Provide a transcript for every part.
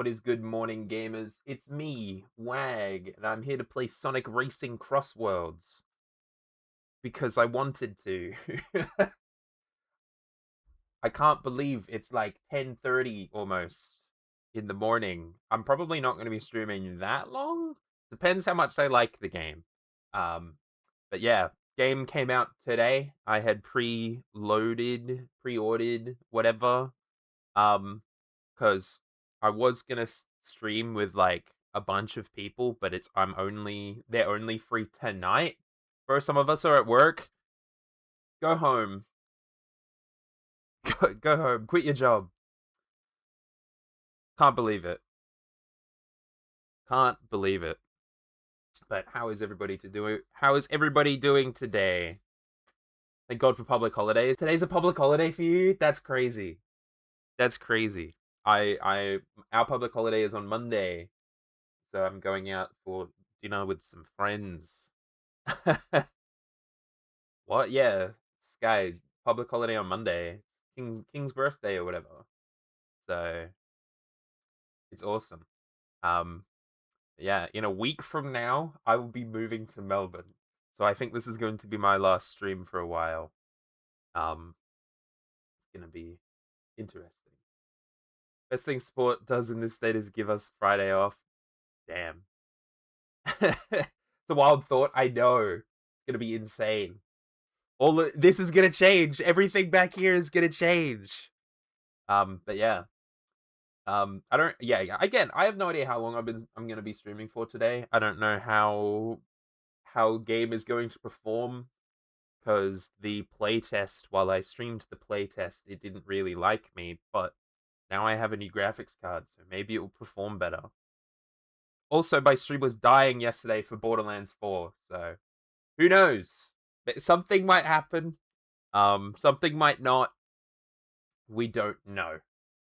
What is good morning, gamers? It's me, Wag, and I'm here to play Sonic Racing Cross Worlds. Because I wanted to. I can't believe it's like 10:30 almost in the morning. I'm probably not going to be streaming that long. Depends how much I like the game. But yeah, game came out today. I had pre-ordered, whatever. Because I was gonna stream with like a bunch of people, but they're only free tonight. Bro, some of us are at work. Go home. Go home. Quit your job. Can't believe it. Can't believe it. But how is everybody doing today? Thank God for public holidays. Today's a public holiday for you? That's crazy. That's crazy. Our public holiday is on Monday. So I'm going out for dinner with some friends. What? Yeah, Sky public holiday on Monday. King's birthday or whatever. So it's awesome. Yeah, in a week from now, I will be moving to Melbourne. So I think this is going to be my last stream for a while. It's gonna be interesting. Best thing sport does in this state is give us Friday off. Damn. It's a wild thought. I know. It's gonna be insane. This is gonna change. Everything back here is gonna change. But yeah. I don't. Yeah. Again, I have no idea how long I'm gonna be streaming for today. I don't know how game is going to perform because the playtest. While I streamed the playtest, it didn't really like me. But now I have a new graphics card, so maybe it will perform better. Also, my stream was dying yesterday for Borderlands 4, so who knows? Something might happen. Something might not. We don't know.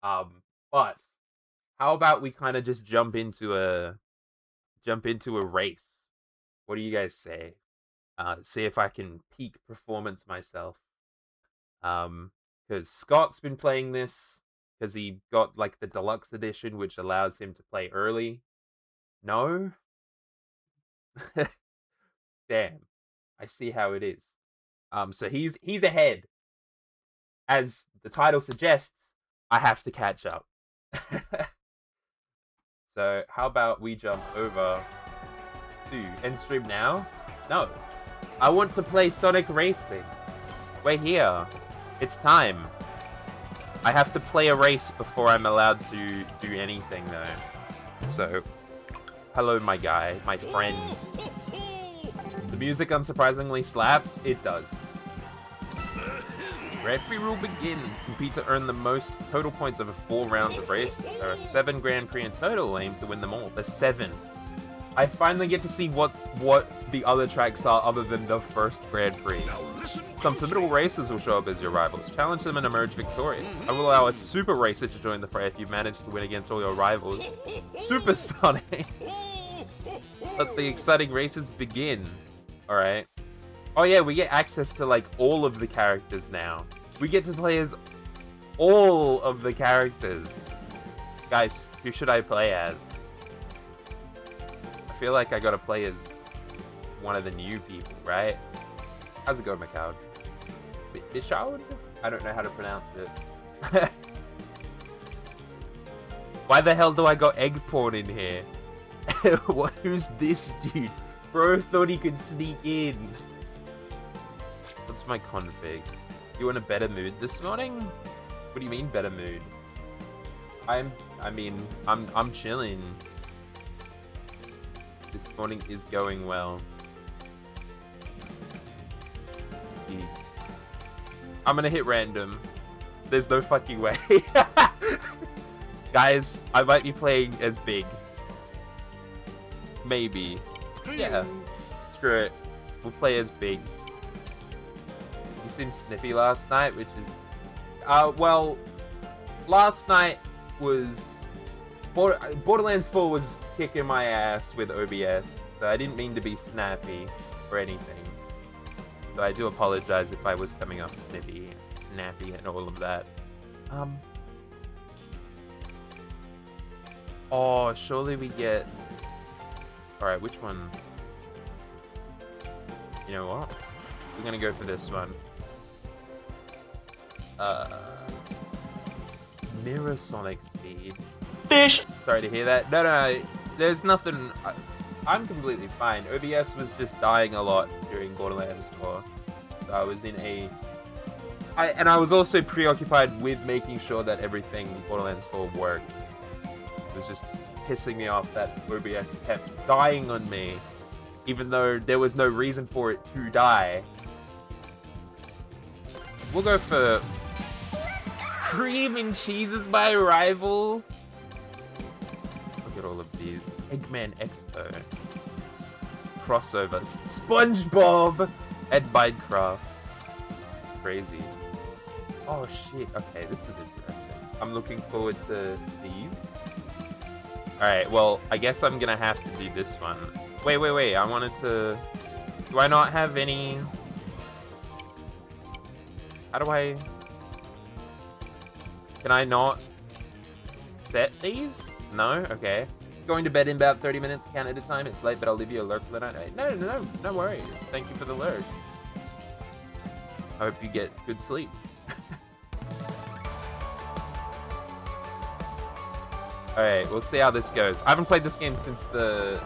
But how about we kind of just jump into a race? What do you guys say? See if I can peak performance myself. Because Scott's been playing this because he got like the deluxe edition, which allows him to play early. No. Damn. I see how it is. So he's ahead. As the title suggests, I have to catch up. So how about we jump over to end stream now? No. I want to play Sonic Racing. We're here. It's time. I have to play a race before I'm allowed to do anything though. So, hello my guy, my friend. The music unsurprisingly slaps. It does. Grand Prix will begin. Compete to earn the most total points over 4 rounds of race. There are 7 Grand Prix in total. Aim to win them all. There's 7. I finally get to see what the other tracks are other than the first Grand Prix. Some formidable racers will show up as your rivals. Challenge them and emerge victorious. I will allow a super racer to join the fray if you've managed to win against all your rivals. Super Sonic! Let the exciting races begin. Alright. Oh yeah, we get access to like all of the characters now. We get to play as all of the characters. Guys, who should I play as? I feel like I gotta play as one of the new people, right? How's it going, McCown? Bishoud? I don't know how to pronounce it. Why the hell do I got egg porn in here? Who's this dude? Bro thought he could sneak in. What's my config? You in a better mood this morning? What do you mean better mood? I'm chilling. This morning is going well. I'm gonna hit random. There's no fucking way. Guys, I might be playing as Big. Maybe. Yeah. Screw it. We'll play as Big. You seen Snippy last night, which is... well... Last night was... Borderlands 4 was kicking my ass with OBS, so I didn't mean to be snappy or anything. So I do apologize if I was coming off snippy, snappy, and all of that. Oh, surely we get... Alright, which one? You know what? We're gonna go for this one. Mirror Sonic Speed. Fish! Sorry to hear that. No, there's nothing... I'm completely fine. OBS was just dying a lot during Borderlands 4. So I was in a... And I was also preoccupied with making sure that everything in Borderlands 4 worked. It was just pissing me off that OBS kept dying on me, even though there was no reason for it to die. We'll go for Cream and Cheese is my rival. Look at all of these. Eggman Expo. Crossover. SpongeBob and Minecraft. It's crazy. Oh shit, okay, this is interesting. I'm looking forward to these. Alright, well, I guess I'm gonna have to do this one. Wait, I wanted to... Do I not have any... How do I... Can I not set these? No? Okay. Going to bed in about 30 minutes, Canada time. It's late, but I'll leave you a lurk for the night. No worries. Thank you for the lurk. I hope you get good sleep. Alright, we'll see how this goes. I haven't played this game since the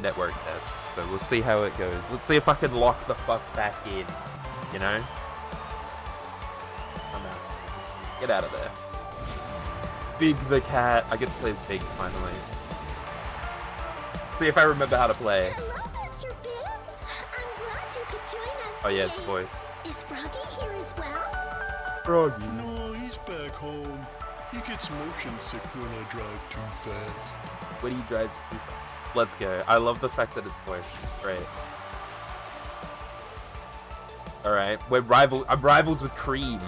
network test, so we'll see how it goes. Let's see if I can lock the fuck back in, you know? I'm out. Get out of there. Big the cat. I get to play as Big, finally. See if I remember how to play. Hello, Mr. Big. I'm glad you could join us Oh yeah, it's today. voice. Is Froggy here as well? Froggy. No, he's back home. He gets motion sick when I drive too fast. When he drives too fast. Let's go. I love the fact that it's voice. Great. Alright, I'm rivals with Cream.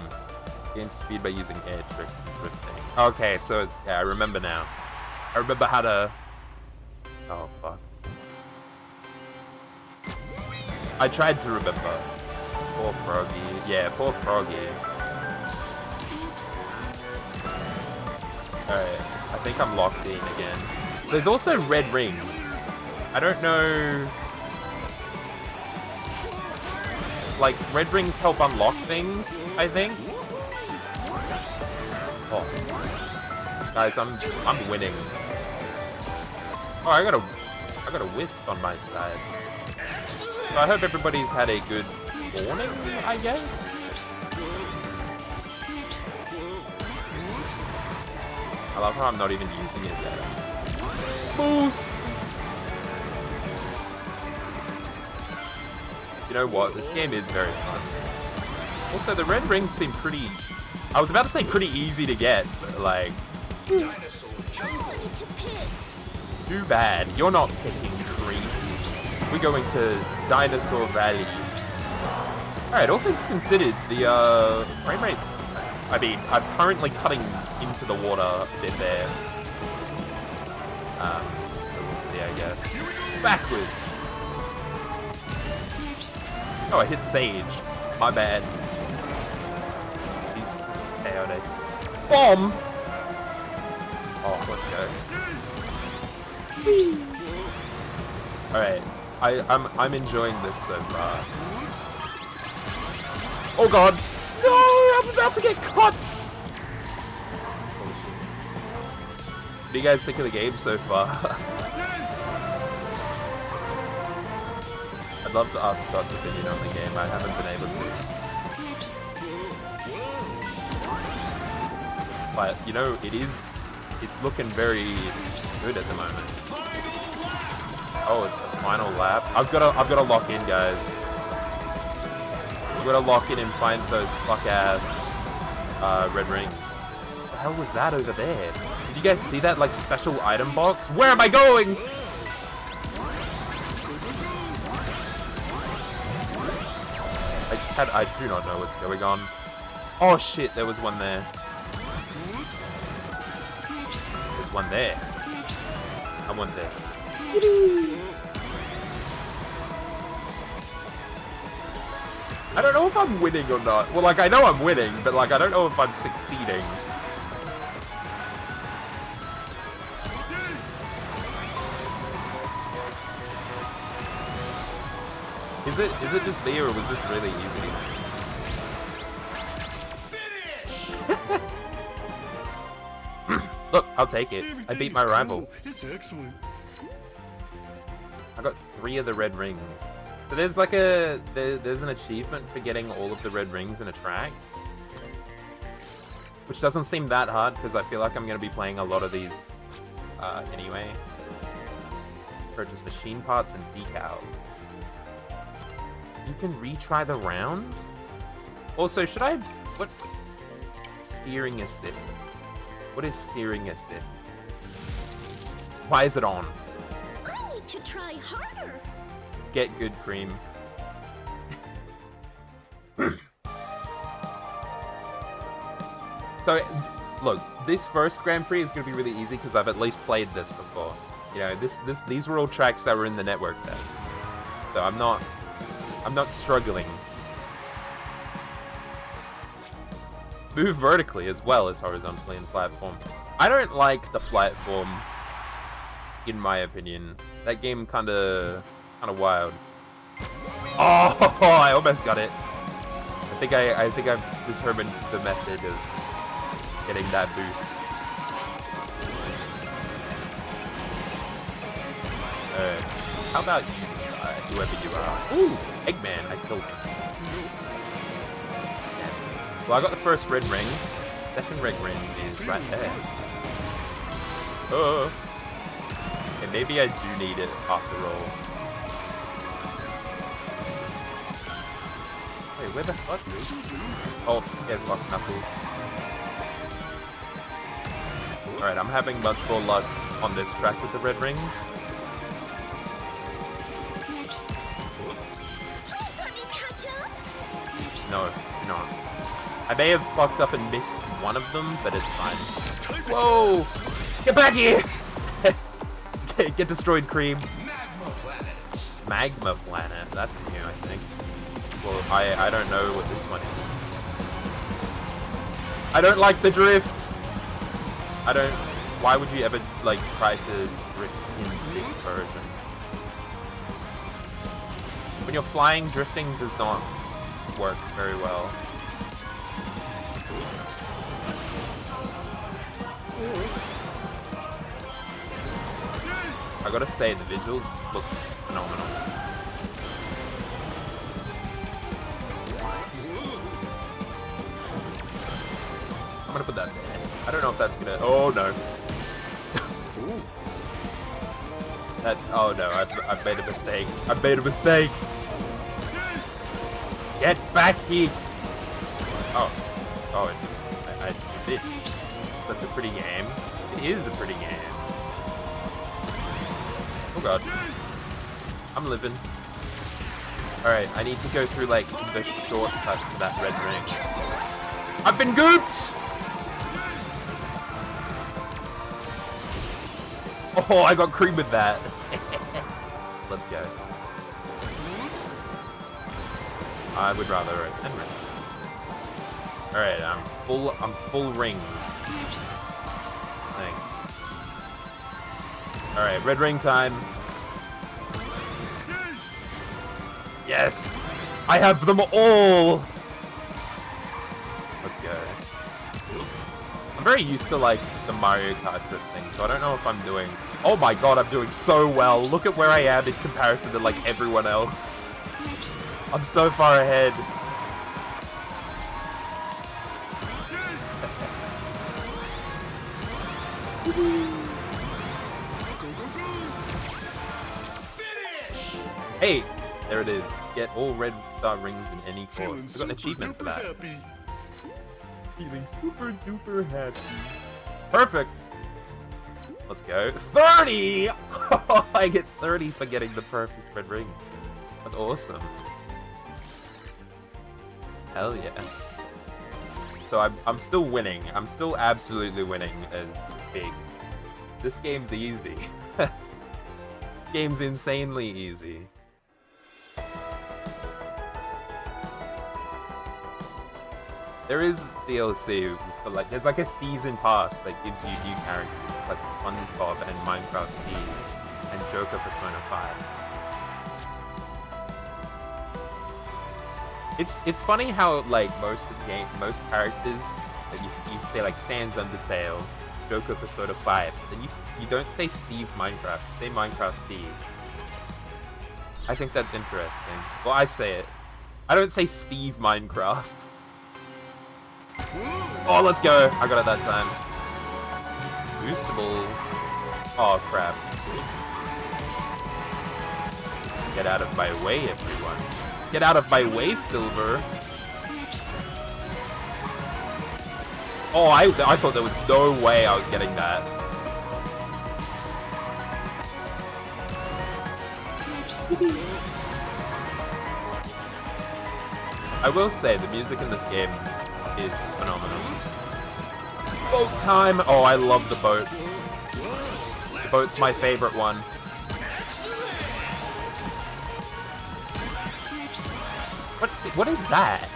Gain speed by using air drifting. Okay, so yeah, I remember now. I remember how to... Oh, fuck. I tried to remember. Poor Froggy. Yeah, poor Froggy. Alright, I think I'm locked in again. There's also red rings. I don't know... Like, red rings help unlock things, I think? Oh. Guys, I'm winning. Oh, I got a wisp on my side. So I hope everybody's had a good morning, I guess? I love how I'm not even using it yet. Boost! You know what? This game is very fun. Also, the red rings seem pretty... I was about to say pretty easy to get, but like... Too bad. You're not picking Cream. We're going to Dinosaur Valley. Alright, all things considered, the frame rate... I mean, I'm currently cutting into the water a bit there. So we'll see, I guess. Backwards! Oh, I hit Sage. My bad. Jesus, this is chaotic. Bomb! Oh, let's go. Alright. I'm enjoying this so far. Oh god! No! I'm about to get cut! What do you guys think of the game so far? I'd love to ask Scott's opinion on the game. I haven't been able to. But, you know, it's looking very good at the moment. Oh, it's the final lap. I've gotta lock in, guys. I've gotta lock in and find those fuck-ass red rings. What the hell was that over there? Did you guys see that, like, special item box? Where am I going? I do not know what's going on. Oh shit, there was one there. There's one there. And one there. I don't know if I'm winning or not. Well, like, I know I'm winning, but, like, I don't know if I'm succeeding. Is it just me, or was this really easy? Look, I'll take it. I beat my rival. It's excellent. I got 3 of the red rings. So there's like there's an achievement for getting all of the red rings in a track. Which doesn't seem that hard, because I feel like I'm going to be playing a lot of these anyway. Purchase machine parts and decals. You can retry the round? Also, should I... What? Steering assist. What is steering assist? Why is it on? I need to try harder. Get good, Cream. So, look, this first Grand Prix is going to be really easy because I've at least played this before. You know, these were all tracks that were in the network test. So I'm not struggling. Move vertically as well as horizontally in platform. I don't like the platform, in my opinion. That game kinda wild. Oh, I almost got it. I think I've determined the method of getting that boost. Alright. How about you, whoever you are? Ooh! Eggman, I killed him. Yeah. Well, I got the first red ring. Second red ring is right there. Oh! And maybe I do need it after all. Wait, where the fuck is it? Oh, yeah, fuck Knuckles. Alright, I'm having much more luck on this track with the red rings. Please let me catch up. No, you're not. I may have fucked up and missed one of them, but it's fine. Whoa! Get back here! Get destroyed, Cream. Magma Planet. That's new, I think. Well, I don't know what this one is. I don't like the drift! I don't... Why would you ever, like, try to drift in this version? When you're flying, drifting does not work very well. I gotta say, the visuals look phenomenal. I'm gonna put that there. I don't know if that's gonna... Oh, no. That... Oh, no. I've made a mistake. I've made a mistake! Get back here! Oh. Oh, I did. That's a pretty game. It is a pretty game. Oh, God. I'm living. Alright, I need to go through, like, the shortcut to that red ring. I've been gooped! Oh, I got Cream with that. Let's go. I would rather a 10 ring. Alright, I'm full ring. Thanks. Alright, red ring time. Yes! I have them all! Let's go. I'm very used to, like, the Mario Kart drift thing, so I don't know if I'm doing... Oh my god, I'm doing so well! Look at where I am in comparison to, like, everyone else. I'm so far ahead. Hey! There it is. Get all red star rings in any course. I got an achievement for that. Happy. Feeling super duper happy. Perfect! Let's go. 30! I get 30 for getting the perfect red ring. That's awesome. Hell yeah. So I'm still winning. I'm still absolutely winning as big. This game's easy. Game's insanely easy. There is DLC, but like there's like a season pass that gives you new characters, like SpongeBob and Minecraft Steve and Joker Persona 5. It's funny how like most characters that you say like Sans Undertale, Joker Persona 5, but then you don't say Steve Minecraft. You say Minecraft Steve. I think that's interesting. Well, I say it. I don't say Steve Minecraft. Oh, let's go! I got it that time. Boostable. Oh crap. Get out of my way, everyone. Get out of my way, Silver. Oh, I thought there was no way I was getting that. I will say, the music in this game is phenomenal. Boat time! Oh, I love the boat. The boat's my favorite one. What is that?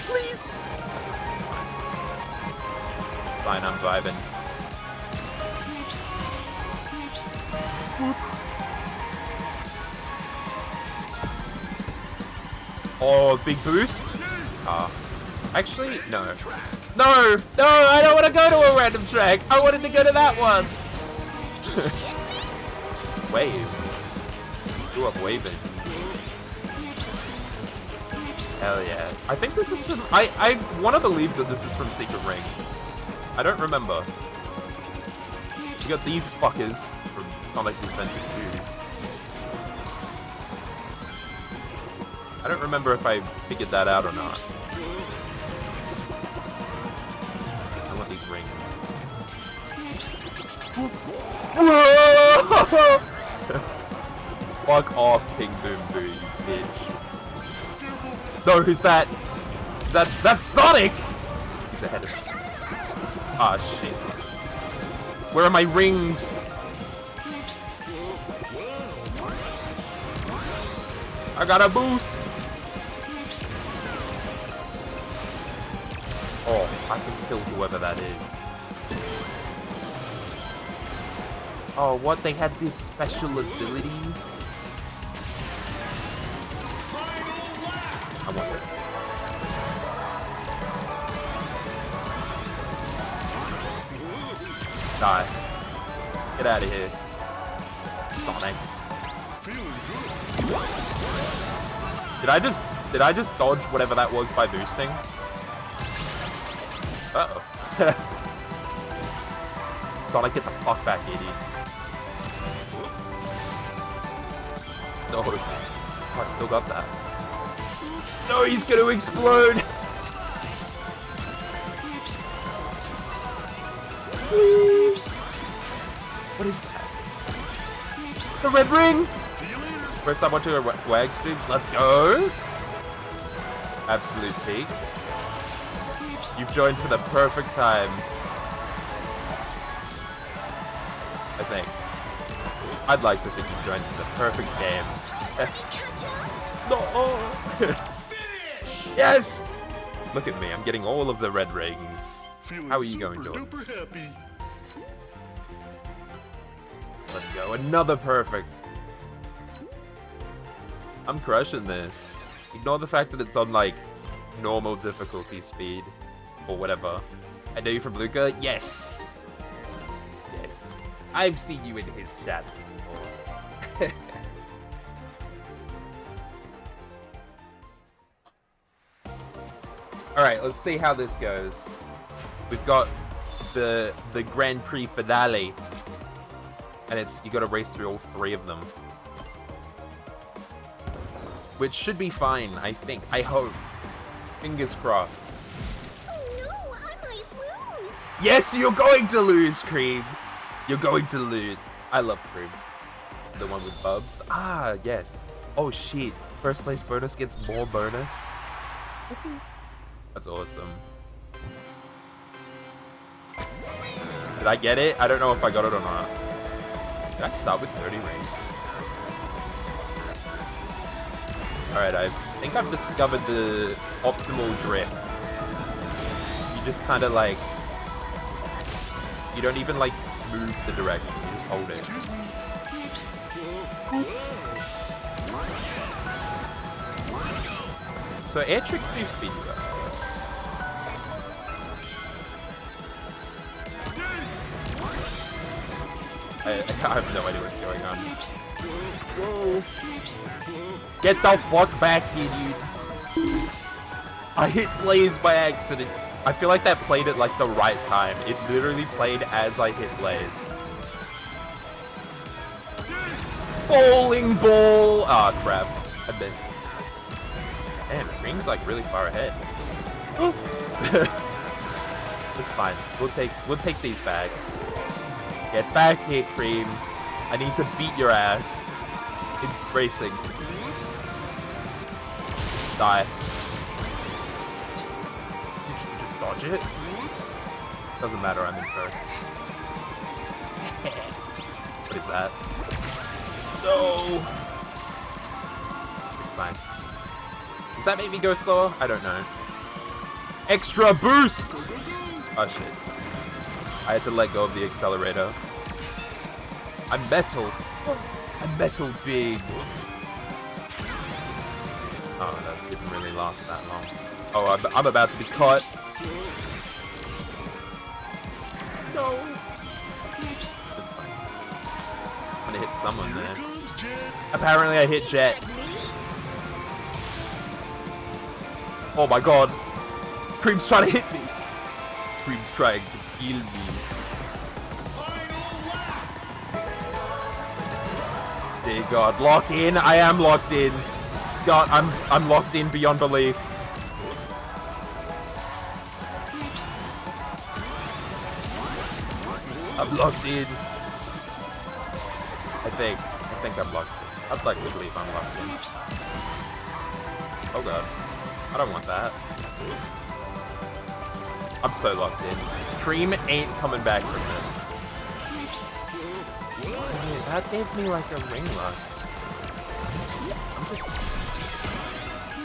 Please. Fine, I'm vibing. Oh, big boost. Actually, no. No, I don't want to go to a random track. I wanted to go to that one. Wave. Ooh, I'm waving. Hell yeah. I think this is from... I want to believe that this is from Secret Rings. I don't remember. You got these fuckers from Sonic Adventure 2. I don't remember if I figured that out or not. I want these rings. Whoa! Fuck off, Ping Boom Boo, you bitch. No, who's that? That's Sonic! He's ahead of me. Ah, shit. Where are my rings? I got a boost! Oh, I can kill whoever that is. Oh, what? They had this special ability? I want it. Die. Get out of here. Sonic. Did I just dodge whatever that was by boosting? Uh-oh. Sonic, get the fuck back, idiot. No. Oh, I still got that. No, he's gonna explode! Please. What is that? The red ring! First time watching a WAG stream. Let's go! Absolute peaks. You've joined for the perfect time. I think. I'd like to think you've joined for the perfect game. No! Yes! Look at me, I'm getting all of the red rings. How are you going, Jordan? Let's go, another perfect. I'm crushing this. Ignore the fact that it's on, like, normal difficulty speed. Or whatever. I know you from Luca? Yes! Yes. I've seen you in his chat before. Alright, let's see how this goes. We've got the Grand Prix finale. And it's, you gotta race through all three of them. Which should be fine, I think. I hope. Fingers crossed. Oh no, I might lose. Yes, you're going to lose, Cream. You're going to lose. I love Cream. The one with Bubs. Ah, yes. Oh shit. First place bonus gets more bonus. That's awesome. Did I get it? I don't know if I got it or not. Did I start with 30 rings? Alright, I think I've discovered the optimal drift. You just kind of like... You don't even like move the direction, you just hold it. so air tricks do speed you up. I have no idea what's going on. Whoa. Get the fuck back here, dude. I hit Blaze by accident. I feel like that played at like the right time. It literally played as I hit Blaze. Bowling ball! Ah, oh, crap. I missed. Damn, Cream's like really far ahead. It's fine. We'll take these back. Get back here, Cream. I need to beat your ass. In racing. Die. Did you dodge it? Doesn't matter, I'm in first. What is that? No! It's fine. Does that make me go slower? I don't know. Extra boost! Oh shit. I had to let go of the accelerator. I'm metal. I'm metal big. Oh, that didn't really last that long. Oh, I'm about to be caught. No. It's fine. I'm gonna hit someone there. Apparently I hit Jet. Oh my god. Cream's trying to hit me. Cream's trying to kill me. Dear God, lock in. I am locked in. Scott, I'm locked in beyond belief. I'm locked in. I think I'm locked in. I'd like to believe I'm locked in. Oh God. I don't want that. I'm so locked in. Cream ain't coming back from this. Oh, that gave me like a ring luck.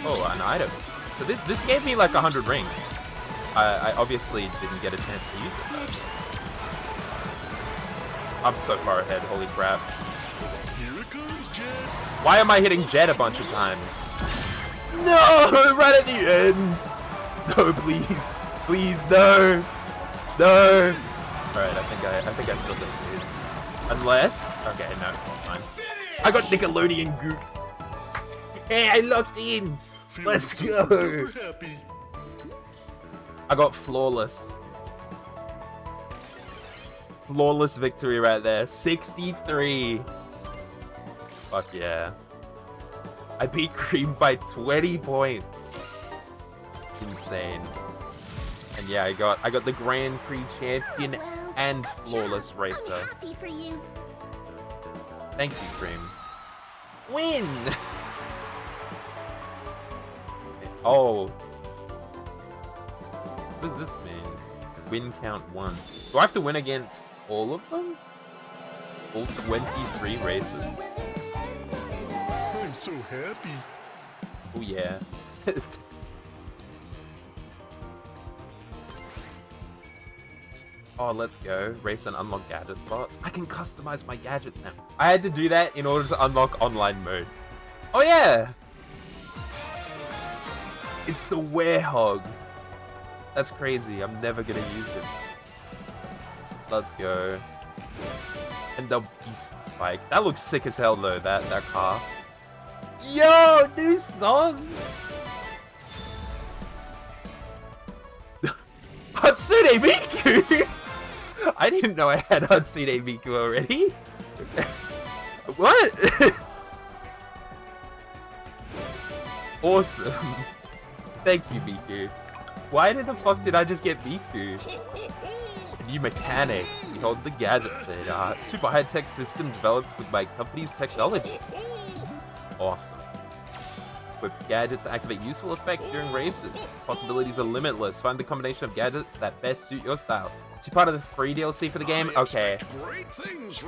Oh, an item. So this gave me like 100 rings. I obviously didn't get a chance to use it though. I'm so far ahead, holy crap. Here it comes, Jet. Why am I hitting Jet a bunch of times? No, right at the end. No, please. Please, no. No. Alright, I think I still did it. Unless... Okay, no, it's fine. I got Nickelodeon goop. Hey, I locked in. Let's go. I got flawless. Flawless victory right there. 63. Fuck yeah. I beat Cream by 20 points. Insane. And yeah, I got the Grand Prix champion and flawless racer. I'm happy for you. Thank you, Cream. Win! Oh. What does this mean? Win count 1. Do I have to win against all of them? All 23 races? I'm so happy. Oh yeah. Oh, let's go. Race and unlock gadget spots. I can customize my gadgets now. I had to do that in order to unlock online mode. Oh yeah! It's the Werehog. That's crazy. I'm never gonna use it. Let's go. And the Beast Spike. That looks sick as hell though, that car. Yo, new songs! Hatsune Miku! I didn't know I had Hatsune Miku already. What? Awesome. Thank you, Miku. Why the fuck did I just get Miku? New mechanic. Behold the gadget plate. Super high-tech system developed with my company's technology. Awesome. With gadgets to activate useful effects during races. Possibilities are limitless. Find the combination of gadgets that best suit your style. She's part of the free DLC for the game? Okay.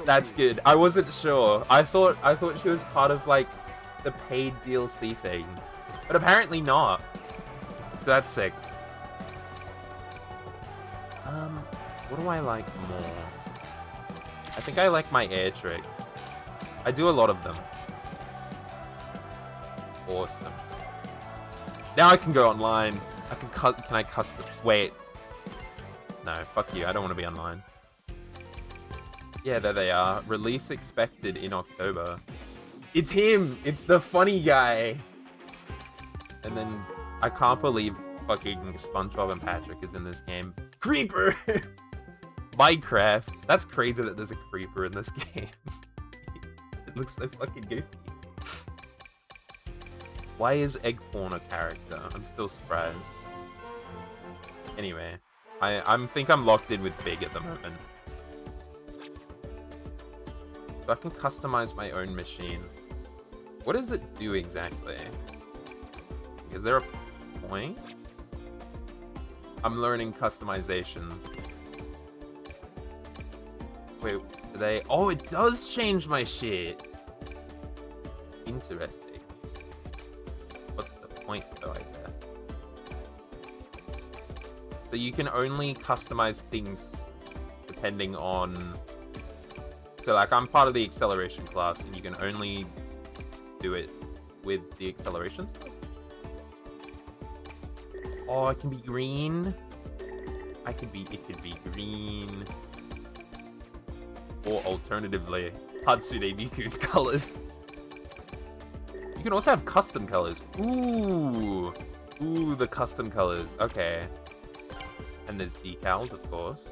That's good. I wasn't sure. I thought she was part of like the paid DLC thing. But apparently not. So that's sick. What do I like more? I think I like my air trick. I do a lot of them. Awesome. Now I can go online. I can can I custom? Wait. No, fuck you. I don't want to be online. Yeah, there they are. Release expected in October. It's him! It's the funny guy! And then, I can't believe fucking SpongeBob and Patrick is in this game. Creeper! Minecraft. That's crazy that there's a creeper in this game. It looks so fucking goofy. Why is Eggfawn a character? I'm still surprised. Anyway, I think I'm locked in with Big at the moment. So I can customize my own machine. What does it do exactly? Is there a point? I'm learning customizations. Wait, do they? Oh, it does change my shit. Interesting. What's the point though, I guess? So you can only customize things depending on... So like I'm part of the acceleration class and you can only do it with the acceleration stuff. Oh, it can be green. It could be green. Or alternatively, Hatsune Miku colored. You can also have custom colors. Ooh. Ooh, the custom colors. Okay. And there's decals, of course.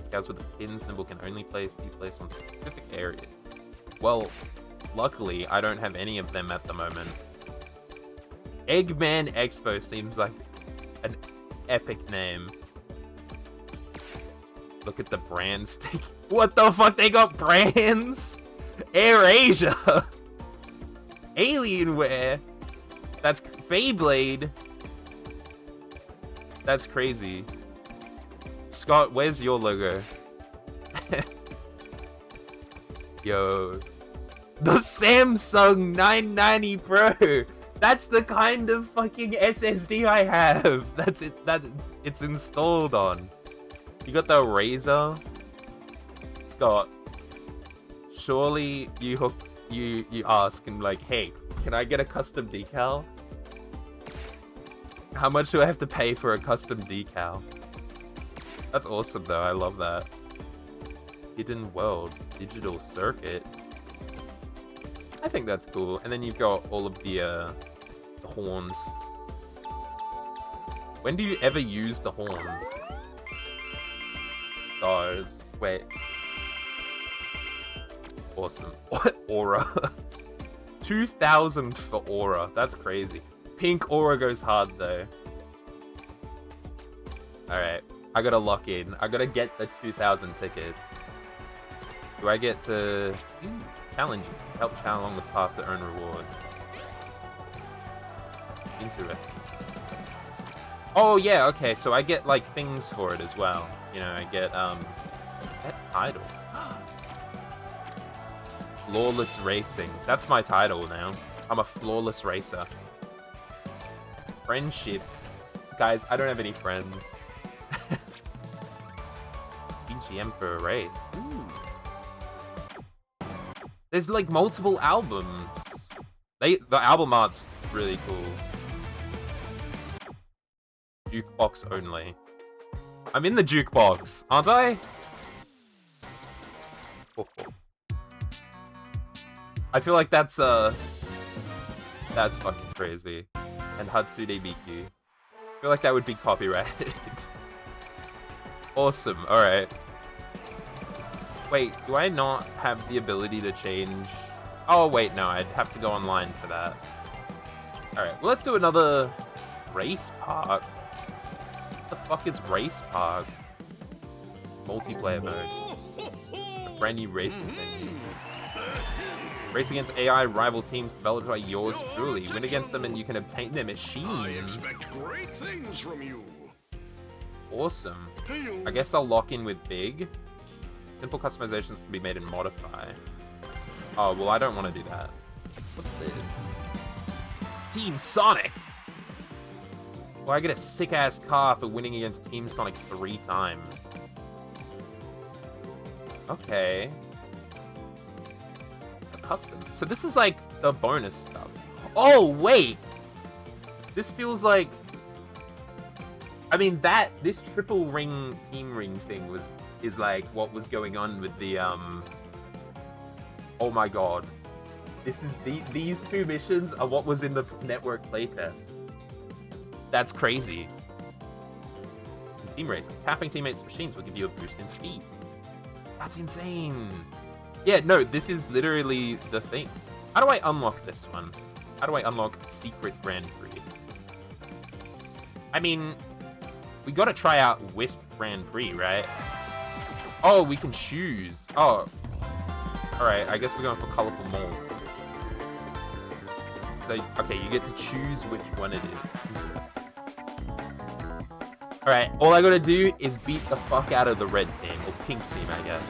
Decals with the pin symbol can only be placed on specific areas. Well, luckily, I don't have any of them at the moment. Eggman Expo seems like an epic name. Look at the brand stick. What the fuck? They got brands? AirAsia. Alienware. That's Beyblade. That's crazy. Scott, where's your logo? Yo. The Samsung 990 Pro. That's the kind of fucking SSD I have. That's it. It's installed on. You got the Razer. Scott. Surely you ask and like, hey, can I get a custom decal? How much do I have to pay for a custom decal? That's awesome though. I love that. Hidden World Digital Circuit. I think that's cool. And then you've got all of the horns. When do you ever use the horns? Stars. Wait. Awesome. What? Aura. 2,000 for Aura. That's crazy. Pink Aura goes hard though. Alright. I gotta lock in. I gotta get the 2,000 ticket. Do I get to... challenges. Help channel along the path to earn rewards. Interesting. Oh yeah, okay, so I get like things for it as well. You know, I get pet title. Flawless Racing. That's my title now. I'm a flawless racer. Friendships. Guys, I don't have any friends. BGM for a race. Ooh. There's like multiple albums. The album art's really cool. Jukebox only. I'm in the jukebox, aren't I? Oh. I feel like that's fucking crazy. And Hatsune Miku. I feel like that would be copyrighted. Awesome, alright. Wait, do I not have the ability to change? Oh wait, no, I'd have to go online for that. Alright, well let's do another race park. What the fuck is race park? Multiplayer mode. A brand new racing venue. Race against AI rival teams developed by yours truly. Win against them and you can obtain their machines. I expect great things from you. Awesome. I guess I'll lock in with Big. Simple customizations can be made in Modify. Oh, well, I don't want to do that. What's this? Team Sonic! Well, I get a sick-ass car for winning against Team Sonic 3 times. Okay. Custom. So this is like the bonus stuff. Oh, wait! This feels like... I mean, this triple ring, team ring thing is like what was going on with the, oh my god. These two missions are what was in the network playtest. That's crazy. In team races, tapping teammates' machines will give you a boost in speed. That's insane. Yeah, no, this is literally the thing. How do I unlock this one? How do I unlock Secret Grand Prix? I mean, we gotta try out Wisp Grand Prix, right? Oh, we can choose. Oh. Alright, I guess we're going for Colorful Mold. So, okay, you get to choose which one it is. Alright, all I gotta do is beat the fuck out of the red team, or pink team, I guess.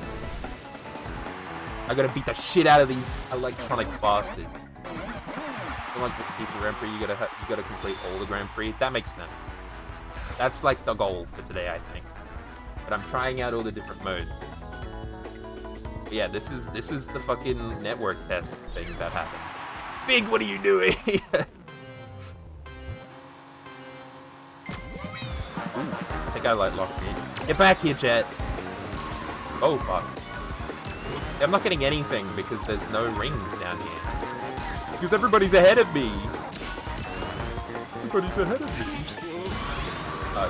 I gotta beat the shit out of these electronic bastards. So like the Secret Grand Prix, you gotta complete all the Grand Prix. That makes sense. That's like the goal for today, I think. But I'm trying out all the different modes. But yeah, this is the fucking network test thing that happened. Big, what are you doing? Ooh, I think I locked me. Get back here, Jet. Oh fuck. I'm not getting anything because there's no rings down here. Because everybody's ahead of me. Everybody's ahead of me. Oh,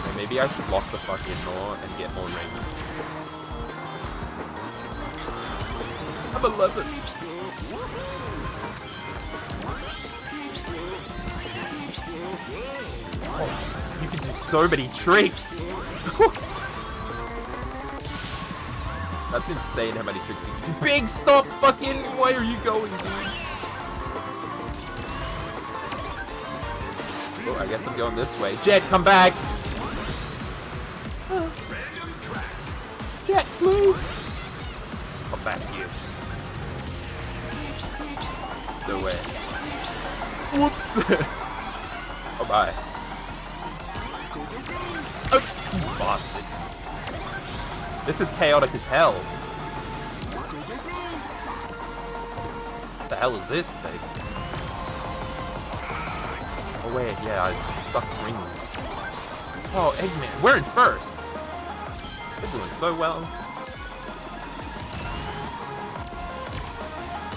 so maybe I should lock the fuck in more and get more rings. I'm 11. Oh, you can do so many tricks. That's insane how many tricks you can do. Big, stop fucking! Why are you going, dude? Oh, I guess I'm going this way. Jet, come back! Jet, please! Come back here. No way. Whoops! Oh, bye. Oh, you bastard. This is chaotic as hell. What the hell is this thing? Oh wait, yeah, I stuck rings. Oh, Eggman, we're in first. They're doing so well.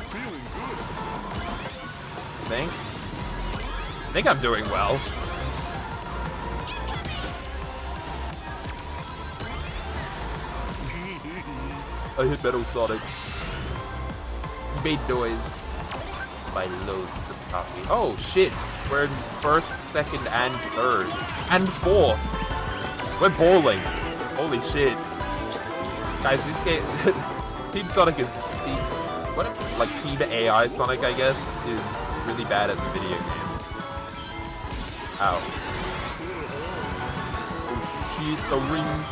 Feeling good. I think I'm doing well. I hit Metal Sonic. You made noise. By loads of coffee. Oh shit! We're in first, second, and third. And fourth! We're bowling! Holy shit. Guys, this game... Team Sonic is... Like, Team AI Sonic, I guess, is really bad at the video game. Ow. Oh shit, the rings.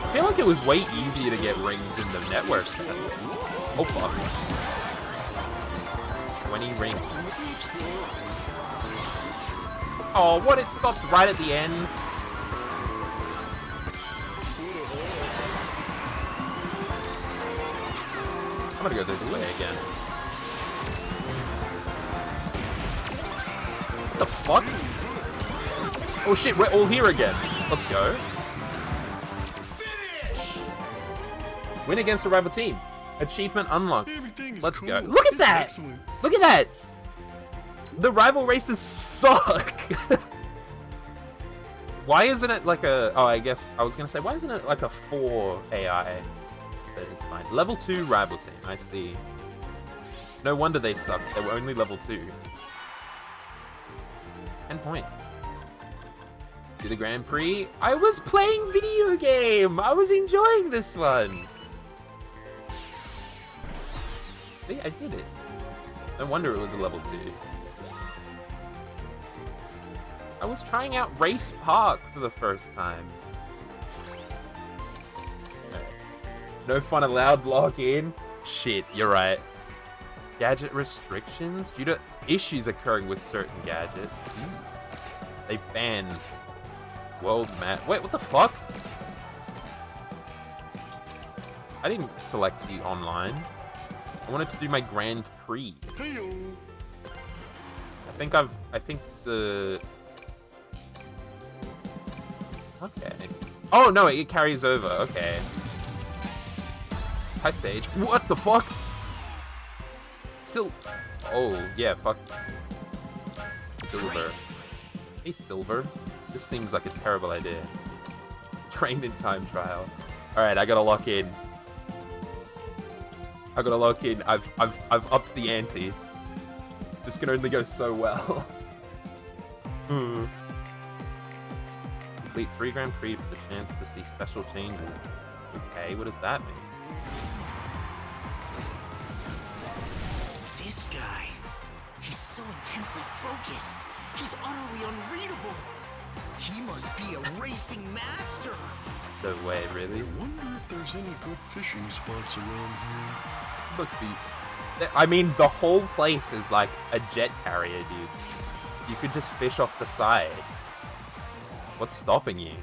I feel like it was way easier to get rings in the network test. Oh fuck. 20 rings. Oh, what? It stops right at the end? I'm gonna go this way again. What the fuck? Oh shit, we're all here again. Let's go. Win against a rival team. Achievement unlocked. Let's go. Look at that! Excellent. Look at that! The rival races suck! Why isn't it like a... Oh, I guess I was gonna say, why isn't it like a 4 AI? But it's fine. Level 2 rival team, I see. No wonder they sucked. They were only level 2. 10 points. To the Grand Prix. I was playing video game! I was enjoying this one! See, I did it. No wonder it was a level 2. I was trying out Race Park for the first time. Okay. No fun allowed, log in. Shit, you're right. Gadget restrictions due to issues occurring with certain gadgets. They banned World Map. Wait, what the fuck? I didn't select the online. I wanted to do my Grand Prix. Hey-o. I I think the... Okay. Oh, no, it carries over. Okay. High stage. What the fuck? Oh, yeah, fuck. Silver. Hey, Silver. This seems like a terrible idea. Trained in time trial. Alright, I gotta lock in. I've upped the ante. This can only go so well. Complete 3 Grand Prix for the chance to see special changes. Okay, what does that mean? This guy, he's so intensely focused. He's utterly unreadable. He must be a racing master. No way, really? I wonder if there's any good fishing spots around here. Must be. I mean, the whole place is like a jet carrier, dude. You could just fish off the side. What's stopping you?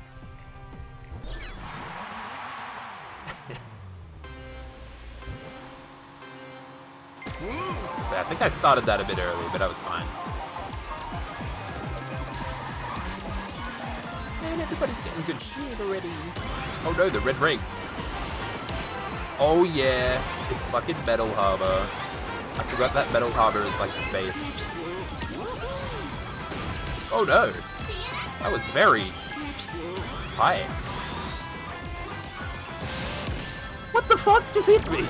So I think I started that a bit early, but I was fine. Man, everybody's getting good shit already. Oh no, the red ring. Oh yeah, it's fucking Metal Harbor. I forgot that Metal Harbor is like the base. Oh no, that was very high. What the fuck just hit me?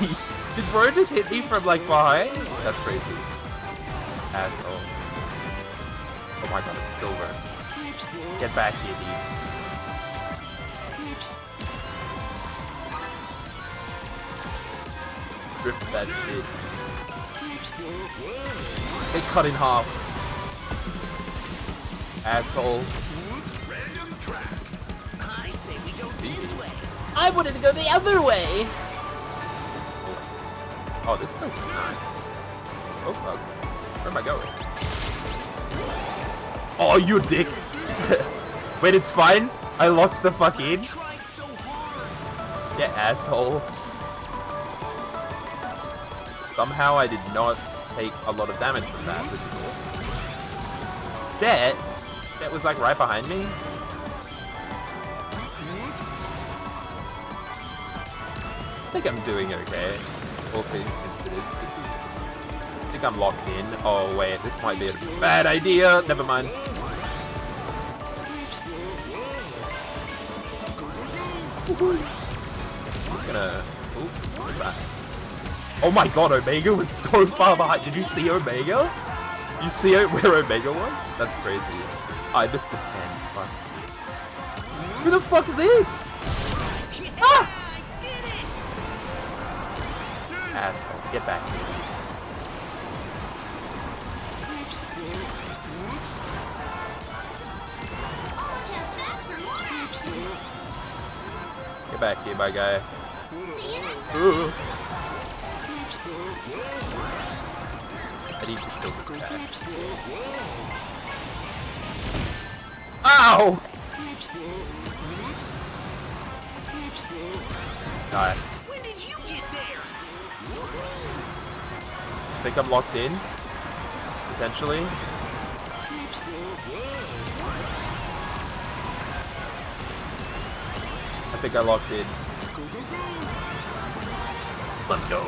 Did bro just hit me from like behind? That's crazy. Asshole. Oh my god, it's Silver. Get back here, dude. Drift that shit. Get cut in half. Asshole. Random track. I say we go this way. I wanted to go the other way. Oh, this place is nice. Oh fuck. Where am I going? Oh, you dick. Wait, it's fine? I locked the fuck in? Tried so hard. Yeah, asshole. Somehow I did not take a lot of damage from that. This is awesome. Jet? Jet was like right behind me? I think I'm doing okay. All things considered. I think I'm locked in. Oh wait, this might be a bad idea. Never mind. Just gonna... Ooh, what's that? Oh my god, Omega was so far behind. Did you see Omega? You see where Omega was? That's crazy. I missed the 10. Fuck. Who the fuck is this? Ah! I did it. Asshole, get back here. All just back for more action. Get back here, my guy. See you next time. Ooh. I need to kill this cat. Ow! Die. When did you get there? Think I'm locked in? Potentially? I think I locked in. Let's go!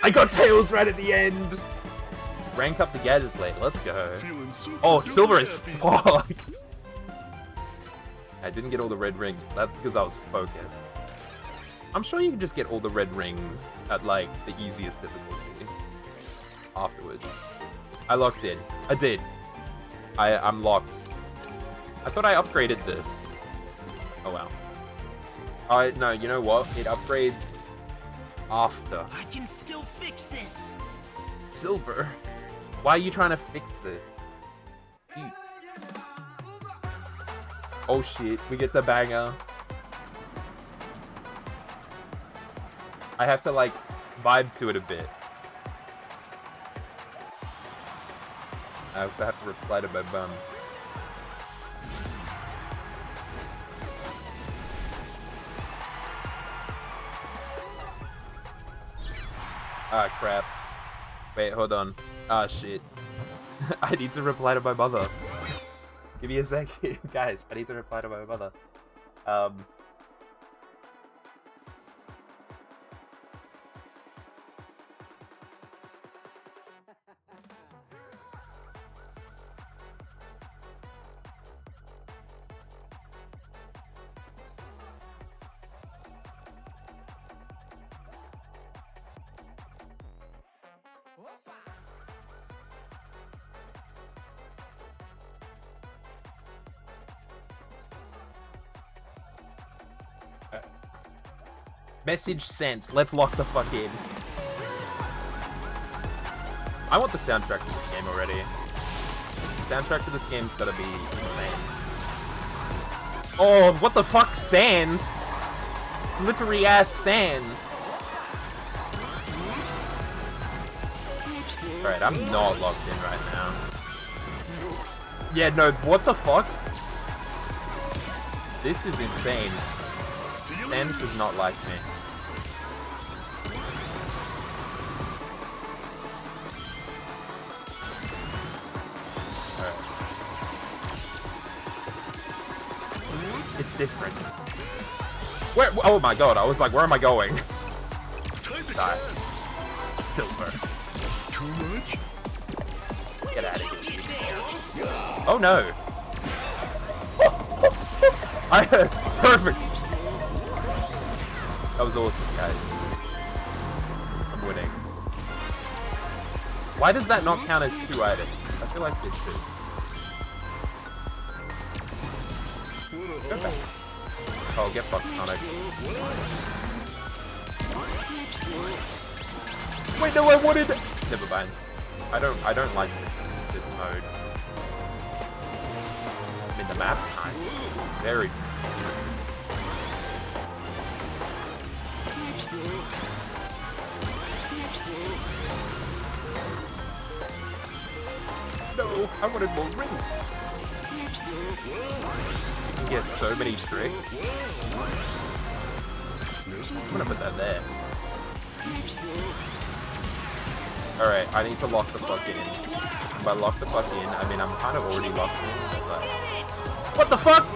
I got Tails right at the end! Rank up the gadget plate, let's go. Feeling super Oh, Silver is happy. fucked! I didn't get all the red rings, that's because I was focused. I'm sure you can just get all the red rings at, like, the easiest difficulty afterwards. I locked in. I did. I'm locked. I thought I upgraded this. Oh, wow. No, you know what? It upgrades after. I can still fix this. Silver? Why are you trying to fix this? Eat. Oh shit, we get the banger. I have to like vibe to it a bit. I also have to reply to my bum. Ah crap. Wait, hold on. Ah shit. I need to reply to my mother. Give me a second, guys. I need to reply to my mother. Message sent. Let's lock the fuck in. I want the soundtrack to this game already. The soundtrack to this game's gotta be insane. Oh, what the fuck? Sand? Slippery ass sand. Alright, I'm not locked in right now. Yeah, no, what the fuck? This is insane. Sand does not like me. It's different. Where? Oh my god! I was like, where am I going? Die. Silver. Too much? Get out of here. Oh no! Perfect. That was awesome, guys. I'm winning. Why does that not count as 2 items? I feel like it should. Go back. Oh, get fucked, Sonic. Wait, no, I wanted. Never mind. I don't like this mode. I mean, the map's nice. Very. No, I wanted more rings. You get so many tricks. I'm gonna put that there. Alright, I need to lock the fuck in. If I lock the fuck in, I mean, I'm kind of already locked in. But... What the fuck?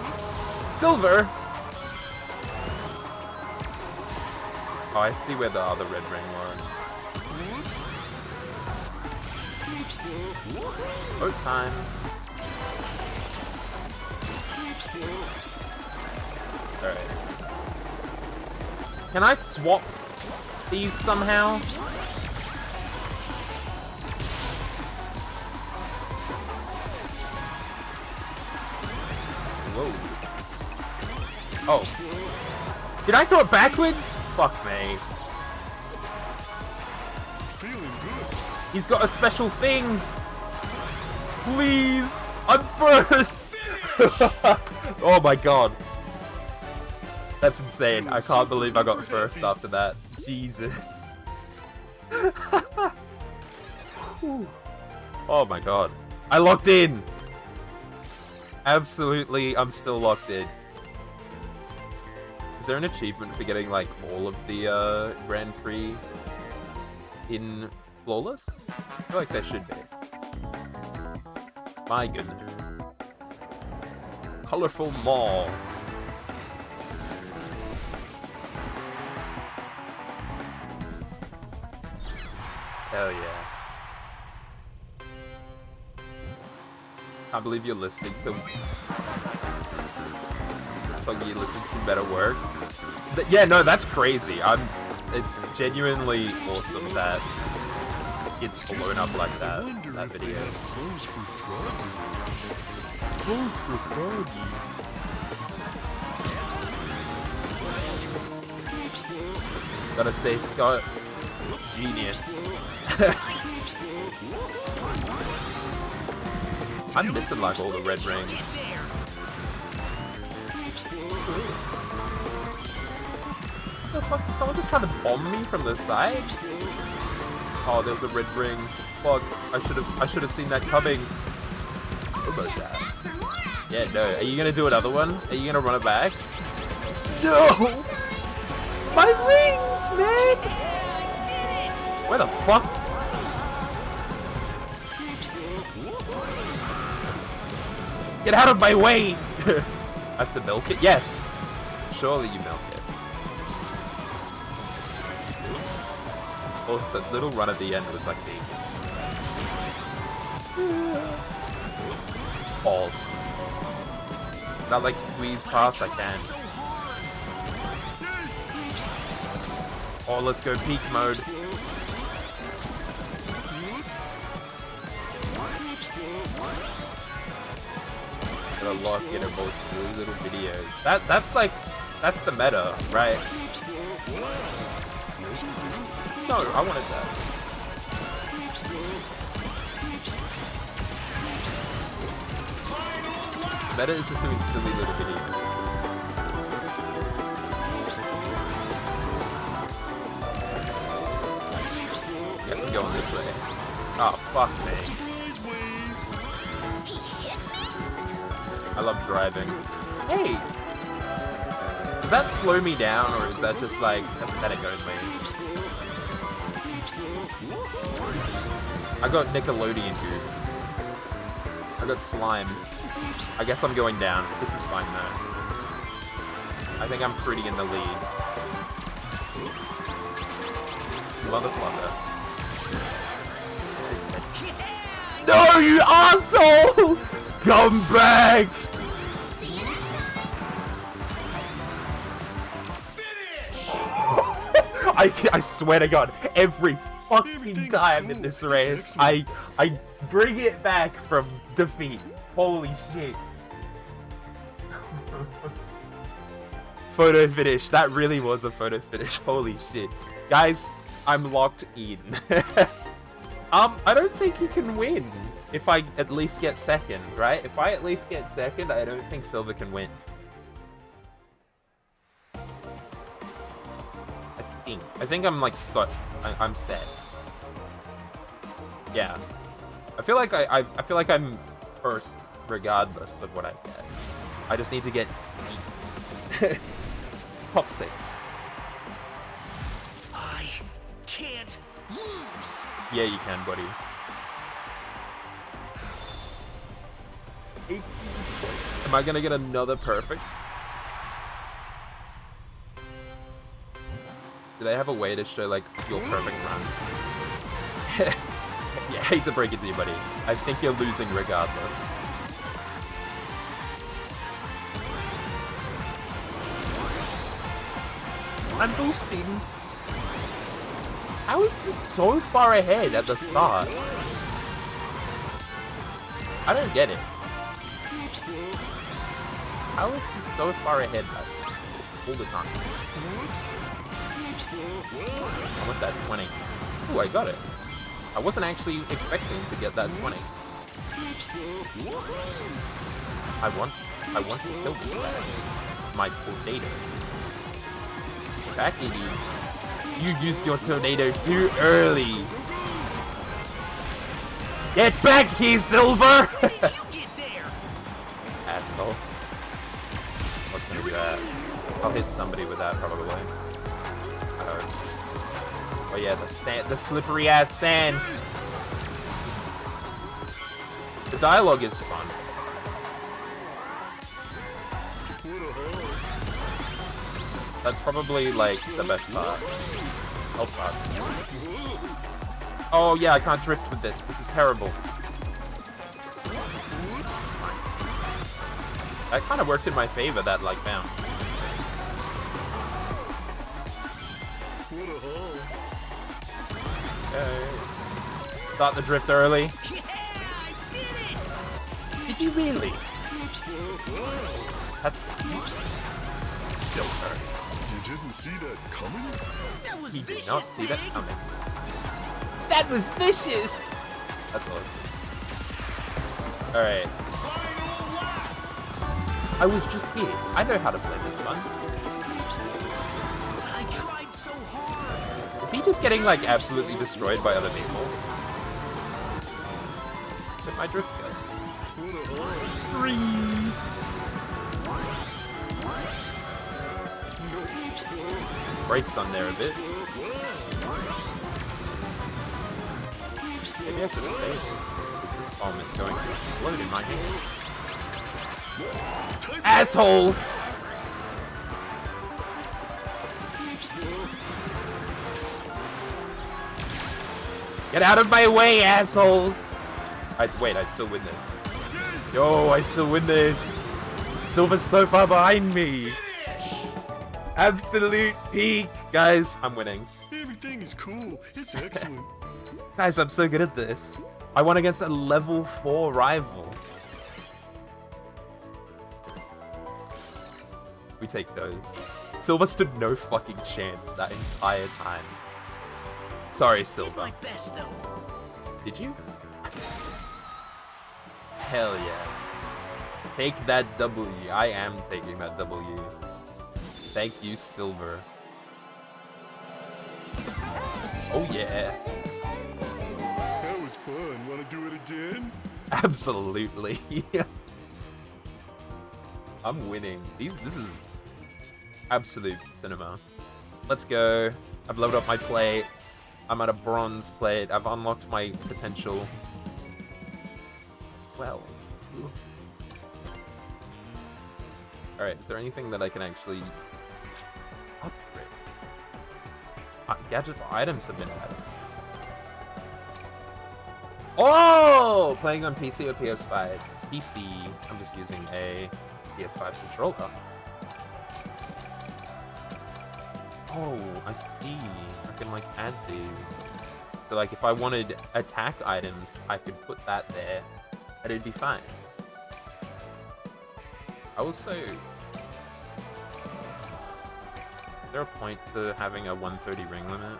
Silver? Oh, I see where the other red ring was. Boat time. Alright. Can I swap these somehow? Whoa. Oh. Did I throw it backwards? Fuck me. Feeling good. He's got a special thing. Please. I'm first. Oh my god. That's insane. I can't believe I got first after that. Jesus. Oh my god. I locked in. Absolutely, I'm still locked in. Is there an achievement for getting like all of the Grand Prix in Flawless? I feel like there should be. My goodness. Colorful Mall. Hell yeah. Can't believe you're listening to the song you listen to better work. Yeah, no, that's crazy. It's genuinely awesome that it's blown up like that video. Clothes for Froggy. Clothes for Froggy. Gotta say, Scott, genius. I'm missing like all the red rings. What the fuck? Did someone just try to bomb me from the side? Oh, there's a red ring. Fuck! I should have seen that coming. Almost that. Yeah, no. Are you gonna do another one? Are you gonna run it back? No! It's my rings, man! Where the fuck? Get out of my way! I have to milk it? Yes! Surely you milk it. Also, that little run at the end was like the... balls. That like squeeze past, I can. Oh, let's go peak mode. Gotta lock in at both really little videos. That's like, that's the meta, right? No, I wanted that. Meta is just doing silly little videos. Guess I'm going this way. Oh, fuck me. I love driving. Hey! Does that slow me down, or is that just like aesthetic only? I got Nickelodeon here. I got slime. I guess I'm going down. This is fine though. I think I'm pretty in the lead. Motherfucker. No, you asshole! Come back! I swear to God, every fucking time in this race, I bring it back from defeat. Holy shit. Photo finish. That really was a photo finish. Holy shit. Guys, I'm locked in. I don't think he can win if I at least get second, right? If I at least get second, I don't think Silver can win. I think I'm like I'm set. Yeah. I feel like I feel like I'm first regardless of what I get. I just need to get decent. Top 6. I can't lose. Yeah, you can, buddy. 18 points. Am I gonna get another perfect? Do they have a way to show like your perfect runs? Yeah, I hate to break it to you, buddy. I think you're losing regardless. I'm boosting. How is this so far ahead at the start? I don't get it. How is this so far ahead all the time? I want that 20. Ooh, I got it. I wasn't actually expecting to get that 20. I want to kill this guy. My tornado. Back in you. You used your tornado too early. Get back here, Silver! Did you get there? Asshole. What's gonna do that? I'll hit somebody with that probably. Oh yeah, the slippery ass sand. The dialogue is fun. That's probably like the best part. Oh fuck. Oh yeah, I can't drift with this. This is terrible. That kind of worked in my favor, that like bounce. Okay. Start the drift early. Yeah, I did it! Did you really? That's Silver. You didn't see that coming? That was He did vicious, not see that Meg. coming. That was vicious! That's all. Alright. I was just here. I know how to play this one. I tried so hard. Is he just getting like absolutely destroyed by other people? Where'd my drift go? 3. Brakes on there a bit. Maybe I should stay. This bomb is going to explode in my hand. Asshole! Oops, no. Get out of my way, assholes! Wait, I still win this. Yo, I still win this. Silver's so far behind me. Absolute peak. Guys, I'm winning. Everything is cool. It's excellent. Guys, I'm so good at this. I won against a level 4 rival. We take those. Silver stood no fucking chance that entire time. Sorry, Did Silver. my best though. Did you? Hell yeah. Take that W. I am taking that W. Thank you, Silver. Oh yeah. That was fun. Want to do it again? Absolutely. I'm winning. This is absolute cinema. Let's go. I've leveled up my plate. I'm at a bronze plate. I've unlocked my potential. Well. Alright, is there anything that I can actually upgrade? Gadget for items have been added. Oh! Playing on PC or PS5? PC. I'm just using a PS5 controller. Oh, I see. I can like add these. So like if I wanted attack items, I could put that there and it'd be fine. I also... Is there a point to having a 130 ring limit?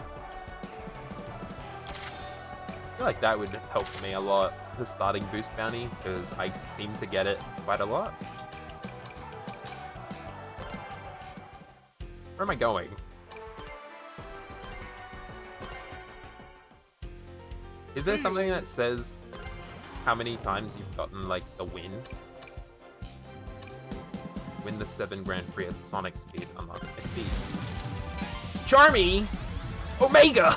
I feel like that would help me a lot, the starting boost bounty, because I seem to get it quite a lot. Where am I going? Is there something that says how many times you've gotten, like, the win? Win the 7 Grand Prix at Sonic speed unlocked. I see. Charmy! Omega!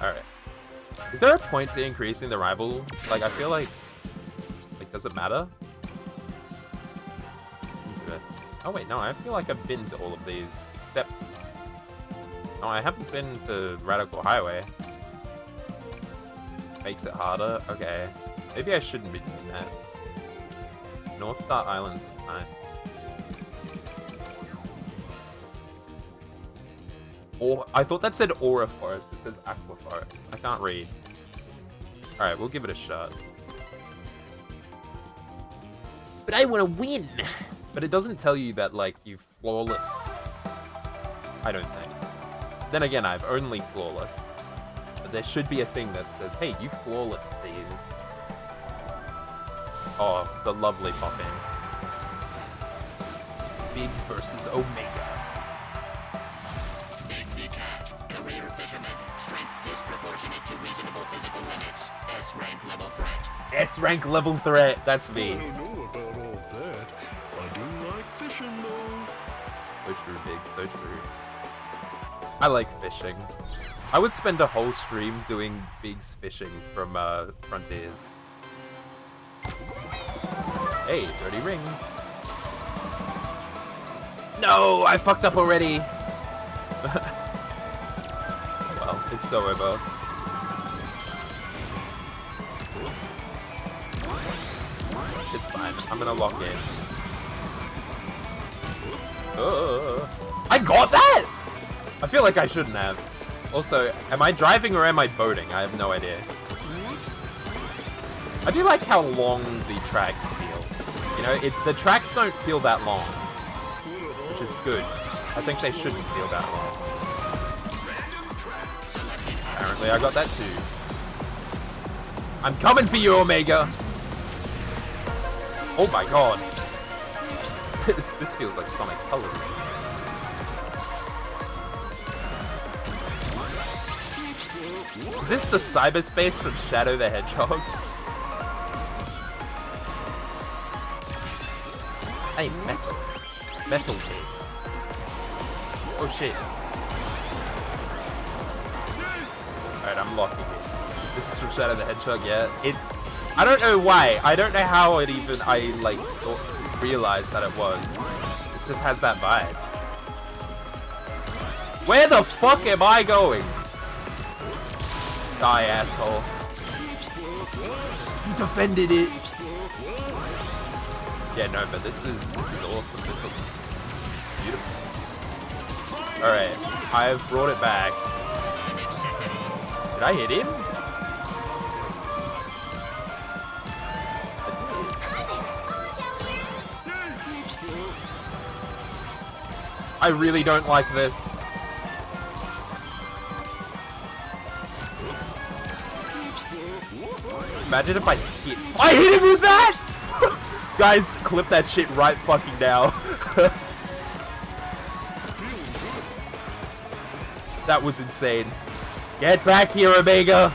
Alright. Is there a point to increasing the rival? Like, I feel like does it matter? Interesting. Oh wait, no, I feel like I've been to all of these, except... No, I haven't been to Radical Highway. Makes it harder? Okay. Maybe I shouldn't be doing that. North Star Islands is nice. Or I thought that said Aura Forest. It says Aqua Forest. I can't read. Alright, we'll give it a shot. But I want to win! But it doesn't tell you that, like, you flawless. I don't think. Then again, I've only flawless. But there should be a thing that says, hey, you flawless these. Oh, the lovely popping. Big versus Omega. Big V Cat, career fisherman, strength disproportionate to reasonable physical limits, S rank level threat. S rank level threat, that's I me. don't know about all that. I do like fishing though. So true, Big, so true. I like fishing. I would spend a whole stream doing Big's fishing from Frontiers. Hey, 30 rings. No, I fucked up already. Well, it's so over. It's fine. I'm gonna lock in. I got that! I feel like I shouldn't have. Also, am I driving or am I boating? I have no idea. I do like how long the tracks feel. You know, the tracks don't feel that long, which is good. I think they shouldn't feel that long. Apparently I got that too. I'm coming for you, Omega! Oh my god. This feels like Sonic Colors. Is this the cyberspace from Shadow the Hedgehog? Hey, Metal Kid. Oh shit. Alright, I'm locking it. This is from Shadow the Hedgehog, yeah. I don't know why. I don't know how it even like realized that it was. It just has that vibe. Where the fuck am I going? Die, asshole. You defended it. Yeah, no, but this is awesome. This looks beautiful. Alright, I've brought it back. Did I hit him? I really don't like this. Imagine if I hit him with that! Guys, clip that shit right fucking now. That was insane. Get back here, Omega!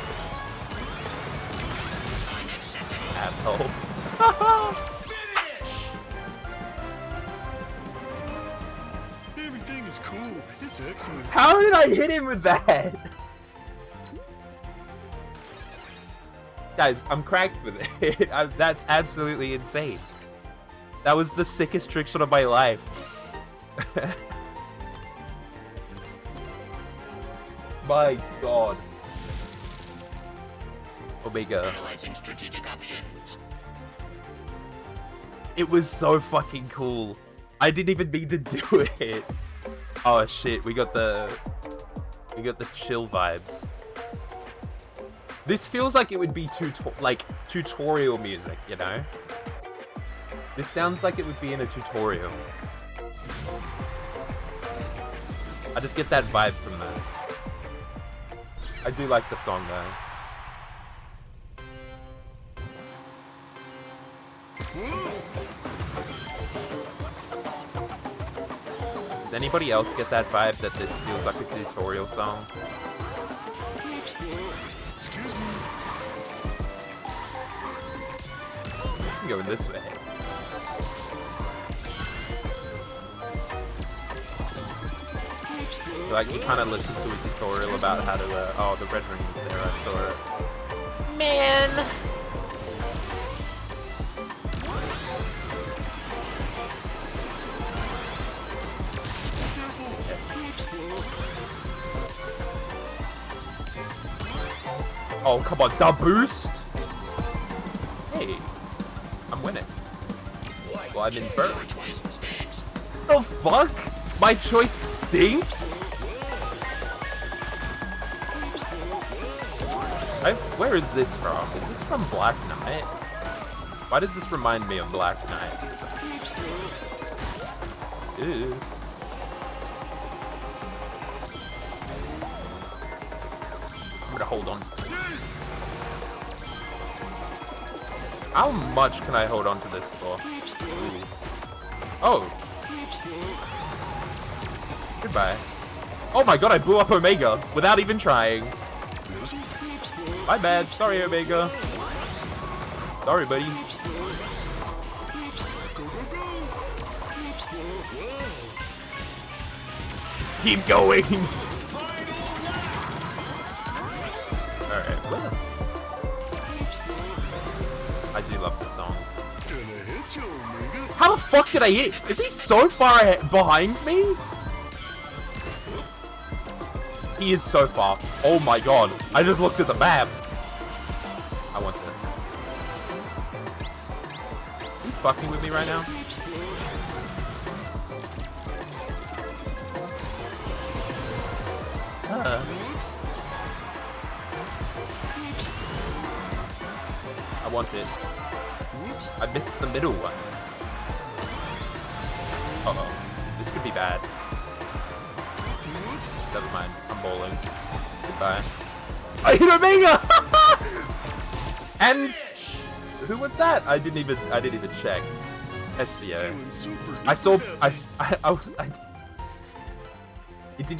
Asshole. Everything is cool. It's excellent. How did I hit him with that? Guys, I'm cracked with it. That's absolutely insane. That was the sickest trick shot of my life. My god. Omega. Analyzing strategic options. It was so fucking cool. I didn't even mean to do it. Oh shit, we got the chill vibes. This feels like it would be tutorial music, you know? This sounds like it would be in a tutorial. I just get that vibe from that. I do like the song though. Does anybody else get that vibe that this feels like a tutorial song? Excuse me. I'm going this way. So like you kind of listen to a tutorial about how to, oh, the red ring was there, I saw it. Man. Oh, come on, the boost! Hey, I'm winning. Well, I'm in first. Your choice stinks. The fuck? My choice stinks? Where is this from? Is this from Black Knight? Why does this remind me of Black Knight? Ew. I'm gonna hold on. How much can I hold on to this for? Ooh. Oh. Goodbye. Oh my god, I blew up Omega without even trying. My bad. Sorry, Omega. Sorry, buddy. Keep going. Alright, well. I do love this song. How the fuck did I hit? Is he so far ahead, behind me? He is so far. Oh my god. I just looked at the map. I want this. Are you fucking with me right now? I want it. I missed the middle one. Uh-oh. This could be bad. Never mind. I'm bowling. Goodbye. I hit Omega! And who was that? I didn't even check. SVO. I saw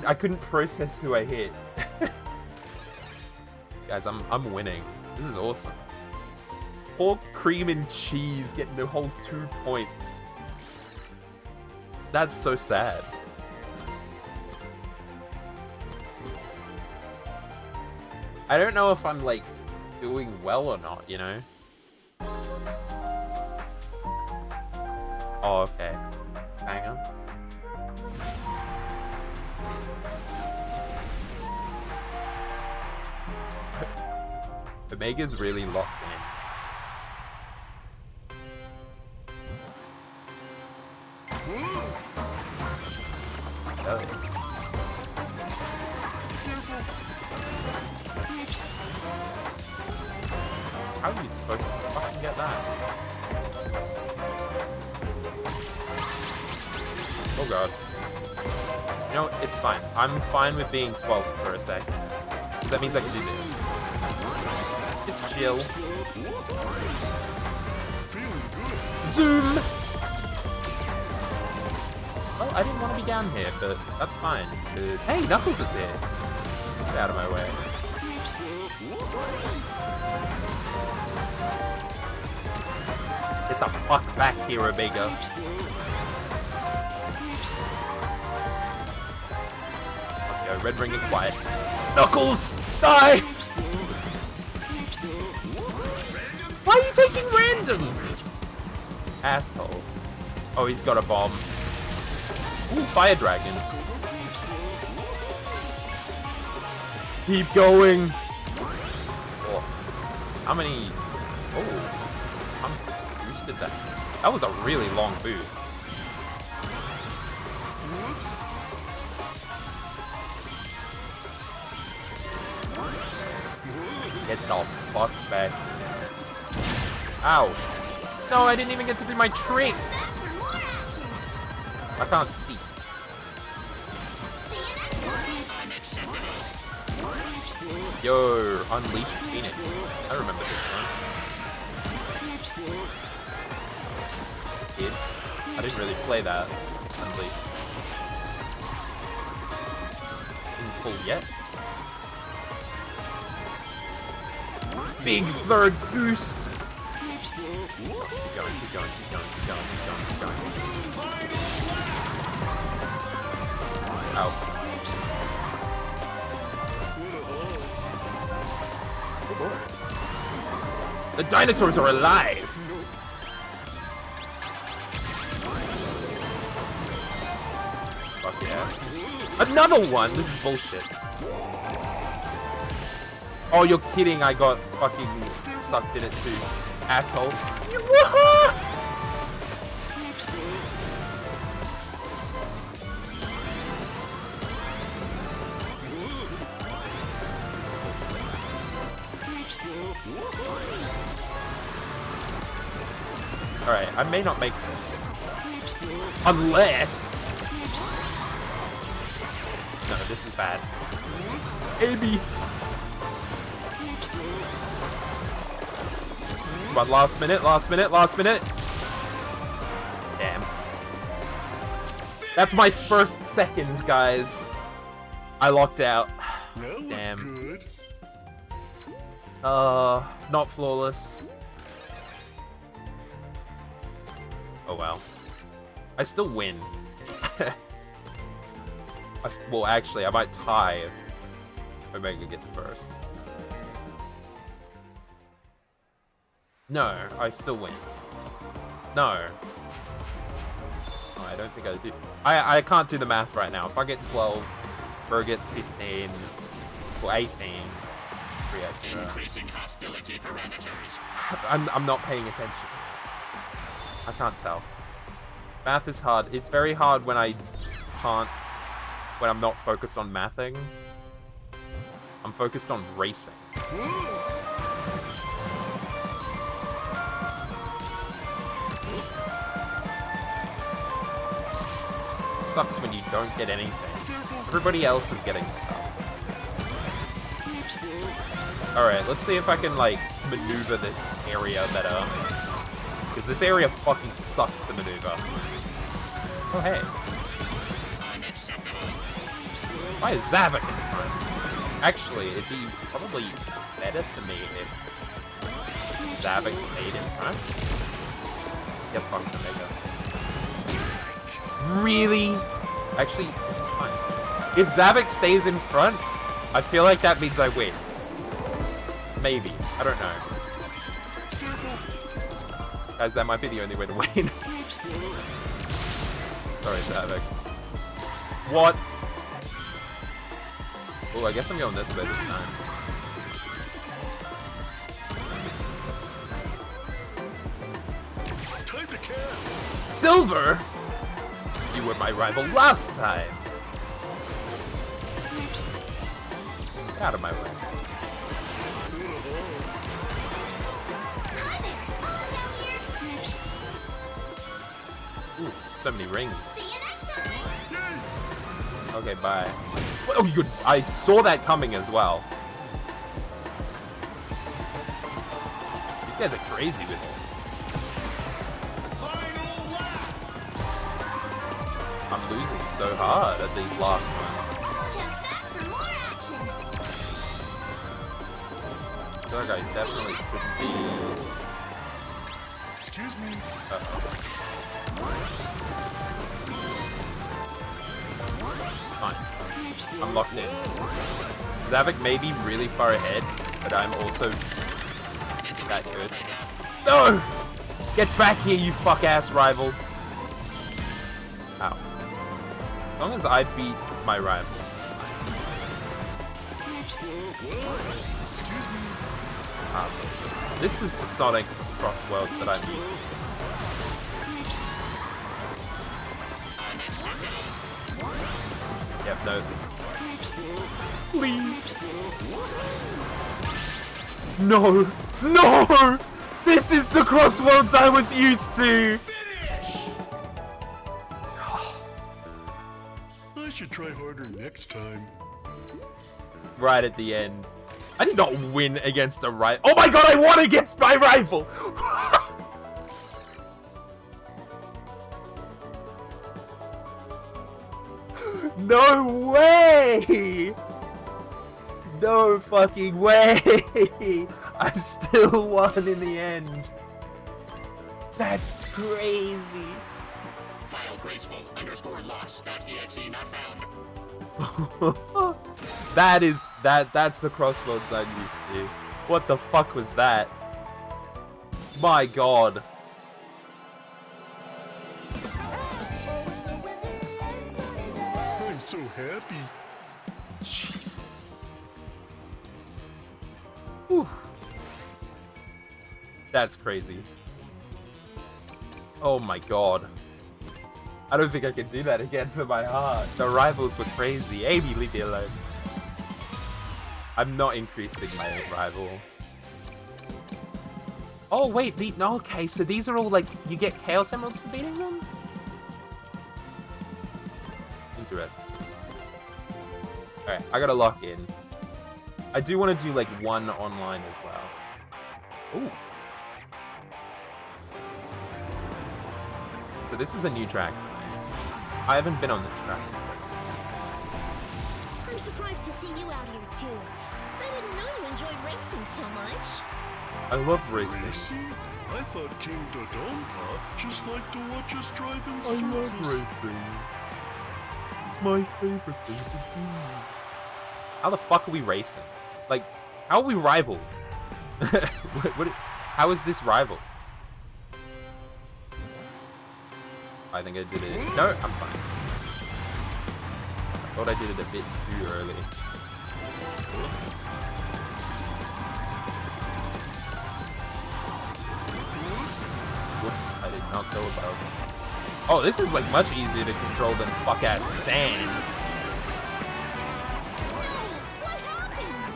I couldn't process who I hit. Guys, I'm winning. This is awesome. Pork, cream, and cheese getting the whole 2 points. That's so sad. I don't know if I'm like doing well or not, you know? Oh, okay. Hang on. Omega's really locked in. Oh. How are you supposed to fucking get that? Oh god. You know, it's fine. I'm fine with being 12th for a sec. Because that means I can do this. It's chill. Zoom! Well, I didn't want to be down here, but that's fine. Hey, Knuckles is here! Get out of my way. Get the fuck back here, Omega. Let's go, red ring and quiet. Knuckles! Die! Why are you taking random? Asshole. Oh, he's got a bomb. Ooh, fire dragon. Keep going. Oh. How many? Oh. How many boost did that? That was a really long boost. Get the fuck back. Ow. No, I didn't even get to do my trick. I can't see. Yo, Unleashed Phoenix. I remember this one. Kid. I didn't really play that. Unleashed. Didn't pull yet. Big third boost. Keep going, keep going, keep going, keep going, keep going, keep going. Ow. The dinosaurs are alive! Fuck yeah. Another one! This is bullshit. Oh, you're kidding, I got fucking sucked in it too. Asshole. Alright, I may not make this. Unless... No, this is bad. AB! Come on, last minute, last minute, last minute! Damn. That's my first second, guys. I locked out. Damn. Not flawless. Oh well. I still win. Well, actually, I might tie if Omega gets first. No, I still win. No. Oh, I don't think I do. I can't do the math right now. If I get 12, Bro gets 15, or 18. 3 extra. Increasing hostility parameters. I'm not paying attention. I can't tell. Math is hard. It's very hard when I can't... when I'm not focused on mathing. I'm focused on racing. Sucks when you don't get anything. Everybody else is getting stuff. Alright, let's see if I can, like, maneuver this area better. Because this area fucking sucks to maneuver. Oh, hey. Why is Zavok in front? Actually, it'd be probably better for me if Zavok stayed in front. Get fucked, Omega. Really? Actually, this is fine. If Zavok stays in front, I feel like that means I win. Maybe. I don't know. Guys, that might be the only way to win. Sorry, Zavik. What? Oh, I guess I'm going this way this time. Time to cast. Silver? You were my rival last time. Get out of my way. Hi there. Orange out here. Ooh, so many rings. See you next time. Okay, bye. Oh, you! I saw that coming as well. These guys are crazy with it. I'm losing so hard at these last ones. Follow just back for more action. I feel like I definitely shouldn't be. Excuse me. Fine. I'm locked in. Zavik may be really far ahead, but I'm also that good. No! Get back here, you fuck-ass rival! Ow. As long as I beat my rival. Excuse me. This is the Sonic Crossworld that I need. Yep, no. Please. No! No! This is the Crossworlds I was used to! I should try harder next time. Right at the end. I did not win against a rival. Oh my god, I won against my rival! No way! No fucking way! I still won in the end. That's crazy. File graceful _ loss.exe not found. That's the Crossroads I'm used to. What the fuck was that? My god. I'm so happy. Jesus. Whew. That's crazy. Oh my god. I don't think I can do that again for my heart. The rivals were crazy. Amy, leave me alone. I'm not increasing my rival. Oh wait, no, okay, so these are all like, you get Chaos Emeralds for beating them? Interesting. Alright, I gotta lock in. I do want to do like one online as well. Ooh. So this is a new track for me. I haven't been on this track before. I'm surprised to see you out here too. I didn't know you enjoyed racing so much. I love racing. Racing? I thought King Dodonpa just liked to watch us drive in I circles. love racing. It's my favorite thing to do. How the fuck are we racing? Like, how are we rivals? How is this rivals? I think I did it. No, I'm fine. I thought I did it a bit too early. Whoops, I did not know about it. Oh, this is like much easier to control than fuck-ass sand. What happened?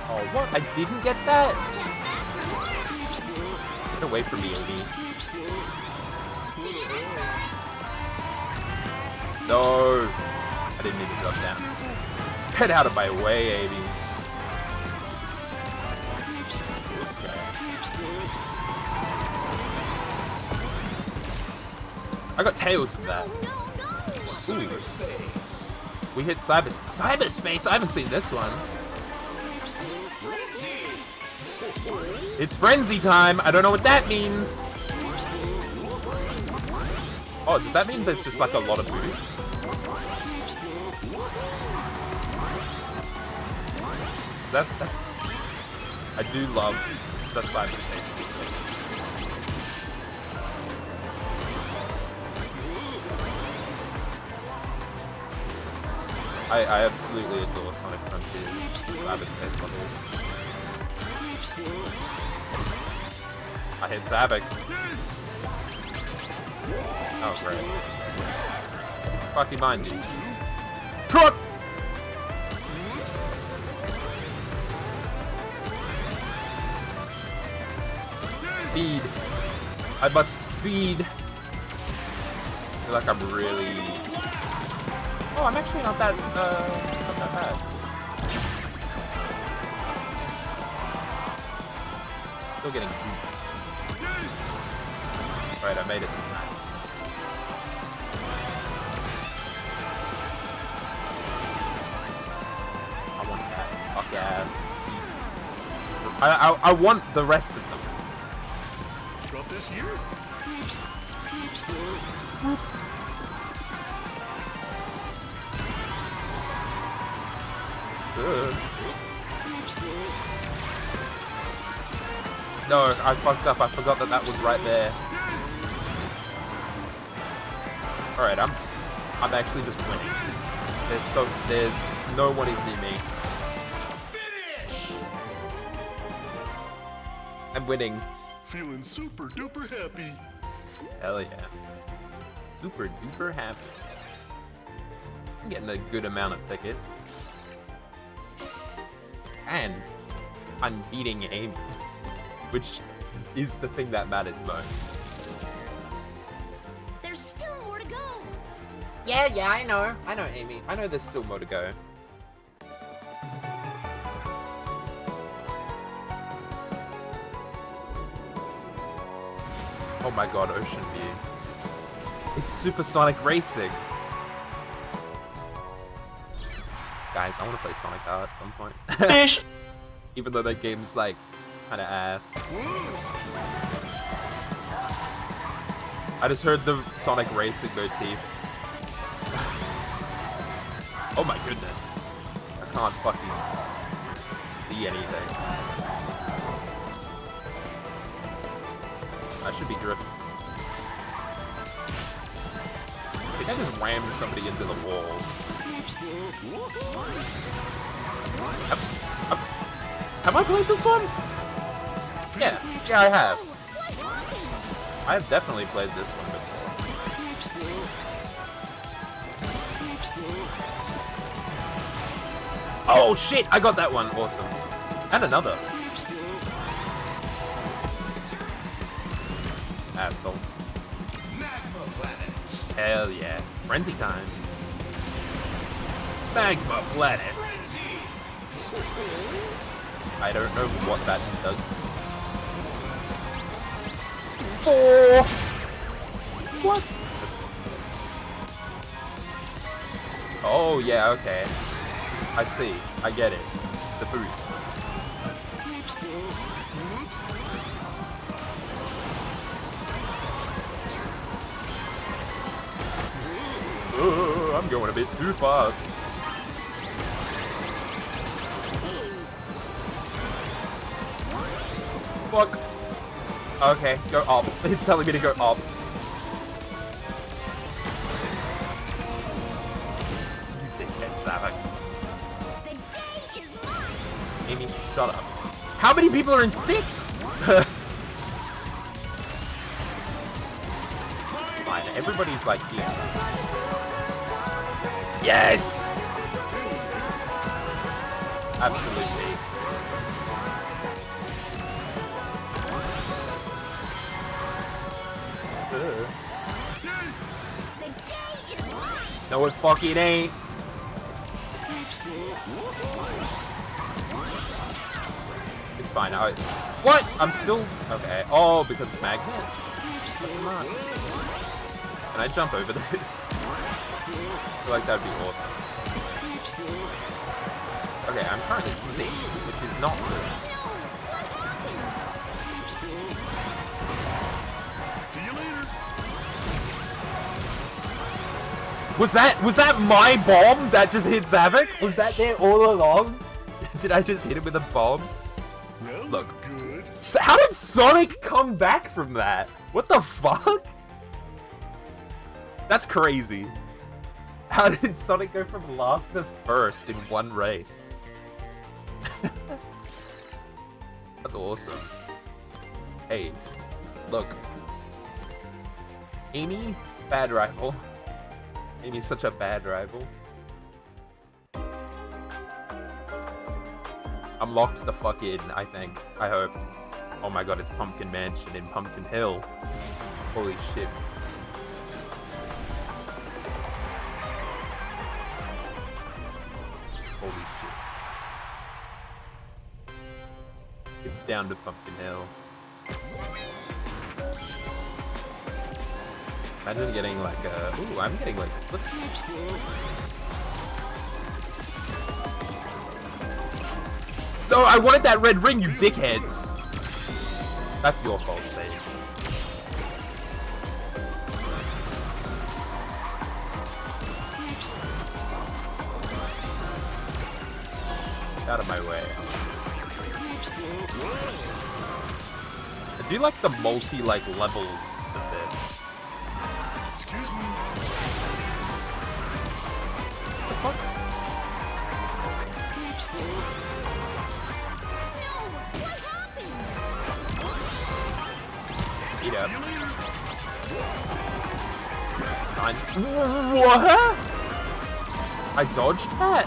Oh, what? I didn't get that? Just back for more action. Get away from me, Amy. See you next time. No! I didn't mean to drop down. Get out of my way, Amy. I got tails from that. No, no. Ooh. We hit cyberspace. Cyberspace? I haven't seen this one. It's frenzy time. I don't know what that means. Oh, does that mean there's just like a lot of moves? That's I do love the cyberspace. I absolutely adore Sonic Frontiers. Cyberspace levels. I hit Zavok. Oh, great. Fucking mind you. Truck! Speed. I must speed. I feel like I'm really... Oh, I'm actually not that bad. Still getting beat. Alright, I made it. I want that. Fuck yeah. I want the rest of them. Drop this here? Oops. Oops. No, I fucked up. I forgot that that was right there. Alright, I'm actually just winning. There's no one is near me. I'm winning. Feeling super duper happy. Hell yeah. Super duper happy. I'm getting a good amount of tickets. And I'm beating Amy, which is the thing that matters most. There's still more to go. Yeah, I know. I know, Amy. I know there's still more to go. Oh my god, Ocean View. It's Supersonic Racing! Guys, I want to play Sonic R at some point. Fish! Even though that game's like, kinda ass. I just heard the Sonic Racing motif. Oh my goodness. I can't fucking see anything. I should be drifting. I think I just rammed somebody into the wall. Have I played this one? Yeah, I have. What happened? I have definitely played this one before. Oh shit, I got that one, awesome. And another. Asshole. Hell yeah. Frenzy time. Magma Planet. I don't know what that does. Oh! What? Oh yeah, okay. I see. I get it. The boost. I'm going a bit too fast. Fuck. Okay, go up. It's telling me to go up. You dickhead, Zavok. The day is mine. Amy, shut up. How many people are in 6th? Fine, everybody's like here. Yes! Absolutely. The day is mine. No, it fucking ain't. It's fine. What? I'm still... Okay. Oh, because it's magnet? Can I jump over this? I feel like that'd be awesome. Okay, I'm currently 6, which is not good. See you later. Was that my bomb that just hit Zavok? Was that there all along? Did I just hit him with a bomb? That Look. was good. So how did Sonic come back from that? What the fuck? That's crazy. How did Sonic go from last to first in one race? That's awesome. Hey, look. Amy, bad rival. Amy's such a bad rival. I'm locked the fuck in, I think. I hope. Oh my god, it's Pumpkin Mansion in Pumpkin Hill. Holy shit. Holy shit. It's down to Pumpkin Hill. Imagine getting like a... Ooh, I'm getting like slips. No, I wanted that red ring, you dickheads! That's your fault, Sage. Out of my way. I do like the multi-like levels of this. Excuse me. The fuck? What happened? Eat up. See you later. Fine. What? I dodged that?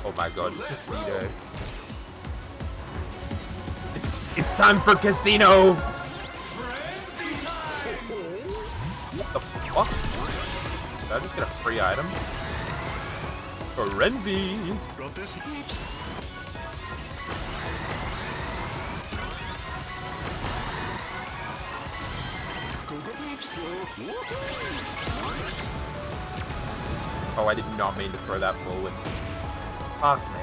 Oh my god, Casino. It's time for Casino! What the fuck? Did I just get a free item? For Renzi! Got this. Oops. Go, go, oops. Oh, I did not mean to throw that forward. Fuck me.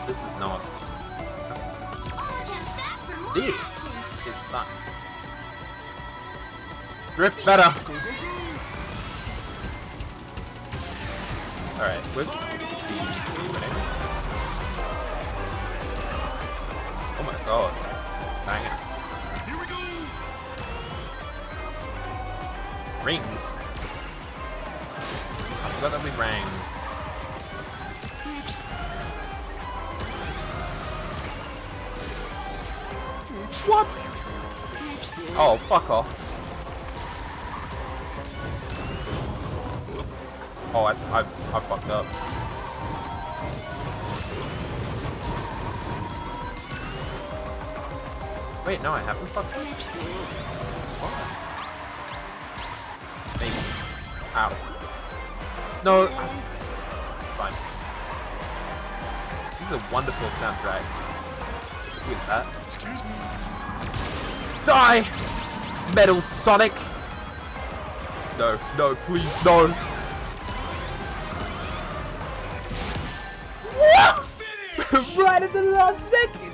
This is not. Just that for more This action. is fun. Drift better! Alright, where's the winning? Oh my god. Bang it. Here we go. Rings. I forgot that we rang. What? Oh, fuck off. Oh, I fucked up. Wait, no, I haven't fucked up. What? Maybe. Ow. No. Fine. This is a wonderful soundtrack. With that. Excuse me. Die! Metal Sonic! No, no, please, no! Right at the last second!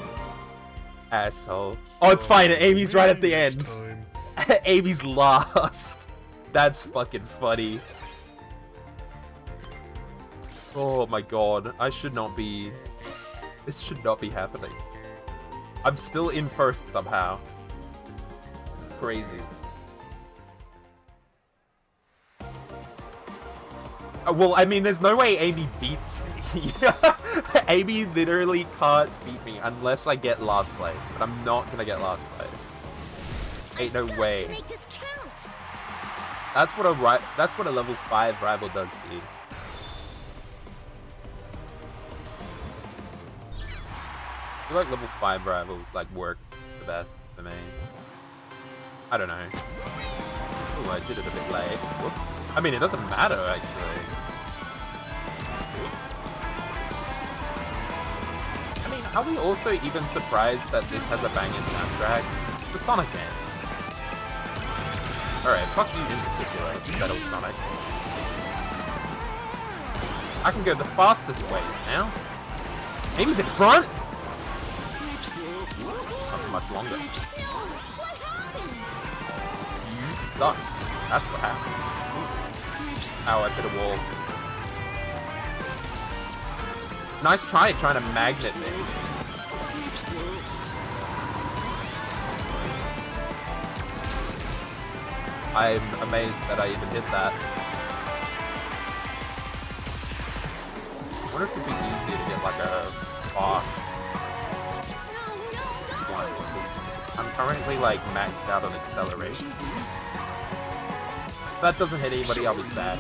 Asshole. Oh, it's fine, Amy's right at the end. Time. Amy's last. That's fucking funny. Oh my god, I should not be... This should not be happening. I'm still in first somehow. Crazy. Well, I mean, there's no way Amy beats me. Amy literally can't beat me unless I get last place. But I'm not gonna get last place. Ain't no Got way. to make this count. That's what a level 5 rival does to you. I feel like level 5 rivals like work the best for me. I don't know. Oh, I did it a bit late. Whoops. I mean, it doesn't matter actually. I mean, are we also even surprised that this has a banging soundtrack? It's a Sonic game. Alright, fuck you in particular, Battle Sonic. I can go the fastest ways now. Amy's in front! Not much longer. What happened? You suck. That's what happened. Ow, I hit a wall. Nice try trying to magnet me. I'm amazed that I even hit that. I wonder if it'd be easier to get like a fast one. I'm currently like maxed out on acceleration. If that doesn't hit anybody, I'll be sad.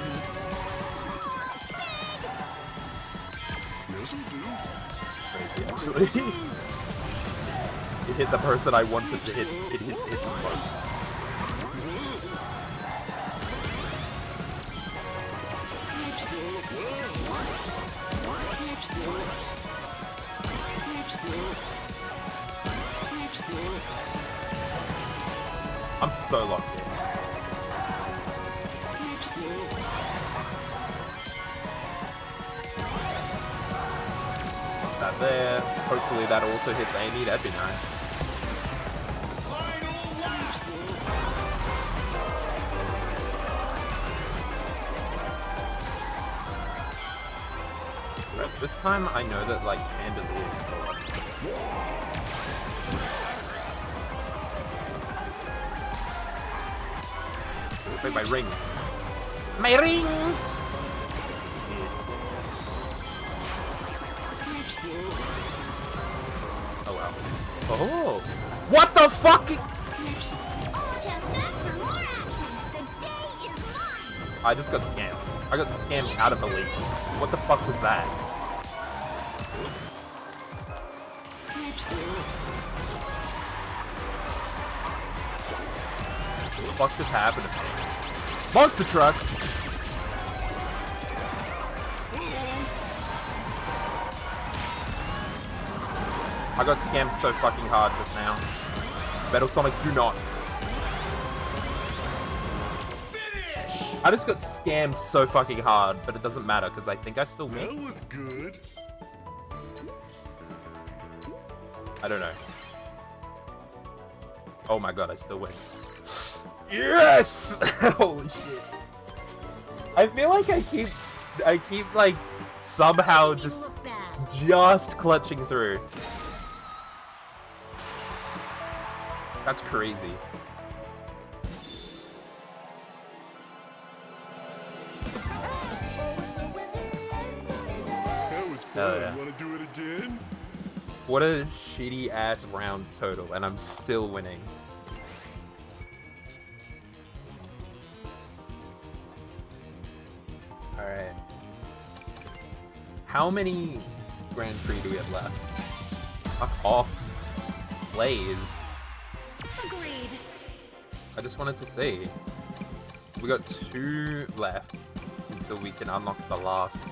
Crazy, actually. It hit the person I wanted to hit. It hit the most. I'm so locked in. That there. Hopefully that also hits Amy. That'd be nice. Right, this time I know that like chandeliers go up. Wait, my rings. My rings! Oh wow. Oh! What the fuck? All just that for more action. The day is mine. I just got scammed. I got scammed out of the league. What the fuck was that? What the fuck just happened to me? Monster truck! I got scammed so fucking hard just now. Metal Sonic, do not. I just got scammed so fucking hard, but it doesn't matter because I think I still That win. was good. I don't know. Oh my god, I still win. Yes! Holy shit. I feel like I keep like somehow You just look bad. clutching through. That's crazy. That was Hell fun. yeah. Wanna do it again? What a shitty ass round total, and I'm still winning. Alright. How many Grand Prix do we have left? Fuck off. Plays. Agreed. I just wanted to see. We got 2 left until we can unlock the last one.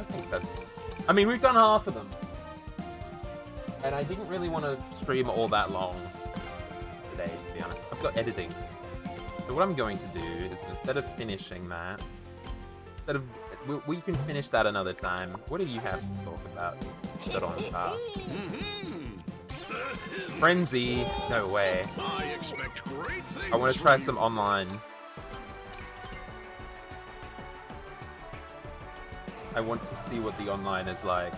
I think that's... I mean, we've done half of them. And I didn't really want to stream all that long today, to be honest. I've got editing. So what I'm going to do is instead of finishing that, we can finish that another time. What do you have to talk about? Sit on top. Frenzy? No way. I expect great things. I want to try some online. I want to see what the online is like.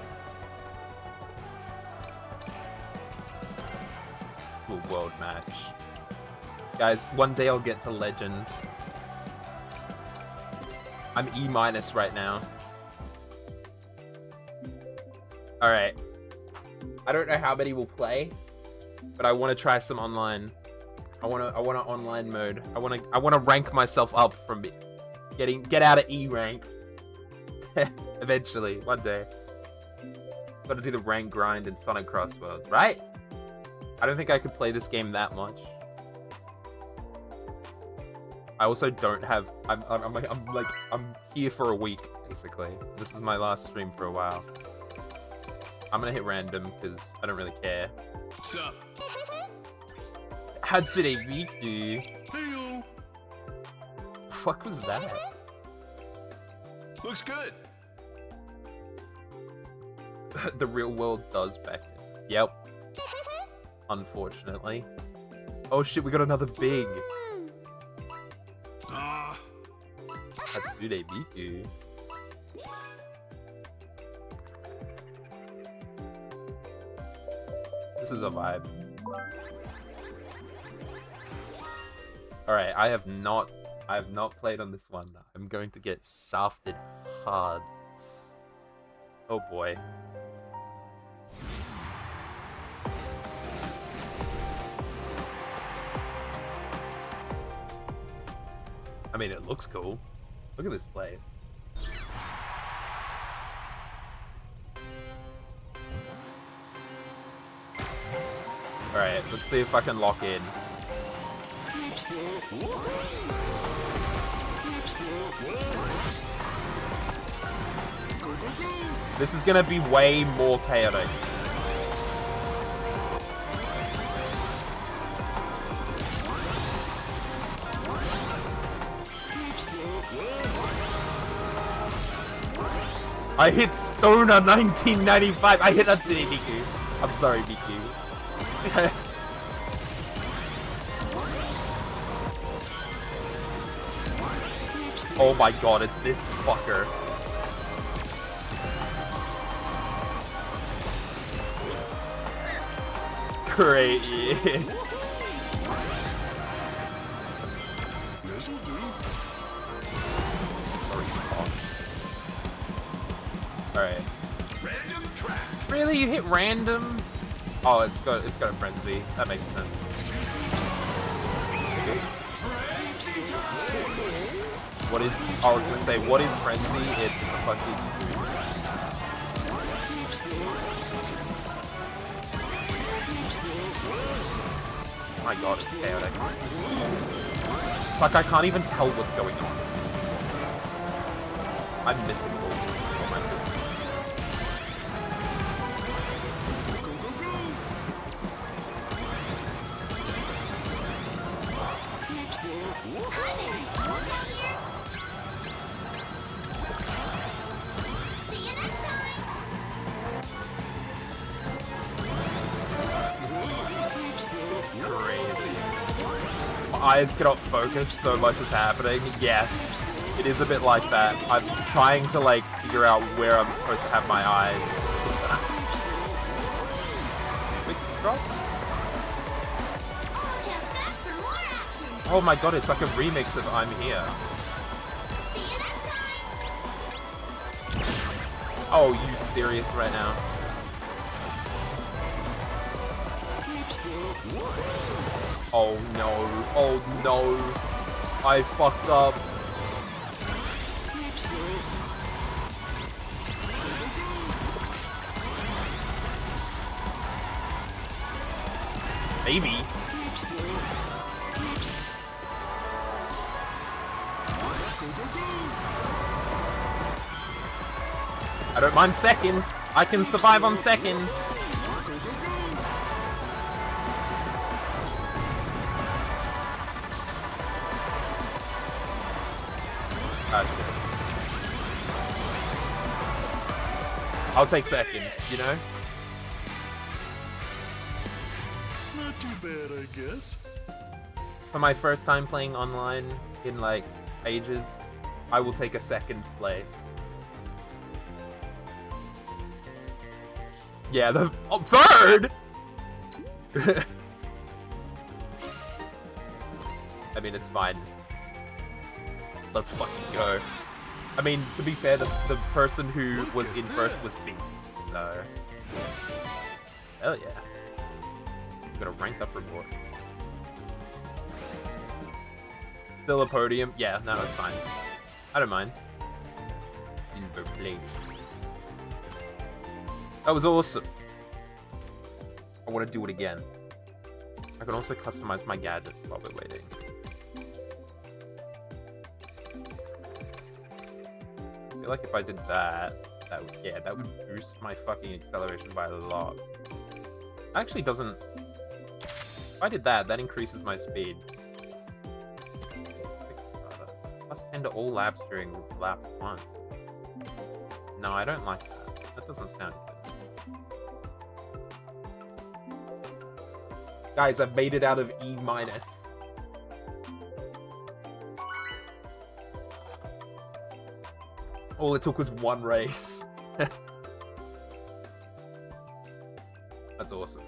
Full world match. Guys, one day I'll get to legend. I'm E- right now. Alright. I don't know how many will play, but I want to try some online. I want an online mode. I want to rank myself up from get out of E rank. Eventually, one day. Got to do the rank grind in Sonic Crossworlds, right? I don't think I could play this game that much. I also don't have. I'm here for a week basically. This is my last stream for a while. I'm gonna hit random because I don't really care. Sup? Hatsune Miku. Heyo. Fuck was that? Looks good. The real world does beckon. Yep. Unfortunately. Oh shit, we got another big. Ah, Hatsune Miku. This is a vibe. Alright, I have not played on this one. I'm going to get shafted hard. Oh boy. I mean, it looks cool. Look at this place. Alright, let's see if I can lock in. This is gonna be way more chaotic. I hit Stoner 1995. I hit Hatsune Miku. I'm sorry, Miku. Oh my god, it's this fucker. Great, yeah. Alright. Really? You hit random? Oh, it's got a frenzy. That makes sense. What is... I was gonna say, what is frenzy? It's a fucking... Oh my god, it's chaotic. Like, I can't even tell what's going on. I'm missing all. Oh my goodness. Eyes cannot focus, so much is happening. Yeah, it is a bit like that. I'm trying to like figure out where I'm supposed to have my eyes. Quick drop. Oh my god, it's like a remix of I'm Here. Oh, you serious right now? Oh no, oh no, I fucked up. Maybe. I don't mind second. I can survive on second. I'll take second, you know? Not too bad, I guess. For my first time playing online in like ages, I will take a second place. Yeah, the third! I mean, it's fine. Let's fucking go. I mean, to be fair, the person who was in first was me, so... Hell yeah. Got a ranked up report. Still a podium? Yeah, no, it's fine. I don't mind. Silver plate. That was awesome. I want to do it again. I can also customize my gadgets while we're waiting. I feel like if I did that that would boost my fucking acceleration by a lot. Actually doesn't... If I did that increases my speed. Plus 10 to all laps during lap 1. No, I don't like that. That doesn't sound good. Guys, I've made it out of E-. All it took was one race. That's awesome.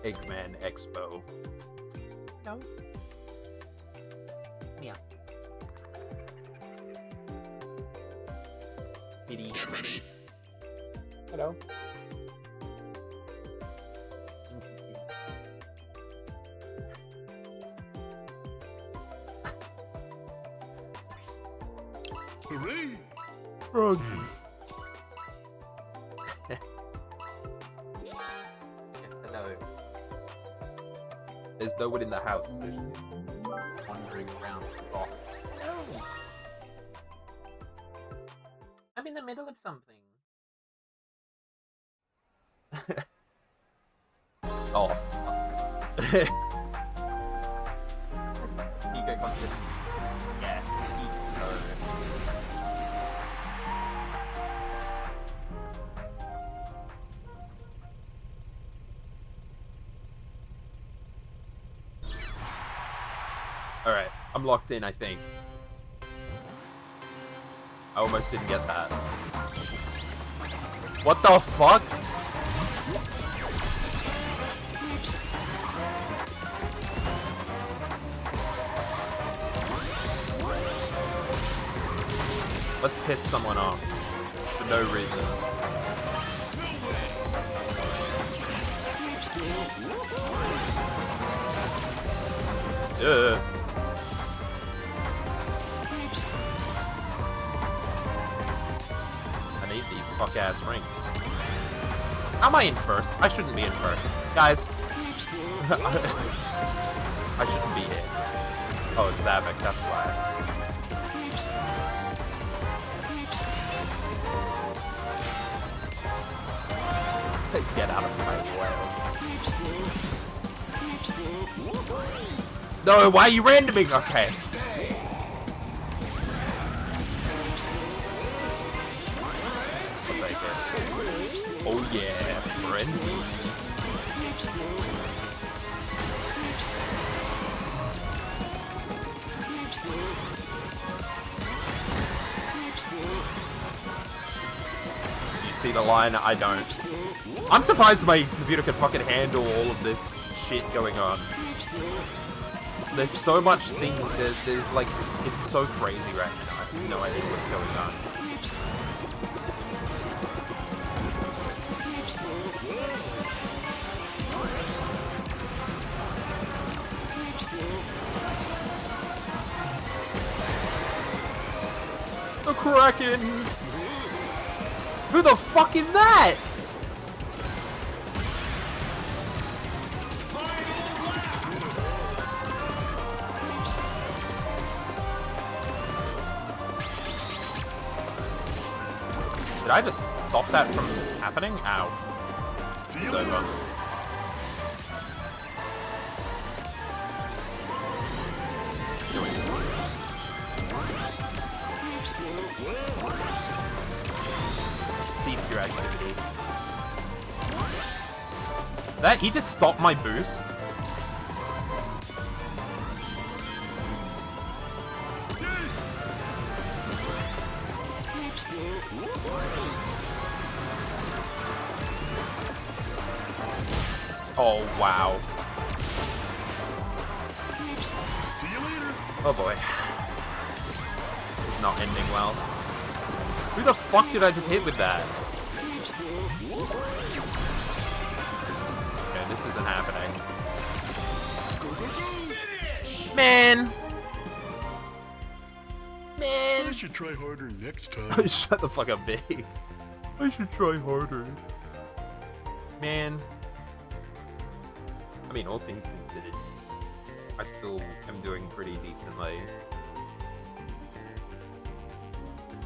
Eggman Expo. No. Yeah. Get ready. Hello. Hooray! Froggy. Yes, hello. There's no one in the house. There's wandering around the block. No. I'm in the middle of something. Oh. Ego content. Yes, ego. Alright, I'm locked in, I think. I almost didn't get that. What the fuck? Let's piss someone off. For no reason. Ugh. I need these fuck-ass rings. How am I in first? I shouldn't be in first. Guys. I shouldn't be here. Oh, it's Zavik, that's why. Get out of my way. No, why are you randoming? Okay. I'll take it. Oh yeah, friendly. You see the line? I don't. I'm surprised my computer can fucking handle all of this shit going on. There's so much things, there's like, it's so crazy right now. I have no idea what's going on. The Kraken! Who the fuck is that? Did I just stop that from happening? Ow. See you It's later. over. Doing it. Cease your activity. That he just stopped my boost? Oh, wow. See you later. Oh boy. It's not ending well. Who the fuck did I just hit with that? Okay, this isn't happening. Man! Man! I should try harder next time. Shut the fuck up, Big. I should try harder. Man. I mean, all things considered, I still am doing pretty decently.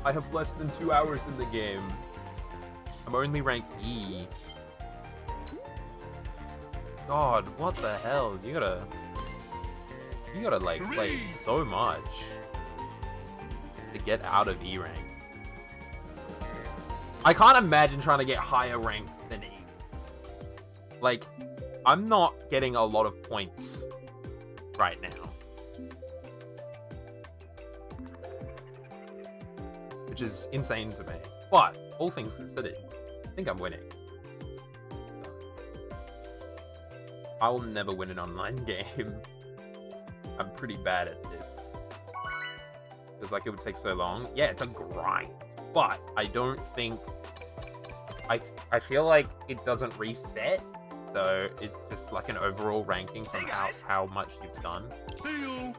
I have less than 2 hours in the game. I'm only ranked E. God, what the hell? You gotta like play so much to get out of E rank. I can't imagine trying to get higher ranked than E. Like, I'm not getting a lot of points right now. Which is insane to me. But, all things considered, I think I'm winning. I'll never win an online game. I'm pretty bad at this. Because, like, it would take so long. Yeah, it's a grind. But I don't think... I feel like it doesn't reset. So it's just like an overall ranking from how much you've done. Hey-o.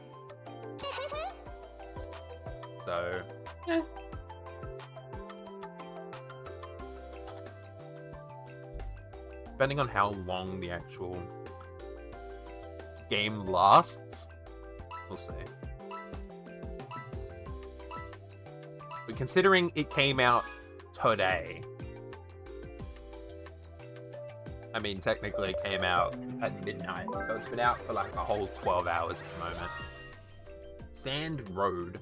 So, yeah. Depending on how long the actual game lasts, we'll see. But considering it came out today, I mean, technically it came out at midnight, so it's been out for like a whole 12 hours at the moment. Sand Road.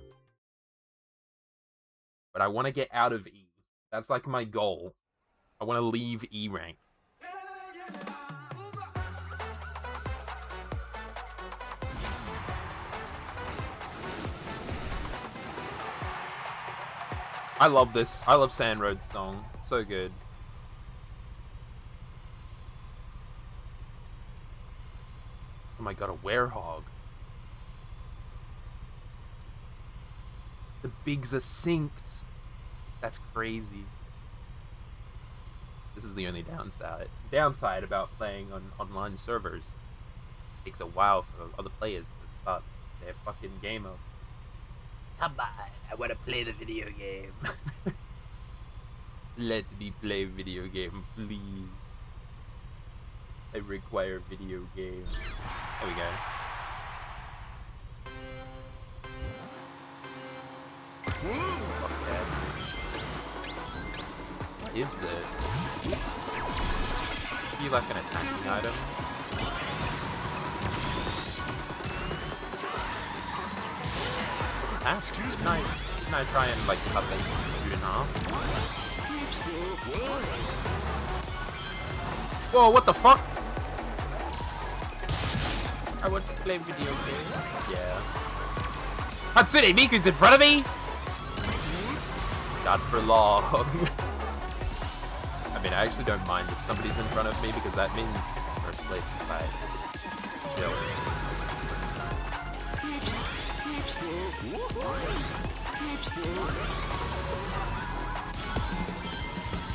But I want to get out of E. That's like my goal. I want to leave E rank. I love this. I love Sand Road's song. So good. Oh my god, a werehog. The bigs are synced. That's crazy. This is the only downside about playing on online servers. It takes a while for other players to start their fucking game up. Come on, I want to play the video game. Let me play video game, please. I require video game. There we go. Fuck that. What is this? Should be like an attacking item. Can I try and like cut that dude in half? Whoa, what the fuck? I want to play video games. Yeah. Hatsune Miku's in front of me? Not for long. I mean, I actually don't mind if somebody's in front of me because that means first place is by chill.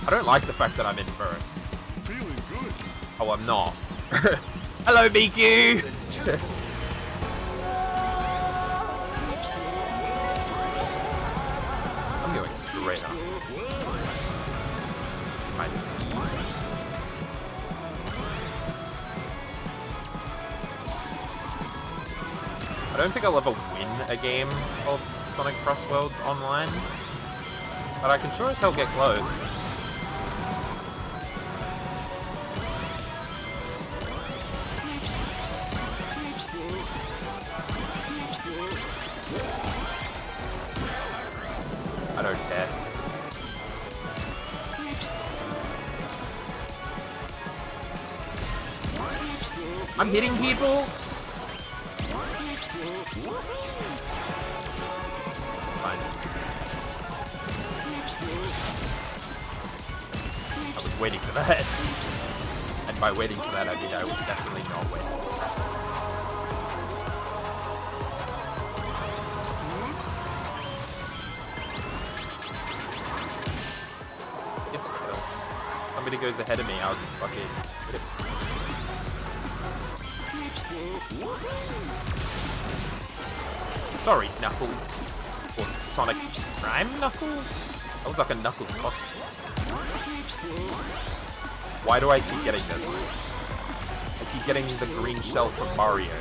I don't like the fact that I'm in first. Feeling good. Oh, I'm not. Hello, Miku! I'm going straight up. I don't think I'll ever win a game of Sonic Cross Worlds online, but I can sure as hell get close. I don't care. I'm hitting people? Fine. I was waiting for that. And by waiting for that, I mean I was definitely not waiting. It's chill. Somebody goes ahead of me, I'll just fucking hit it. Sorry, Knuckles. Or Sonic Prime Knuckles? That was like a Knuckles costume. Why do I keep getting this? I keep getting the green shell from Mario.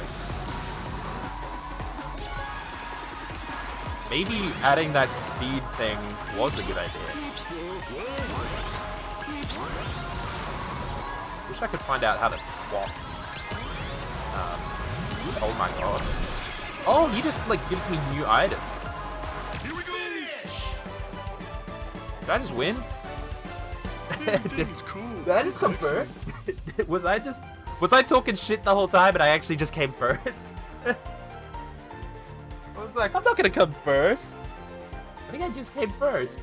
Maybe adding that speed thing was a good idea. Wish I could find out how to swap. Oh my god. Oh, he just like gives me new items. Here we go. Did I just win? Everything's cool. Did I just come first? Was I talking shit the whole time and I actually just came first? I was like, I'm not gonna come first. I think I just came first.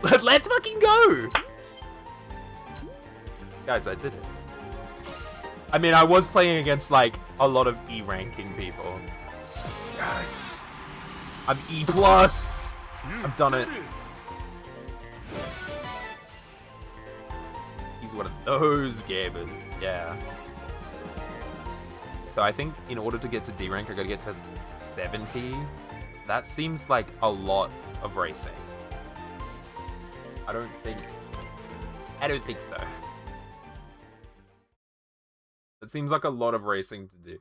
Let's fucking go! Guys, I did it. I mean, I was playing against, like, a lot of E-ranking people. Yes! I'm E+! I've done it. He's one of those gamers, yeah. So I think in order to get to D rank, I gotta get to 70. That seems like a lot of racing. I don't think so. It seems like a lot of racing to do.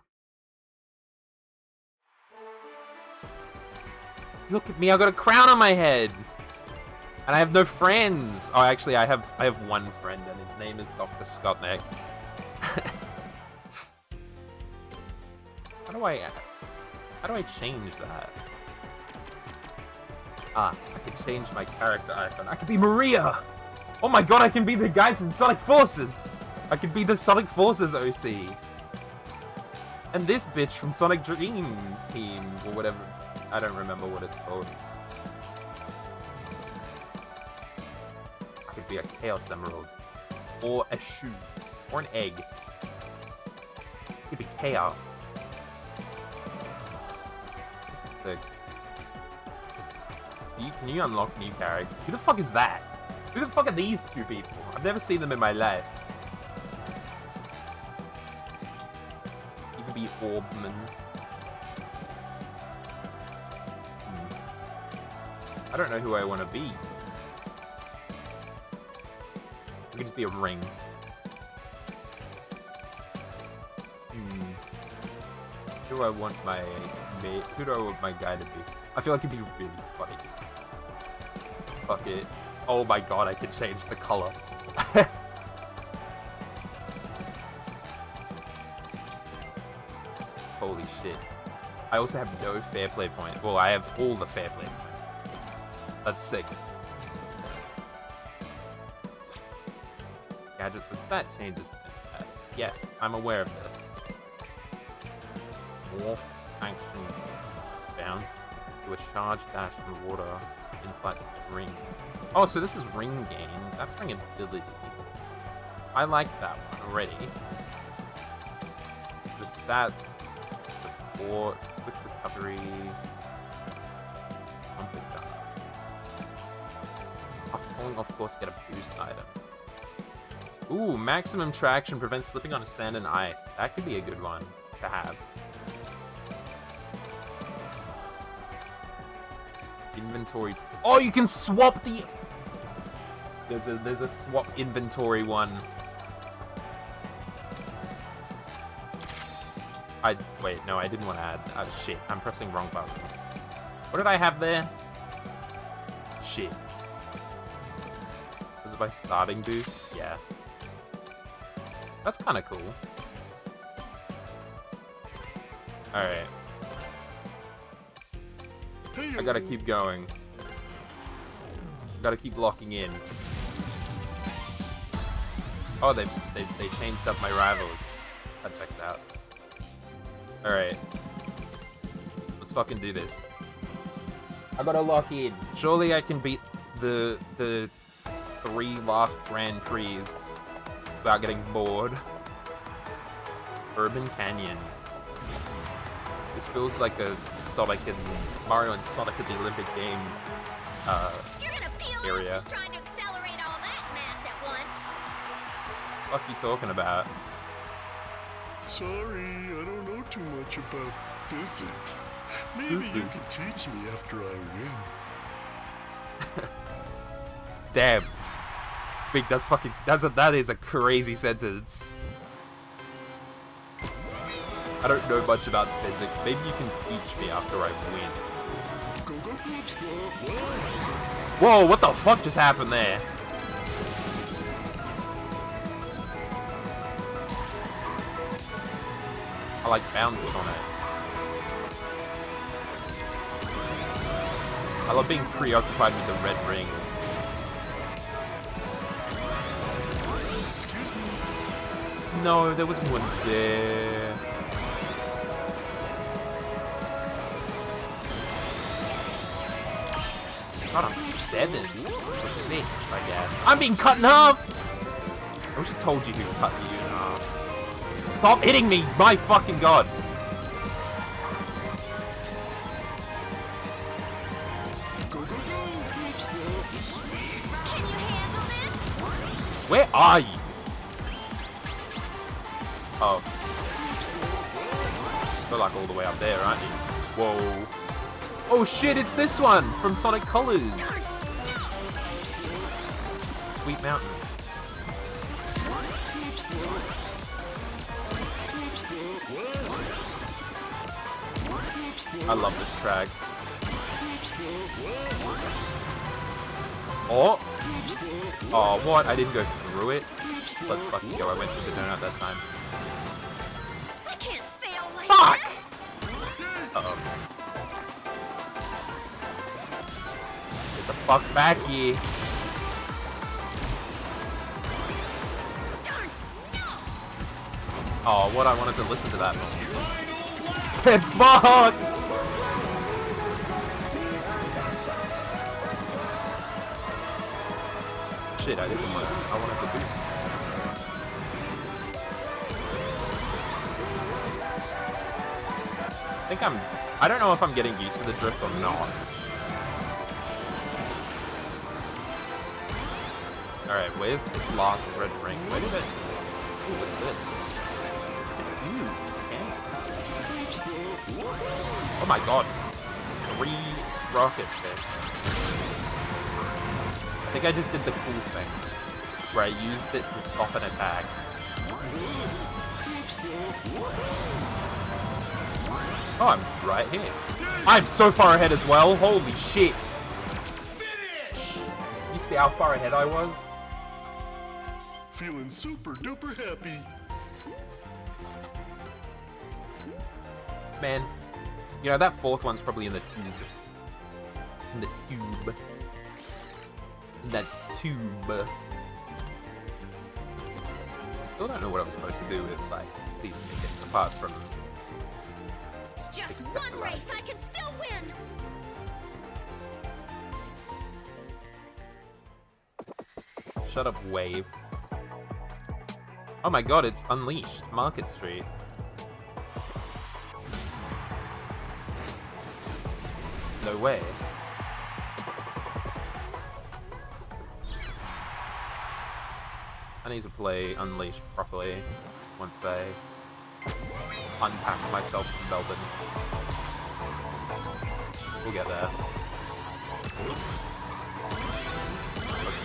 Look at me, I got a crown on my head! And I have no friends! Oh, actually, I have one friend, and his name is Dr. Scottneck. How do I change that? Ah, I can change my character icon. I can be Maria! Oh my god, I can be the guy from Sonic Forces! I can be the Sonic Forces OC! And this bitch from Sonic Dream Team, or whatever. I don't remember what it's called. I could be a Chaos Emerald. Or a shoe. Or an egg. It could be Chaos. This is sick. Can you unlock new characters? Who the fuck is that? Who the fuck are these two people? I've never seen them in my life. You could be Orbman. I don't know who I want to be. I could just be a ring. Who do I want my mate? Who do I want my guy to be? I feel like it'd be really funny. Fuck it. Oh my god, I can change the color. Holy shit. I also have no fair play points. Well, I have all the fair play points. That's sick. Gadgets for stat changes. Yes, I'm aware of this. Morph action down to a charge dash and water in flat rings. Oh, so this is ring gain. That's ring ability. I like that one already. The stats, support, quick recovery. After falling off course, get a boost item. Ooh, maximum traction prevents slipping on sand and ice. That could be a good one to have. Inventory. Oh, you can swap the. There's a swap inventory one. Wait, no, I didn't want to add. Shit, I'm pressing wrong buttons. What did I have there? Shit. Was it my starting boost? Yeah. That's kind of cool. Alright. I gotta keep going. Gotta keep locking in. Oh, they changed up my rivals. That checks out. Alright. Let's fucking do this. I gotta lock in. Surely I can beat the 3 last Grand Prix without getting bored. Urban Canyon. This feels like a Sonic and Mario and Sonic at the Olympic Games You're gonna feel area. just trying to accelerate all that mass at once. What are you talking about? Sorry, I don't know too much about physics. Maybe you can teach me after I win. Damn. Big, that is a crazy sentence. I don't know much about physics. Maybe you can teach me after I win. Go, go, oops, whoa. Whoa, what the fuck just happened there? I like bounced on it. I love being preoccupied with the red rings. Excuse me. No, there was one there. God, I'm 7. Or 6, I guess. I'm being cut in half! I wish I told you who cut you in half. Stop hitting me! My fucking god! Go, go, go, peeps, go. Can you handle this? Where are you? Oh. You're like all the way up there, aren't you? Whoa. Oh shit, it's this one from Sonic Colors. Sweet Mountain. I love this track. Oh! Oh, what? I didn't go through it? Let's fucking go. I went through the donut that time. I can't fail like Fuck! this. Uh-oh. Get the fuck back here. Darn, no. Oh, what? I wanted to listen to that. Get fucked! Shit, I didn't want to. I wanted to boost. I don't know if I'm getting used to the drift or not. Alright, where's this last red ring? Where did it... Ooh, what's this? Ooh, oh my god. 3 rockets there. I think I just did the cool thing. Where I used it to stop an attack. Oh, I'm right here. I'm so far ahead as well. Holy shit. You see how far ahead I was? Feeling super duper happy. Man, you know, that fourth one's probably in the tube. In the tube. In that tube. Still don't know what I'm supposed to do with, like, these tickets, apart from... It's just one race. I can still win. Shut up, Wave. Oh my god, it's Unleashed, Market Street. No way. I need to play Unleashed properly once I unpack myself from Belden. We'll get there.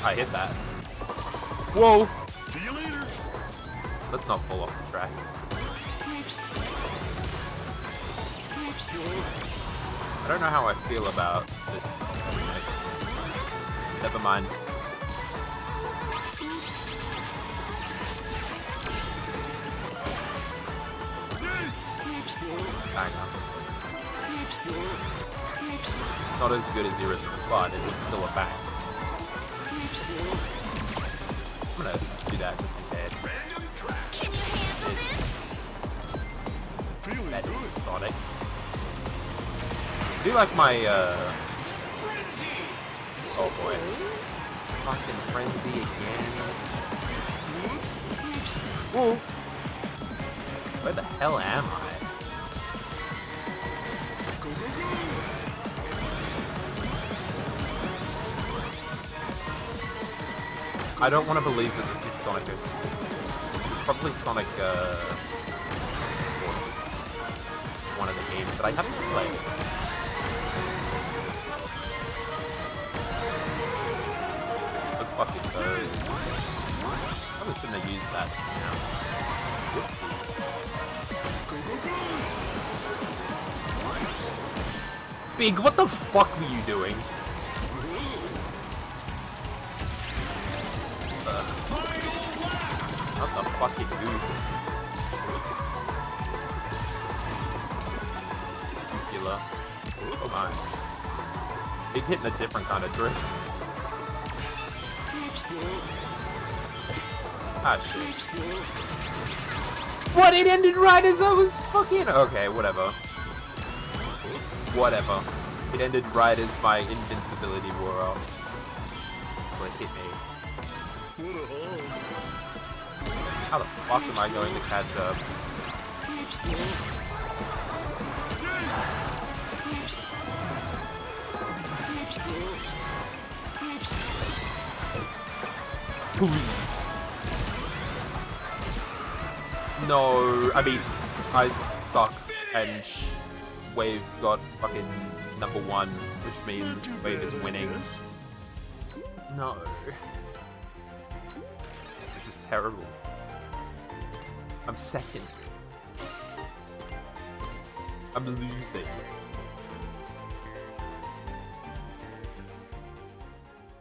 I hit that. Whoa! See you later. Let's not fall off the track. I don't know how I feel about this remake. Never mind. Hang on. Not as good as the original, but it was still a bang. I'm gonna do that just in case. Can you handle this? Feeling That good. is Sonic. I do like my, oh boy. Fucking Frenzy again. Whoa. Where the hell am I? Go, go, go. I don't want to believe that this is Sonic. It's probably Sonic, one of the games that I haven't played. Let's fucking go. Probably shouldn't have used that. Whoopsie. Big, what the fuck were you doing? What the fucking goof? Nuclear. Oh my. Big hitting a different kind of drift. Ah shit. What? It ended right as I was fucking... Okay, whatever. Whatever. It ended right as my invincibility wore off. So it hit me. What a haul. How the fuck am I going to catch up? Please. No, I mean, I suck, and Wave got fucking #1, which means Wave is winning. No. This is terrible. I'm second. I'm losing.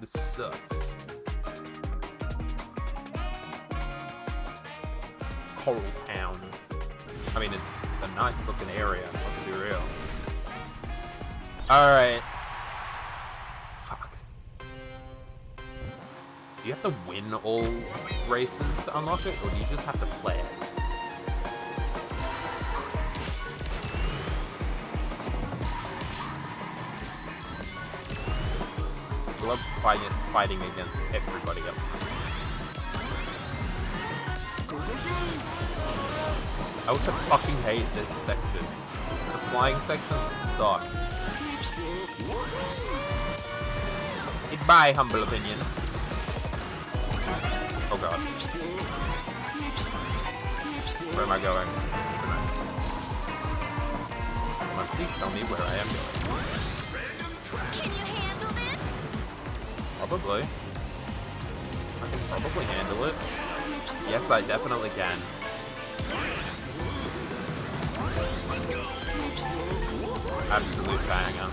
This sucks. Coral Town. I mean, it's a nice looking area, let's be real. Alright. Fuck. Do you have to win all races to unlock it, or do you just have to play it? I love fighting against everybody else. I also fucking hate this section. The flying section sucks. In my humble opinion. Oh god. Where am I going? Come on, please tell me where I am going. Can you handle this? Probably. I can probably handle it. Yes, I definitely can. Absolute banger.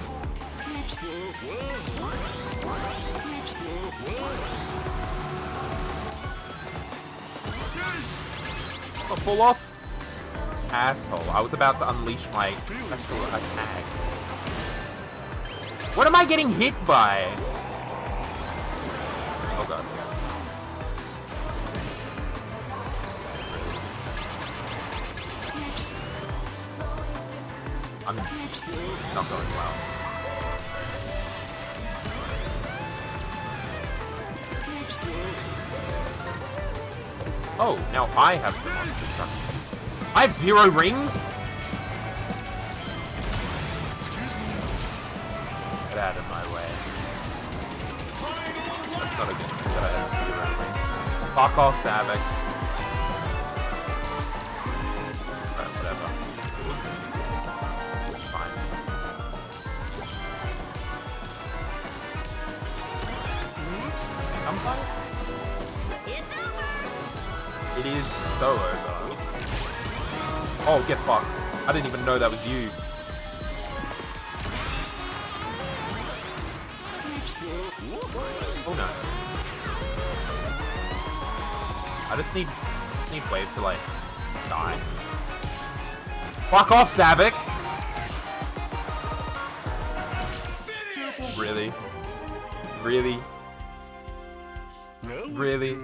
Oh, pull off! Asshole. I was about to unleash my special attack. What am I getting hit by? Oh god. I'm not going well. Oh, now I have the monster truck. I have 0 rings? Get out of my way. That's not a good thing that I have 0 rings. Fuck off, Savik. Alright, whatever. It's fine. I'm fine. It's over! It is so over. Oh, get fucked. I didn't even know that was you. Oh no. I just need Wave to like die. Fuck off, Savik! Really? Really? Really?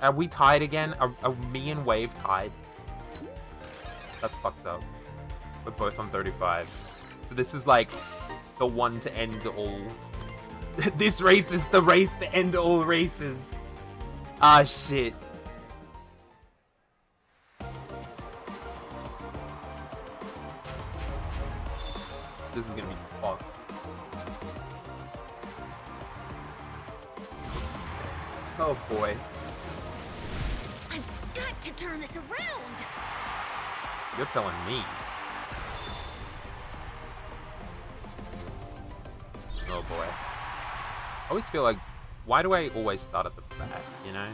Are we tied again? Are me and Wave tied? That's fucked up. We're both on 35. So this is like the one to end all. This race is the race to end all races. Ah, shit. This is gonna be fucked. Oh boy. I've got to turn this around! You're telling me. Oh boy. I always feel like, why do I always start at the back, you know?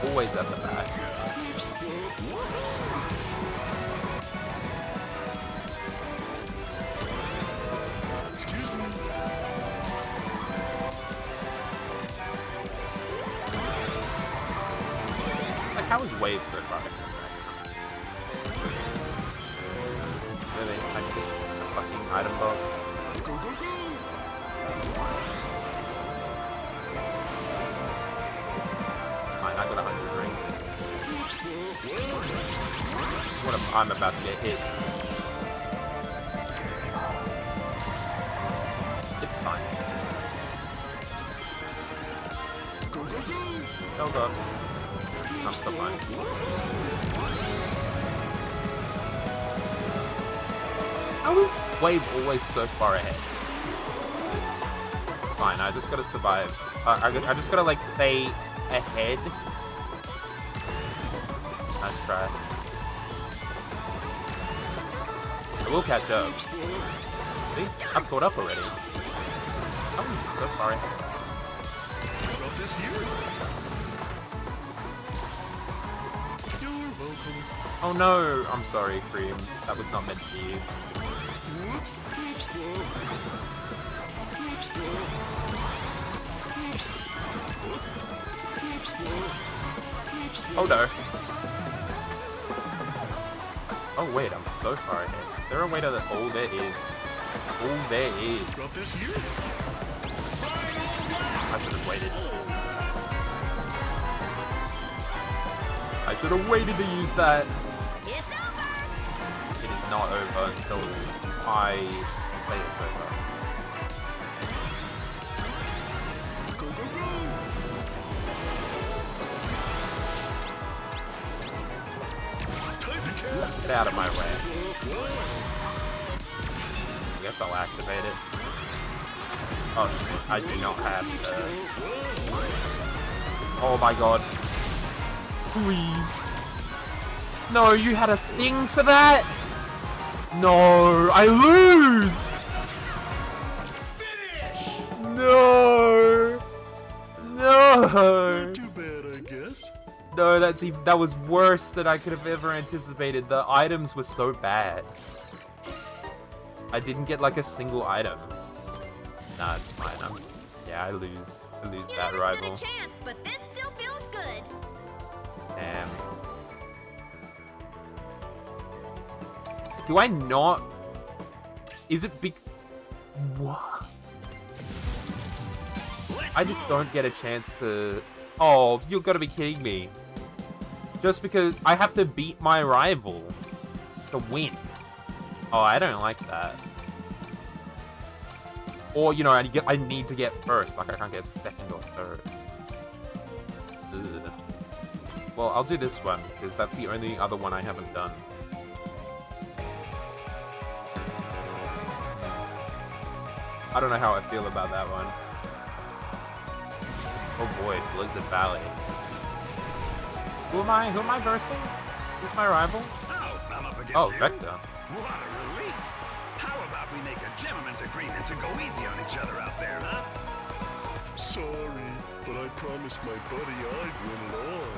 Always at the back. Excuse me. Like, how is Wave so far? Really? I just a fucking item box. Go, go, go! Fine, I got 100 rings. What if I'm about to get hit? It's fine. Go, go, go! Oh god. I'm still fine. How is Wave always so far ahead? It's fine, I just gotta survive. I just gotta, like, stay ahead. Nice try. I will catch up. See? I'm caught up already. How is he so far ahead? Got this here. You're welcome. Oh no! I'm sorry, Cream. That was not meant for you. Whoops, oops, no. Oops, no. Oops. Oops, no. Oops, no. Oh no. Oh wait, I'm so far ahead. Is there a way to that? Oh, there is. Oh, there is. Got this here. I should have waited. I should have waited to use that. It's over! It is not over until I say it's over. Go, go, go. Time to cast. Get out of my way. I guess I'll activate it. Oh shit, I do not have the... Oh my god. Please. No, you had a thing for that? No, I lose! No! No! Not too bad, I guess. No, that was worse than I could have ever anticipated. The items were so bad. I didn't get like a single item. Nah, it's fine. Yeah, I lose You that never rival. stood a chance, but this still feels good. Damn. Do I not? Is it big? What? I just don't get a chance to. Oh, you've got to be kidding me! Just because I have to beat my rival to win. Oh, I don't like that. Or, you know, I need to get first. Like, I can't get second or third. Ugh. Well, I'll do this one, because that's the only other one I haven't done. I don't know how I feel about that one. Oh boy, Blizzard Valley. Who am I versing? Who's my rival? I'm up against Oh, you. Vector. What a relief. How about we make a gentleman's agreement to go easy on each other out there, huh? Sorry, but I promised my buddy I'd win it all.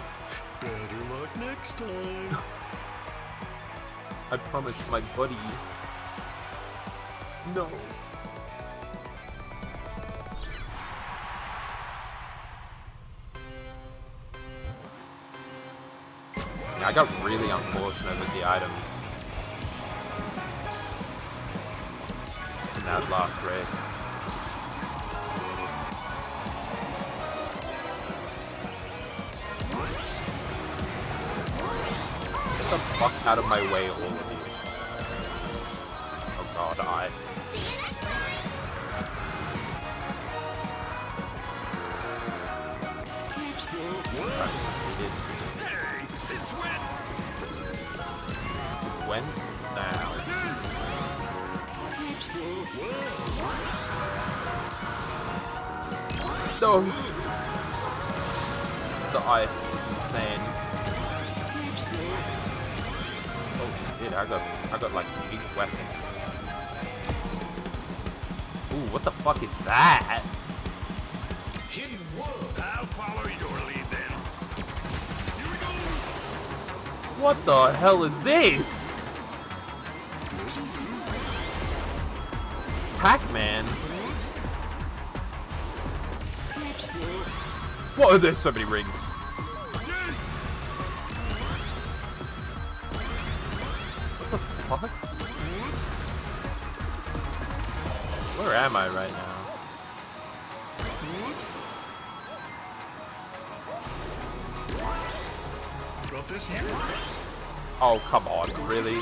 Better luck next time. I promised my buddy. No. Yeah, I got really unfortunate with the items in that last race. Get the fuck out of my way, all of you. Oh god, See you next time! Oops, no. Hey, since when? When? Now. Oops, no. No! The ice is insane. Oops, no. Oh shit, I got like big weapon. Ooh, what the fuck is that? Hidden world. I'll follow your lead then. Here we go. What the hell is this? Listen, dude. Pac-Man? Oops. Oops, no. What are there so many rings? What the fuck? Oops. Where am I right now? Oops. Got this here. Oh, come on, really?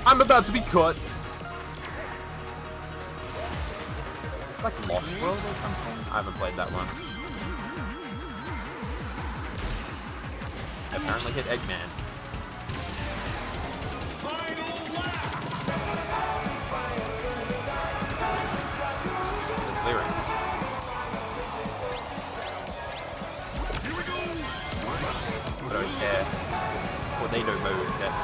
I'm about to be cut! It's like Lost World or something? I haven't played that one. apparently hit Eggman. There's lyrics. I don't care. Tornado mode, yeah.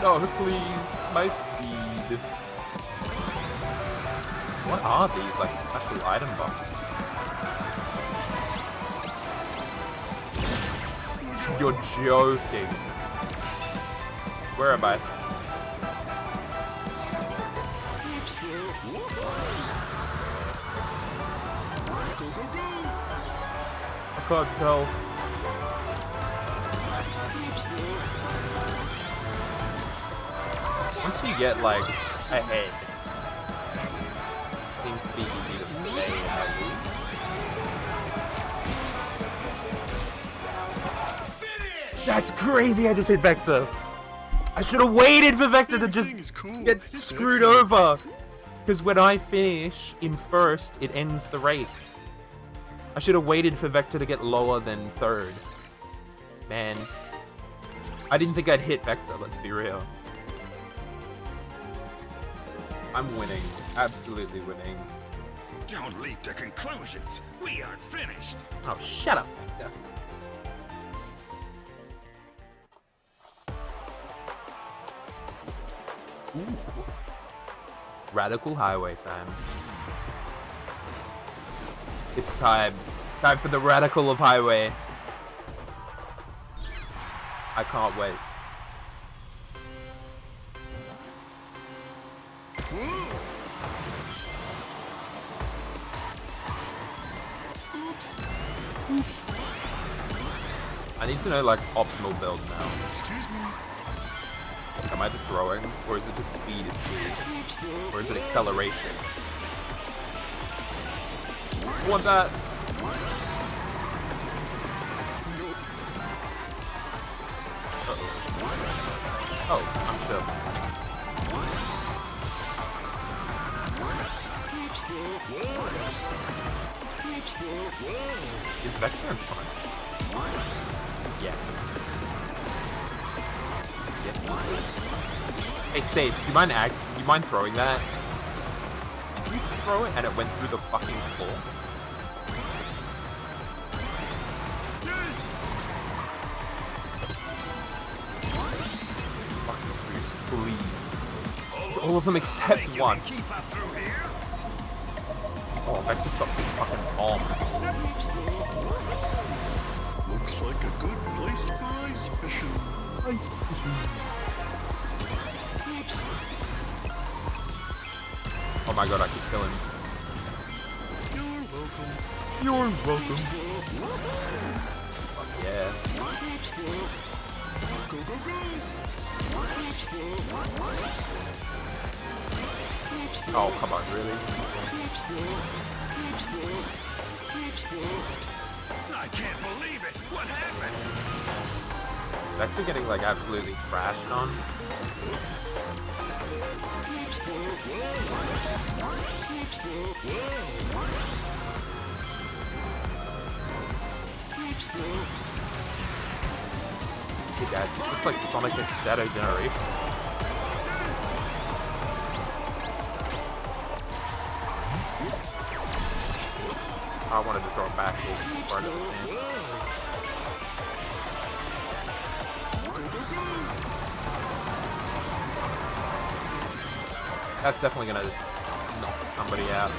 No, please, my speed. What are these, like, special item boxes? You're joking. Where am I? I can't tell. Once you get, like, ahead, seems to be easy to stay at least. That's crazy, I just hit Vector. I should have waited for Vector to just get screwed over. Because when I finish in first, it ends the race. I should have waited for Vector to get lower than third. Man. I didn't think I'd hit Vector, let's be real. I'm winning. Absolutely winning. Don't leap to conclusions. We aren't finished. Oh, shut up, Vector. Ooh. Radical Highway time. It's time. Time for the Radical of Highway. I can't wait. Oops. I need to know, like, optimal build now. Excuse me. Am I just throwing? Or is it just speed is speed? Or is it acceleration? I want that! Uh-oh. Oh, I'm sure. Is Vector in front? Yes. Yes. Hey, Sage, do you mind throwing that? Did you throw it and it went through the fucking floor? Fucking Bruce, please. All of them except one. Keep up through here. Oh, Vector's got the fucking bomb. Looks like a good place for ice fishing. Oh my god, I could kill him. You're welcome. You're welcome. Fuck yeah. Go, go, go. Oh, come on, really? I can't believe it. What happened? Is Vector getting, like, absolutely trashed on? Hey guys, this looks like Sonic X Shadow Generation. I wanted to throw it back in front of the stand. That's definitely gonna knock somebody out.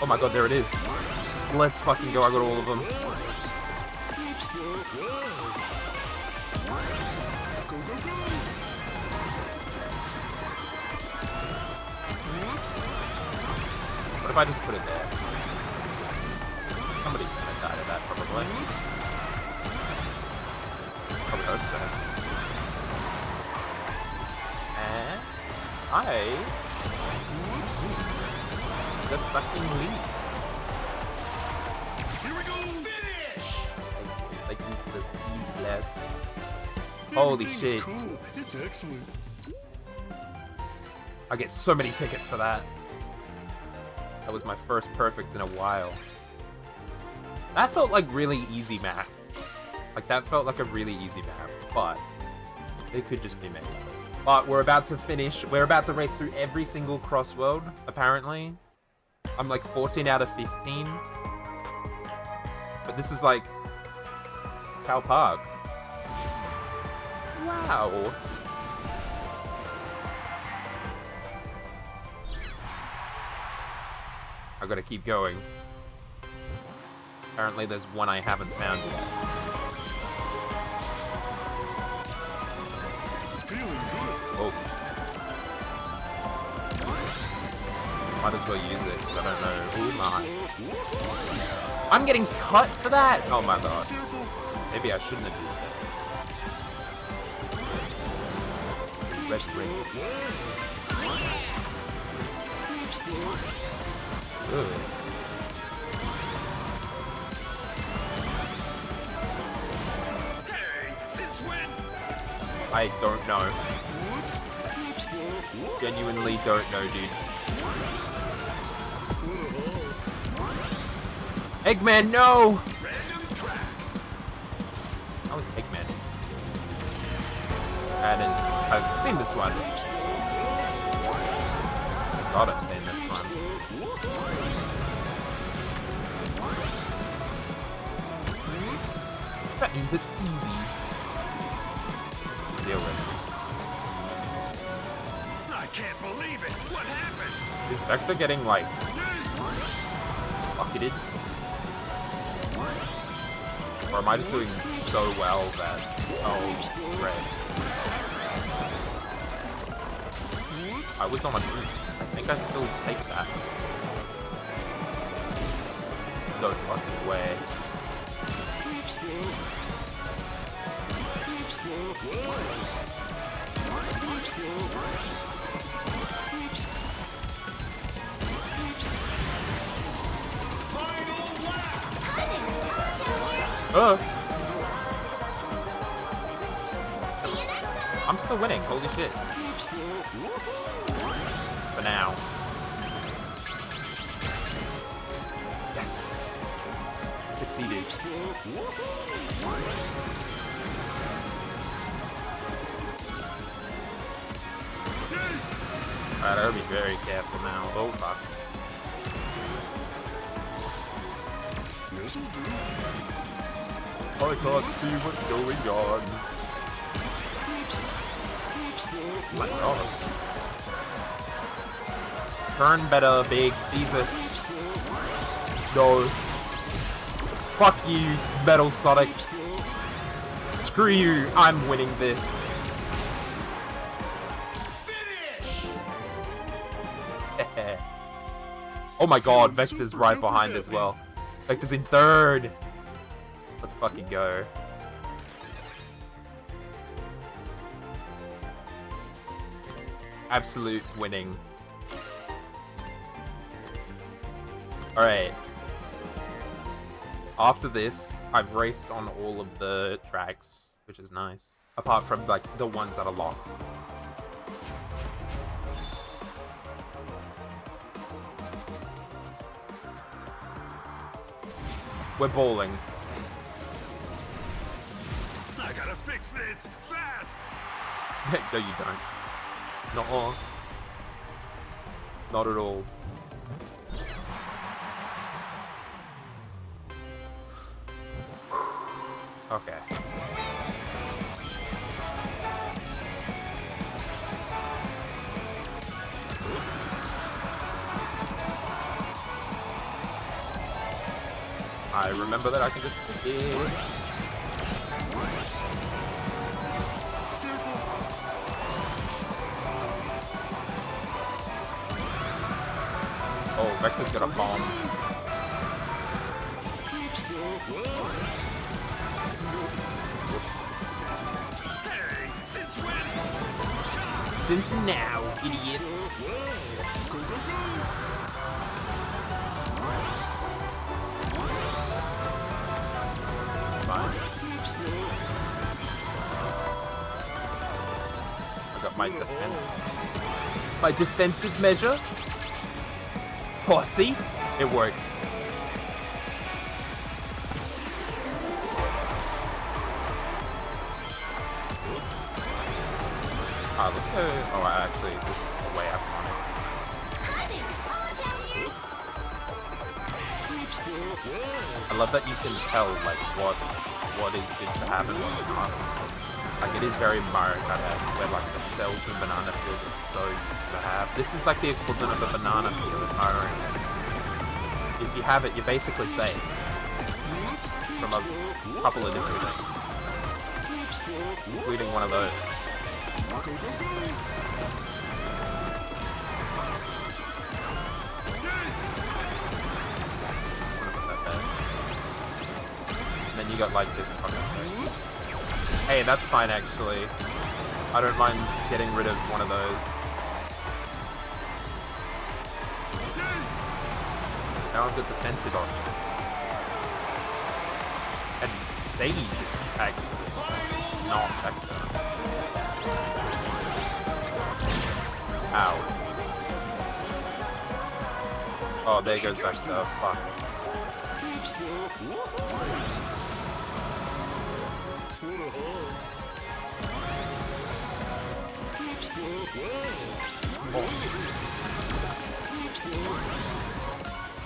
Oh my god, there it is. Let's fucking go, I got all of them. What if I just put it there? Somebody's gonna die to that, probably. I would hope so. And the fucking lead. Here we go. Finish. Like the speed less. Holy Everything's shit. Cool. It's excellent. I get so many tickets for that. I That was my first perfect in a while. That felt like really easy map. Like, that felt like a really easy map, but it could just be me. But we're about to finish. We're about to race through every single crossworld, apparently. I'm like 14 out of 15. But this is like Cow Park. Wow. I gotta keep going. Apparently there's one I haven't found yet. Feeling good. Oh. Might as well use it, because I don't know. Oh my. I'm getting cut for that! Oh my god. Maybe I shouldn't have used it. Red ring. Ugh. Hey, since when? I don't know. Genuinely don't know, dude. Eggman, no! Random track. That was Eggman. And I've seen this one. God, I've seen this one. That means it's easy. Deal with it. I can't believe it. What happened? Is Vector getting, like, bucketed? Or am I just doing so well that... Oh, red. I was on my roof. I think I still take that. No fucking way. See you next time. I'm still winning, holy shit. For now. Yes! Succeeded. Alright, I gotta be very careful now. Oh fuck. This'll do. I can't see what's going on. Oh my god. Turn better, big Jesus. No. Fuck you, Metal Sonic. Screw you, I'm winning this. Oh my god, Vector's right behind as well. Vector's in third. Let's fucking go. Absolute winning. Alright. After this, I've raced on all of the tracks, which is nice. Apart from, like, the ones that are locked. We're bowling. I gotta fix this fast. No, you don't. No. Not at all. Okay. I remember that I can just... Oh, Vector's got a bomb. Hey, since when? Since now, idiot. Fine. I got my defense. My defensive measure. Oh, see? It works. Let's go. Oh, actually, this is way up on it. Hi there. I'll watch out here. I love that you can tell, like, what is good to have and what's not. Like, it is very Mario Kart-esque, where, like, the shells and banana peels are so useful to have. This is like the equivalent of a banana peel in Mario. If you have it, you're basically safe. From a couple of different things. Including one of those. And then you got like this fucking thing. Hey, that's fine actually. I don't mind getting rid of one of those. Now I've got defensive on you. And Sage actually not Vector. Ow. Oh, there goes Vector. Fuck.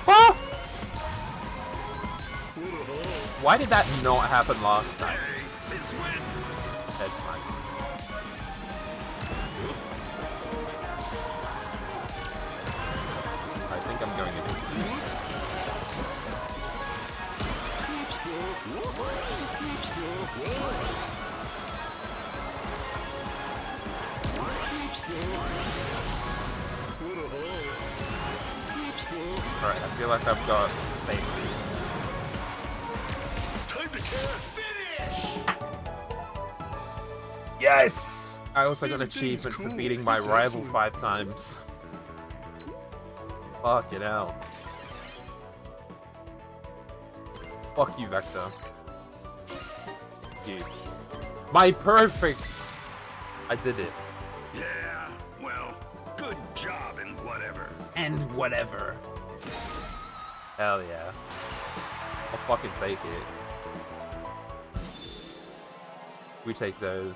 Oh. Why did that not happen last time? Since when? That's fine. I think I'm going into this. Alright, I feel like I've got safety. Time to cast. Finish! Yes! I also got an Everything's achievement for cool. beating my It's rival excellent. 5 times. Fuck it out. Fuck you, Vector. You. My perfect! I did it. Yeah, well, good job and whatever. And whatever. Hell yeah. I'll fucking take it. We take those.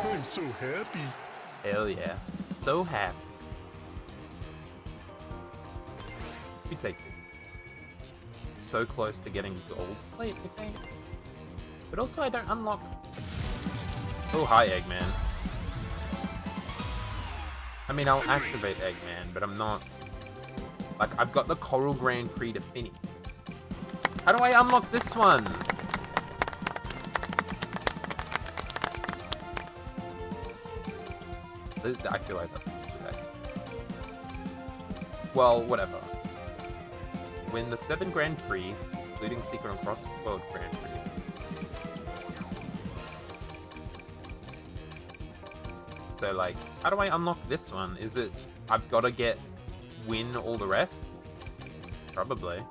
I'm so happy. Hell yeah. So happy. We take these. So close to getting gold plate, I think. But also I don't unlock... Oh, hi, Eggman. I mean, I'll activate Eggman, but I'm not... Like, I've got the Coral Grand Prix to finish. How do I unlock this one? I feel like that's today. Well, whatever. Win the 7 Grand Prix, including Secret and Cross World Grand Prix. So, like, how do I unlock this one? Is it... I've got to win all the rest? Probably.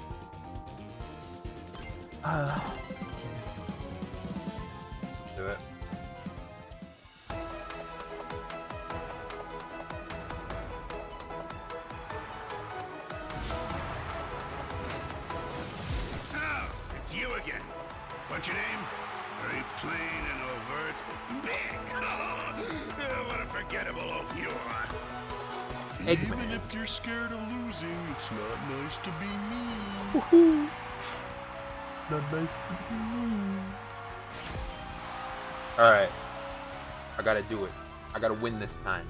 Do it. Oh, it's you again. What's your name? Very plain and overt. Big. What a forgettable oaf you are. Eggman. Even if you're scared of losing, it's not nice to be mean. Not nice. Alright. I gotta do it. I gotta win this time.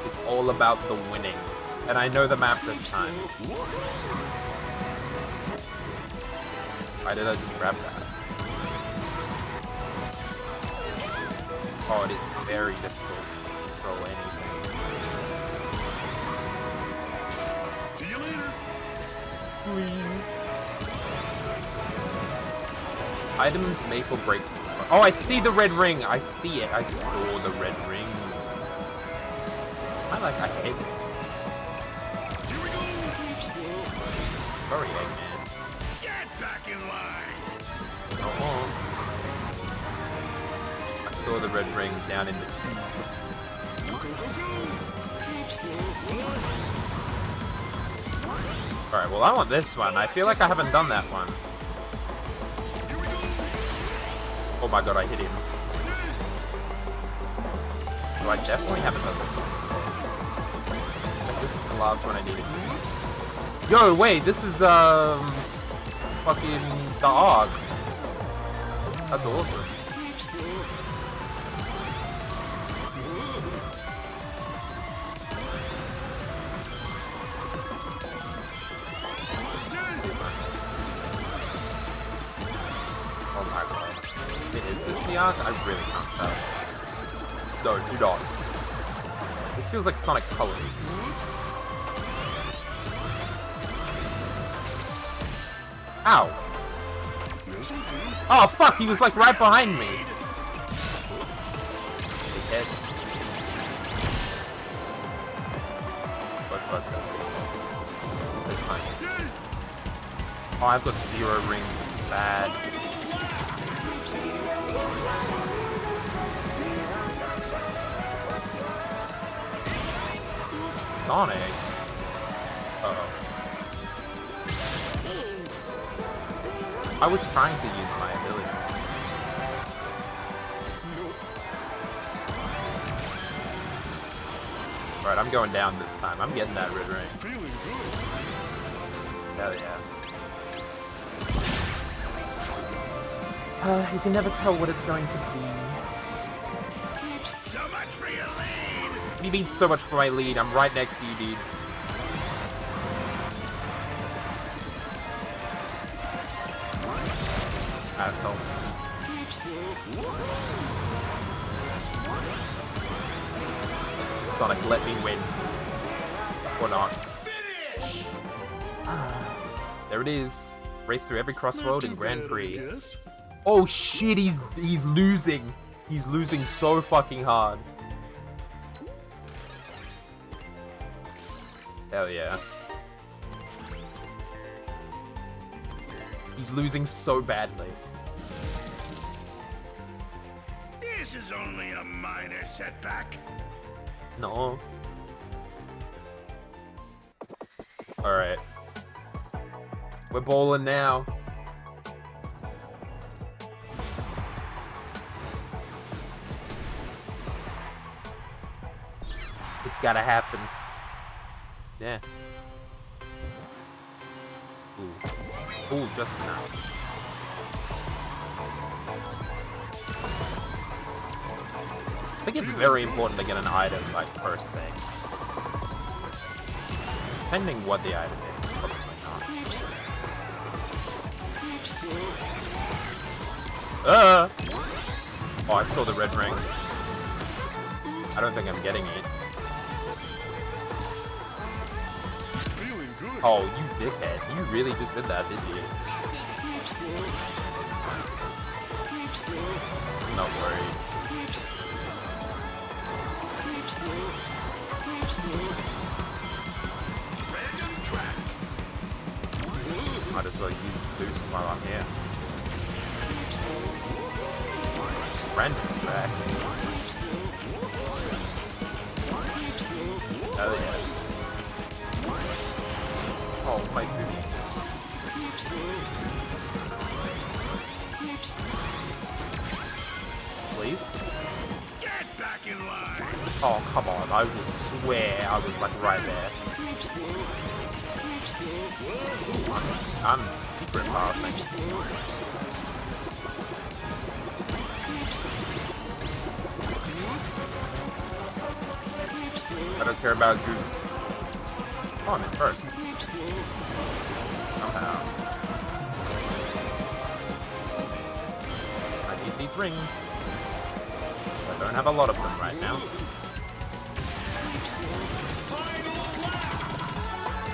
It's all about the winning. And I know the map this time. Why did I just grab that? Oh, it is very difficult to control anything. See you later. Items make or break this one. Oh, I see the red ring! I see it. I saw the red ring. I hate it. Here we go. Sorry, Eggman. Get saw the red ring down in the Alright, well I want this one. I feel like I haven't done that one. Oh my god, I hit him. So I definitely haven't done this one. This is the last one I needed. Yo, wait, this is, fucking the AUG. That's awesome. Oh my god. Is this the AUG? I really can't tell. No, do not. This feels like Sonic Colors. Ow! Oh fuck, he was like right behind me! Dickhead. Let's go. That's fine. Oh, I've got 0 rings. Bad. Sonic? Uh-oh. I was trying to use my ability. Alright, I'm going down this time. I'm getting that red ring. Feeling good. Hell yeah. You can never tell what it's going to be. So much for your lead. You mean so much for my lead. I'm right next to you, dude. Asshole. Sonic, let me win. Or not. Finish. There it is. Race through every crossroad in Grand Prix. Yes. Oh shit, he's losing. He's losing so fucking hard. Hell yeah. He's losing so badly. This is only a minor setback. No. Alright. We're bowling now. It's gotta happen. Yeah. Ooh. Ooh, just enough. I think it's very important to get an item, like, first thing. Depending what the item is, probably not. Oh, I saw the red ring. I don't think I'm getting it. Feeling good. Oh, you dickhead. You really just did that, did you? I'm not worried. Random track. Might as well use the boost while I'm here. Random track. Oh yeah. Oh my goodness. Please? Get back in line. Oh come on, I will swear I was like right there. I'm secret passing. I don't care about you. Oh, I'm in first. Somehow. I need these rings. I don't have a lot of them right now.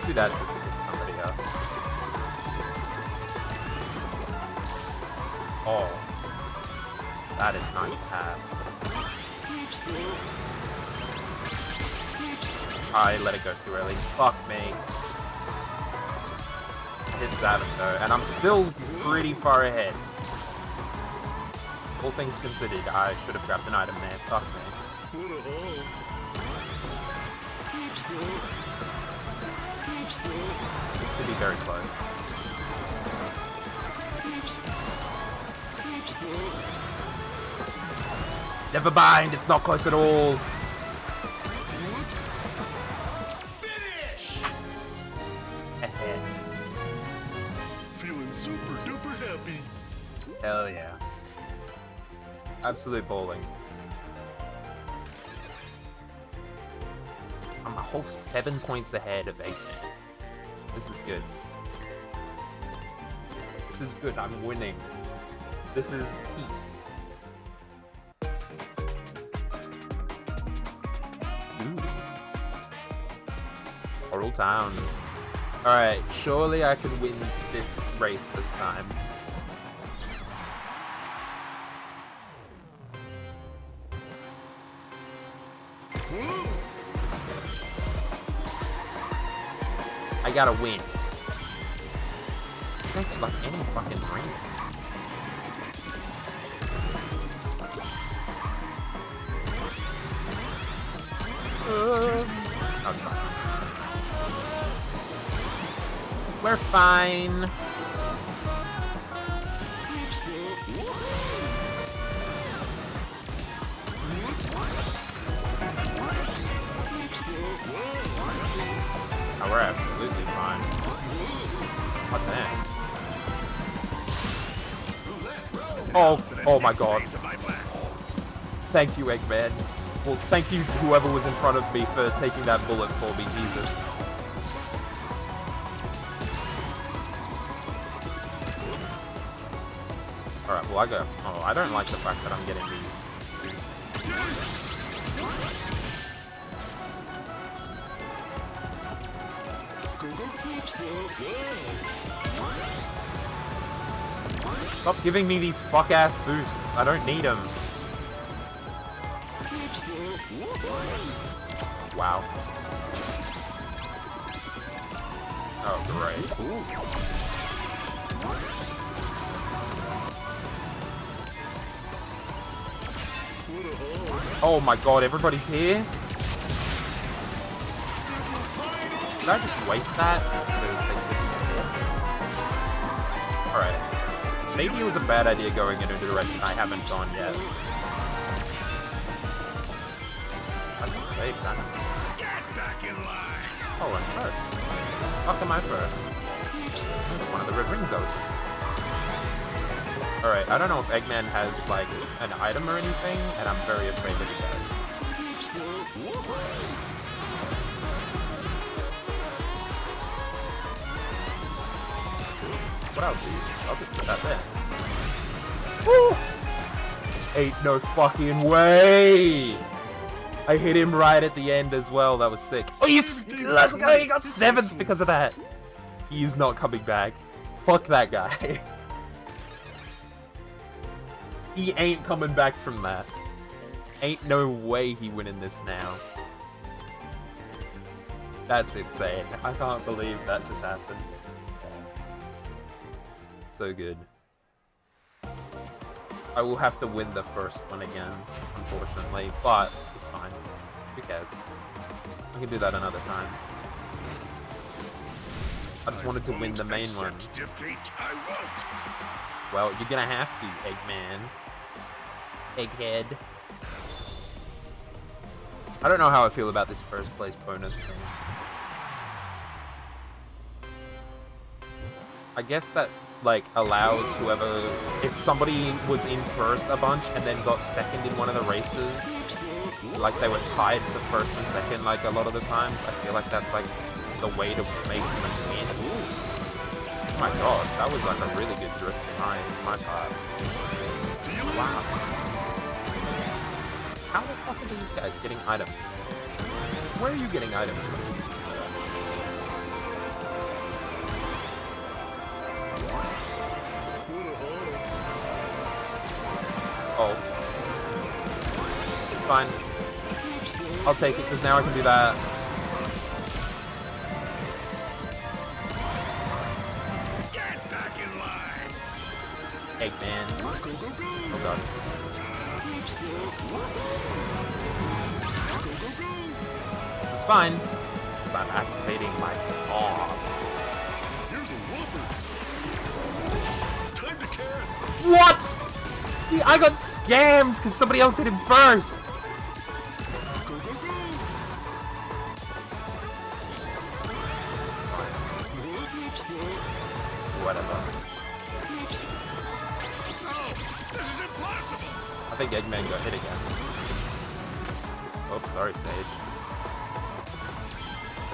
Do that to somebody else. Oh. That is nice to have. I let it go too early. Fuck me. Hit that though, and I'm still pretty far ahead. All things considered, I should have grabbed an item there. Fuck me. What a haul. Oops, no. Oops, no. This could be very close. Oops. Oops, no. Never mind, it's not close at all. Oops. Finish! Feeling super duper happy. Hell yeah. Absolute balling. I'm a whole 7 points ahead of Eggman. This is good. This is good, I'm winning. This is peak. Ooh. Coral Town. Alright, surely I can win this race this time. I gotta win. Make it like any fucking ring. Excuse me. Oh, it's fine. We're fine. Oops, no. Oops. Oops, no. Oh, we're absolutely fine. What the heck? Oh my god. Phase of my plan. Thank you, Eggman. Well, thank you whoever was in front of me for taking that bullet for me, Jesus. Alright, well I go. Oh, I don't like the fact that I'm getting these. Oops, no. Stop giving me these fuck-ass boosts. I don't need them. Oops, no. Wow. Oh, great. What a haul. Oh my god, everybody's here? Did I just waste that? Alright. Maybe it was a bad idea going in a direction I haven't gone yet. That's a save, huh? Get back in line! Oh, I'm first. Fuck am I first? That's one of the red rings I was just... Alright, I don't know if Eggman has, like, an item or anything, and I'm very afraid that he does. Oops, no. What else? I'll just put that there. Woo! Ain't no fucking way! I hit him right at the end as well. That was sick. Oh, let's go! He got 7th because of that. He's not coming back. Fuck that guy. He ain't coming back from that. Ain't no way he winning this now. That's insane. I can't believe that just happened. So good. I will have to win the first one again, unfortunately, but it's fine. Who cares? I can do that another time. I just wanted to win the main one. Accept defeat. I won't. Well, you're gonna have to, Eggman. Egghead. I don't know how I feel about this first place bonus thing. I guess that, like, allows whoever... If somebody was in first a bunch and then got second in one of the races, like they were tied for first and second, like, a lot of the times, I feel like that's, like, the way to make them win. Oh my gosh, that was, like, a really good drift behind my part. Wow. How the fuck are these guys getting items? Where are you getting items from? Oh. It's fine. I'll take it, because now I can do that. Get back in line! Eggman. Oh god. This is fine. I'm activating my bomb. Here's a whopper. Time to cast. What? I got scammed because somebody else hit him first. Go, go, go. Oops, no. Whatever. No! This is impossible! I think Eggman got hit again. Oh, sorry, Sage.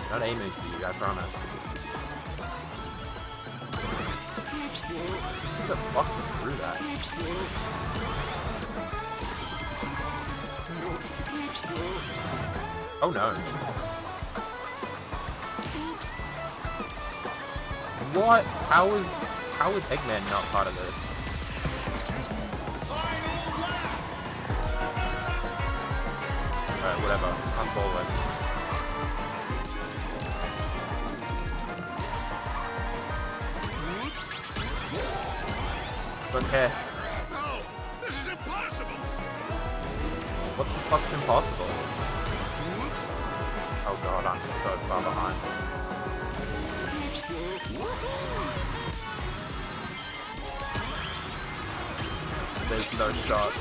Not aiming for you, I promise. Who the fuck threw that? Oh no. What? How is Eggman not part of this? Alright, whatever. I'm bowling. Okay. No! This is impossible! What the fuck's impossible? Oh god, I'm so far behind. There's no shot.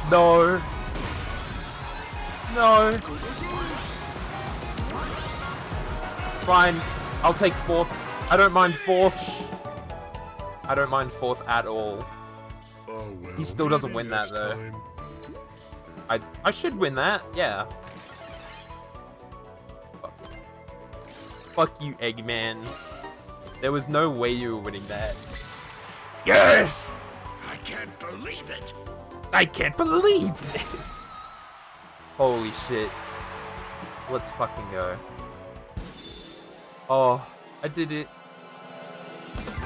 No. No. Fine. I'll take fourth. I don't mind fourth. I don't mind fourth at all. Oh, well, He still doesn't maybe win that, next though. time. I should win that, yeah. Fuck you, Eggman. There was no way you were winning that. Yes! I can't believe it! I can't believe this! Holy shit. Let's fucking go. Oh, I did it.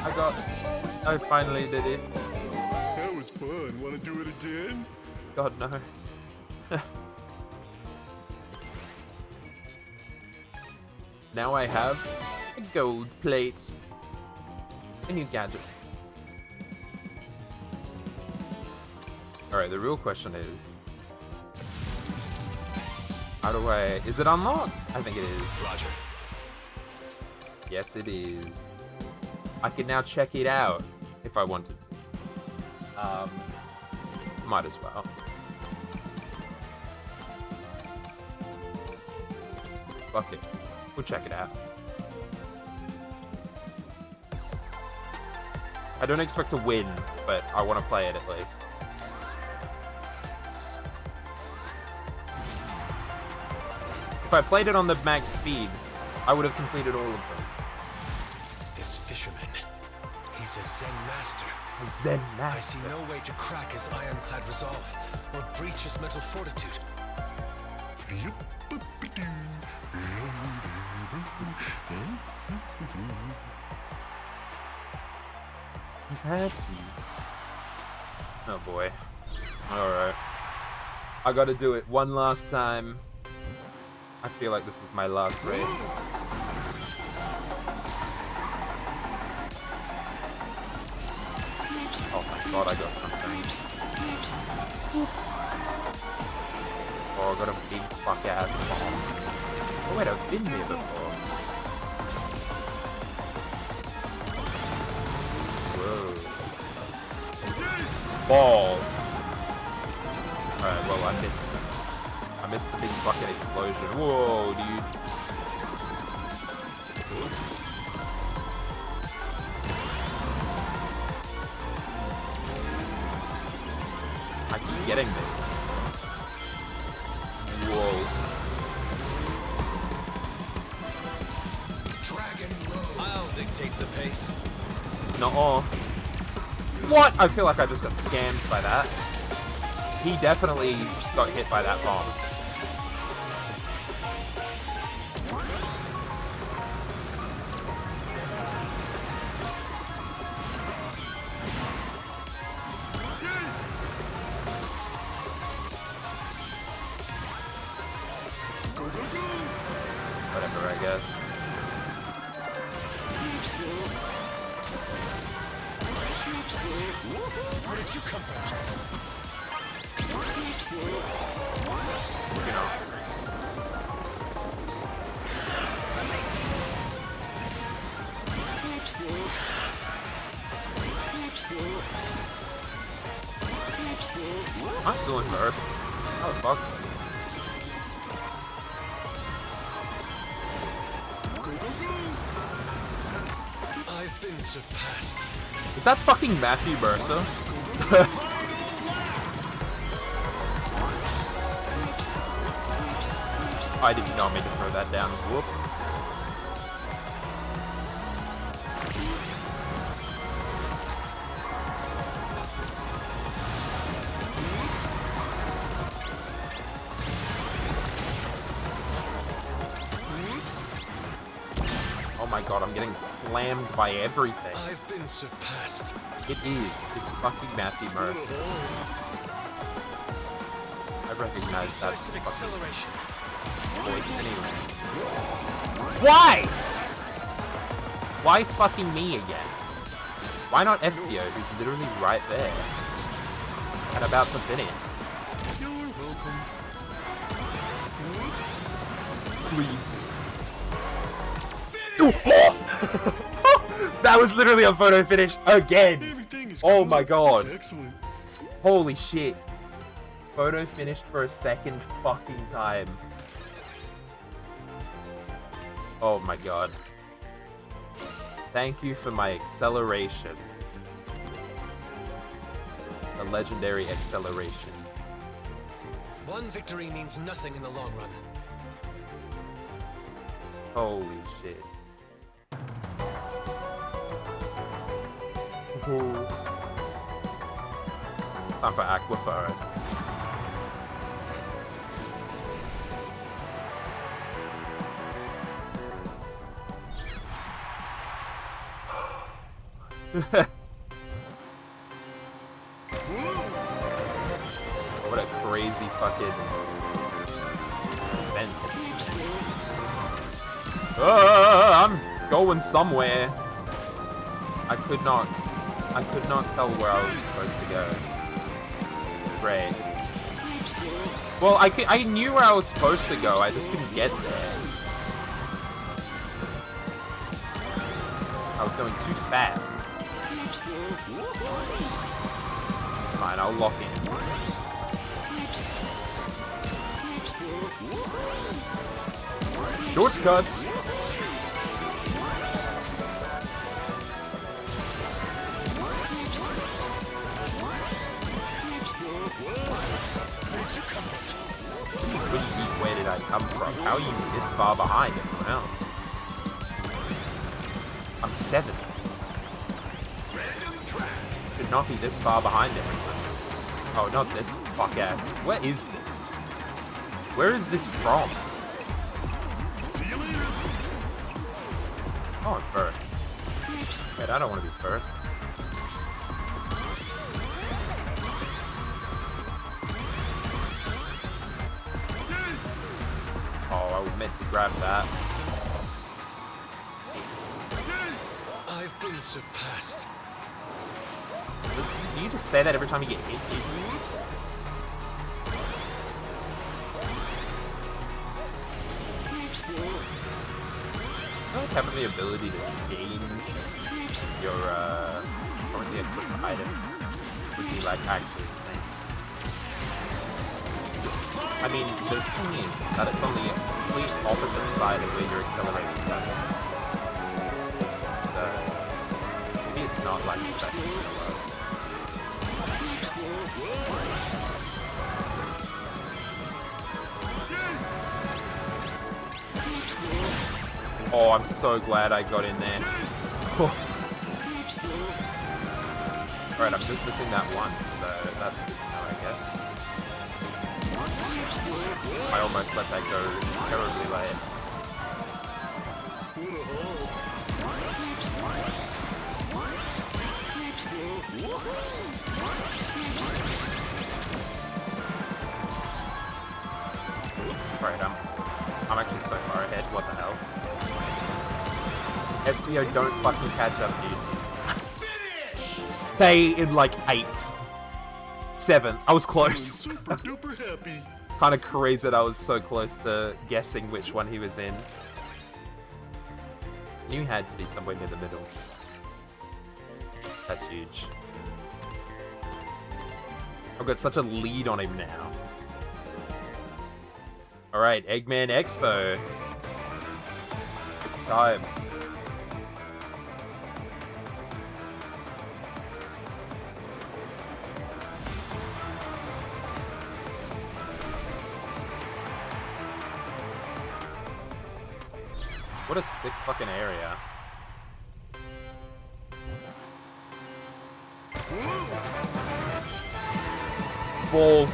I finally did it. That was fun. Want to do it again? God, no. Now I have a gold plate. A new gadget. Alright, the real question is... How do I... Is it unlocked? I think it is. Roger. Yes, it is. I can now check it out if I wanted. Might as well. Fuck it. We'll check it out. I don't expect to win, but I want to play it at least. If I played it on the max speed, I would have completed all of them. This fisherman, he's a Zen master. Zen I Master. see no way to crack his ironclad resolve or breach his mental fortitude. He's happy. Oh boy. Alright. I gotta do it one last time. I feel like this is my last race. Oh my god, I got something. Oh, I got a big fuck ass bomb. Oh wait, I've been here before. Whoa. Ball. Alright, well I missed the big fucking explosion. Whoa, dude. I keep getting this. Whoa. I'll dictate the pace. No. What? I feel like I just got scammed by that. He definitely got hit by that bomb. Whatever, I guess. Where did you come from? You know. I'm still in first. How the fuck? I've been surpassed. Is that fucking Matthew Mercer? I did not mean to throw that down. Whoop. Oh my god, I'm getting slammed by everything. I've been surpassed. It is. It's fucking Matthew Mercer. I recognize that Decisive fucking acceleration. voice anyway. Why? Why fucking me again? Why not Espio, who's literally right there? And about to finish. You're welcome. Please. That was literally a photo finish again. Everything is Oh cool. my god. It's excellent. Holy shit. Photo finished for a second fucking time. Oh my god. Thank you for my acceleration. A legendary acceleration. One victory means nothing in the long run. Holy shit. Ooh. Time for Aqua Forest. What a crazy fucking event. I'm going somewhere. I could not tell where I was supposed to go. Great. Well, I knew where I was supposed to go, I just couldn't get there. I was going too fast. Fine, I'll lock in. Shortcut! Where did you come from? What do you mean, where did I come from? How are you this far behind everyone else? I'm 7. Should not be this far behind everyone. Oh, not this fuck ass. Where is this? Where is this from? See you later. Oh, I'm first. Wait, I don't want to be first. Oh, I was meant to grab that. I've been surpassed. Do you just say that every time you get hit? I like having the ability to change your currently equipped item would be like actually insane. I mean, the thing is that it's on the complete opposite side of where you're accelerating stuff. So maybe it's not like that's gonna work. Oh, I'm so glad I got in there. Alright, I'm just missing that one, so that's good to know, I guess. I almost let that go terribly late. Alright, I'm actually so far ahead, what the hell? Espio, don't fucking catch up, dude. stay in like 8th, 7th. I was Feeling close. super duper happy. Kind of crazy that I was so close to guessing which one he was in. Knew he had to be somewhere near the middle. That's huge. I've got such a lead on him now. Alright, Eggman Expo. It's time. What a sick fucking area. Ball.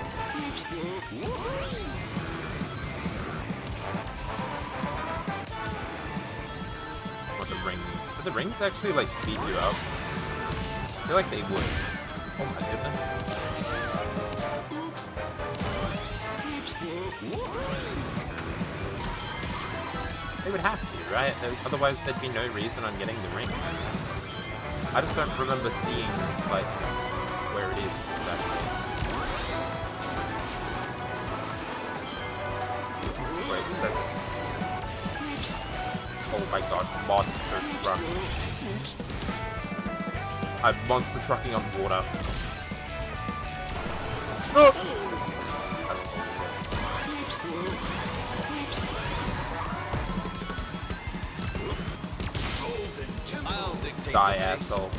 What, the ring? Do the rings actually like speed you up? I feel like they would. Oh my goodness. They would have to, right? Otherwise there'd be no reason on getting the ring. I just don't remember seeing, like, where it is exactly. Wait, oh my god, monster truck. I'm monster trucking on water. Oh! Die, asshole.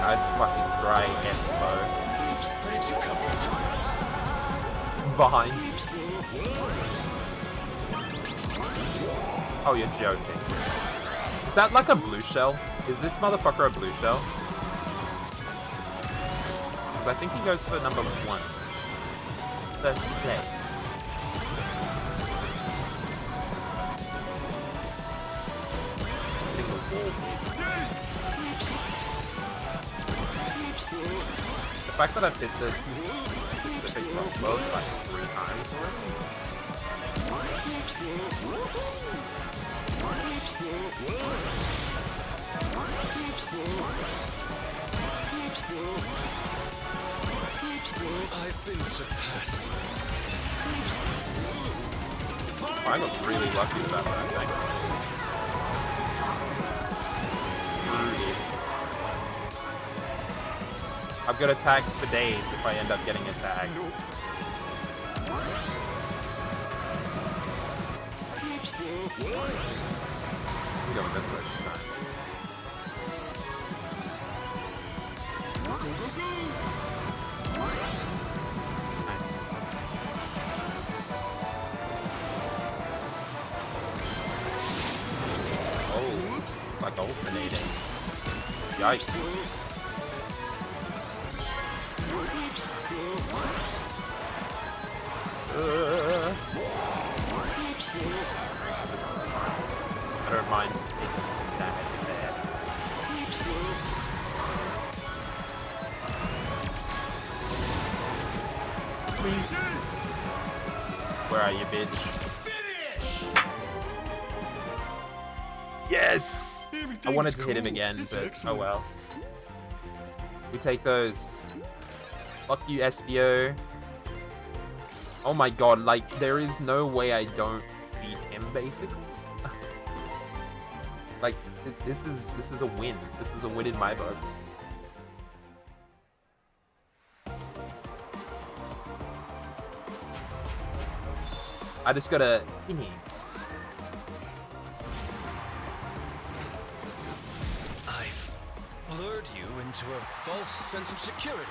Nice fucking dry expo. Where did you come from? Behind. Oh, you're joking. Is that like a blue shell? Is this motherfucker a blue shell? Because I think he goes for number 1. First play. The fact that I've hit this specific crossbow like 3 times already. I've been surpassed. I got really lucky with that one, I think. I've got tags for days if I end up getting a tag. I'm going this way this time. Nice. Oh, like alternating. Yikes. I don't mind taking damage there. Where are you, bitch? Yes! I wanted to hit him again, but oh well. We take those. Fuck you, SBO. Oh my god, like, there is no way I don't beat him, basically. Like, this is a win. This is a win in my book. I just gotta finish. I've lured you into a false sense of security.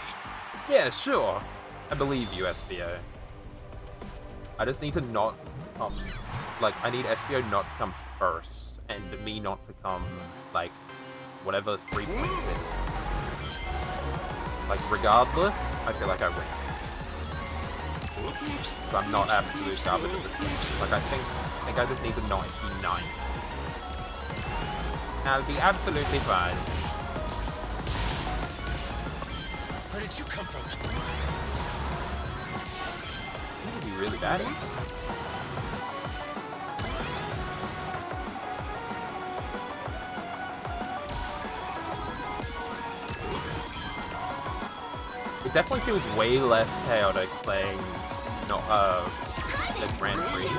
Yeah, sure. I believe you, SBO. I just need to not come... Like, I need SBO not to come first, and me not to come, like, whatever 3 points it is. Like, regardless, I feel like I win. So I'm not absolute garbage at this point. Like, I think I just need to not be 9. I'll be absolutely fine. Where did you come from? I'm gonna be really bad at this. It definitely feels way less chaotic playing the Grand Prix.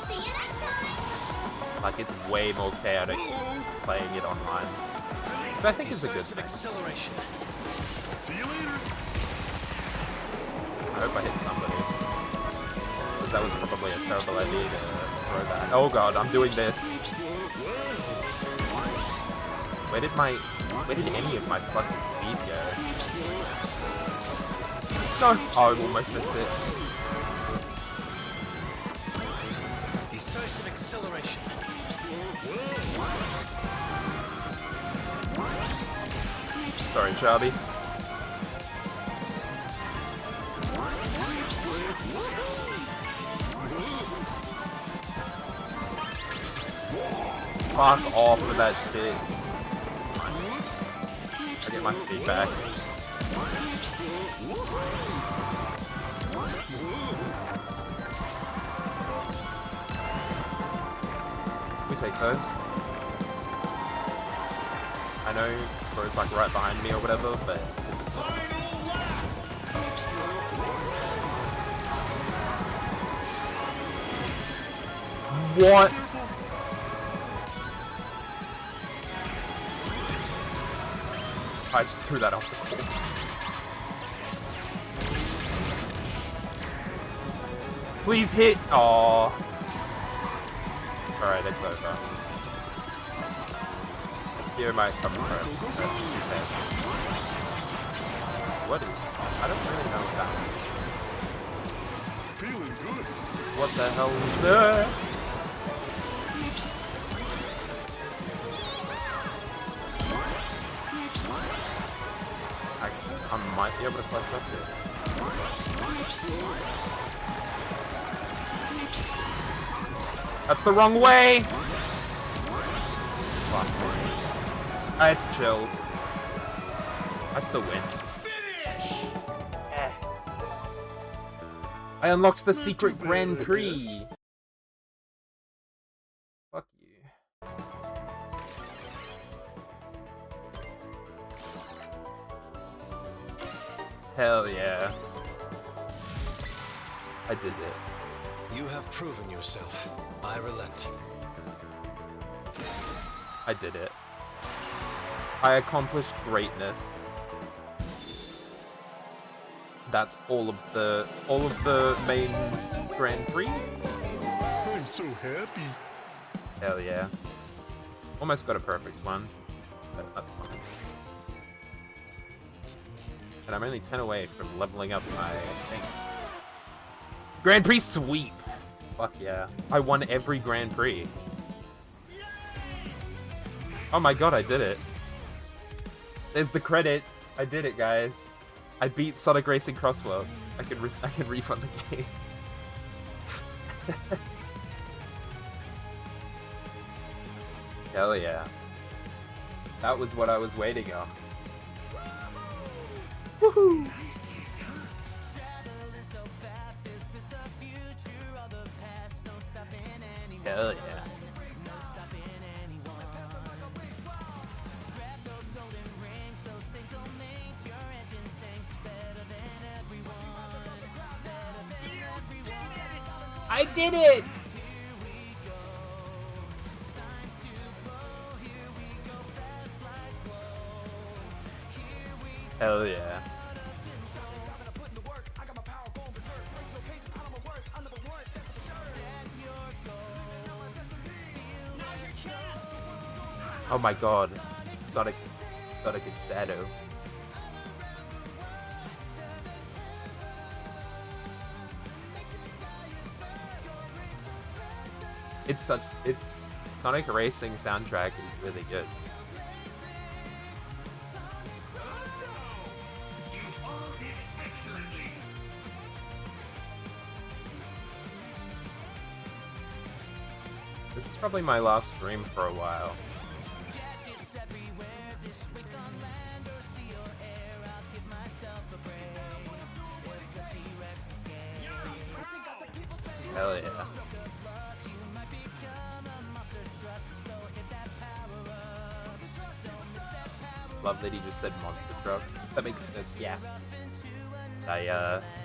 See you next time. Like, it's way more chaotic playing it online. So I think it's a good Decisive thing. acceleration. See you later. I hope I hit somebody. Because that was probably a terrible idea to throw that. Oh god, I'm doing this. Where did any of my fucking speed go? No! Oh, I almost missed it. Decisive acceleration. Sorry, Charlie. Fuck off with that shit. I get my speed back. We take those. I know Bro's like right behind me or whatever, but what? I just threw that off the course. Please hit! Aww. Alright, it's over. Here might come first. What is? I don't really know what that is. Feeling good. What the hell is that? I might be able to clutch up here. That's the wrong way! Fuck. It's chill. I still win. Yes. I unlocked the secret Grand Prix. Fuck you. Hell yeah. I did it. You have proven yourself. I relent. I did it. I accomplished greatness. That's all of the main Grand Prix. I'm so happy. Hell yeah. Almost got a perfect one, but that's fine. And I'm only 10 away from leveling up my thing. Grand Prix sweep! Fuck yeah. I won every Grand Prix. Oh my god, I did it. There's the credit. I did it, guys. I beat Sonic Racing Crossworld. I can refund the game. Hell yeah. That was what I was waiting on. Woohoo! Hell yeah. I did it! Hell yeah. Oh my god. Sonic Shadow. It's Sonic Racing soundtrack is really good. This is probably my last stream for a while. Hell yeah. love that he just said monster truck. That makes sense. Yeah.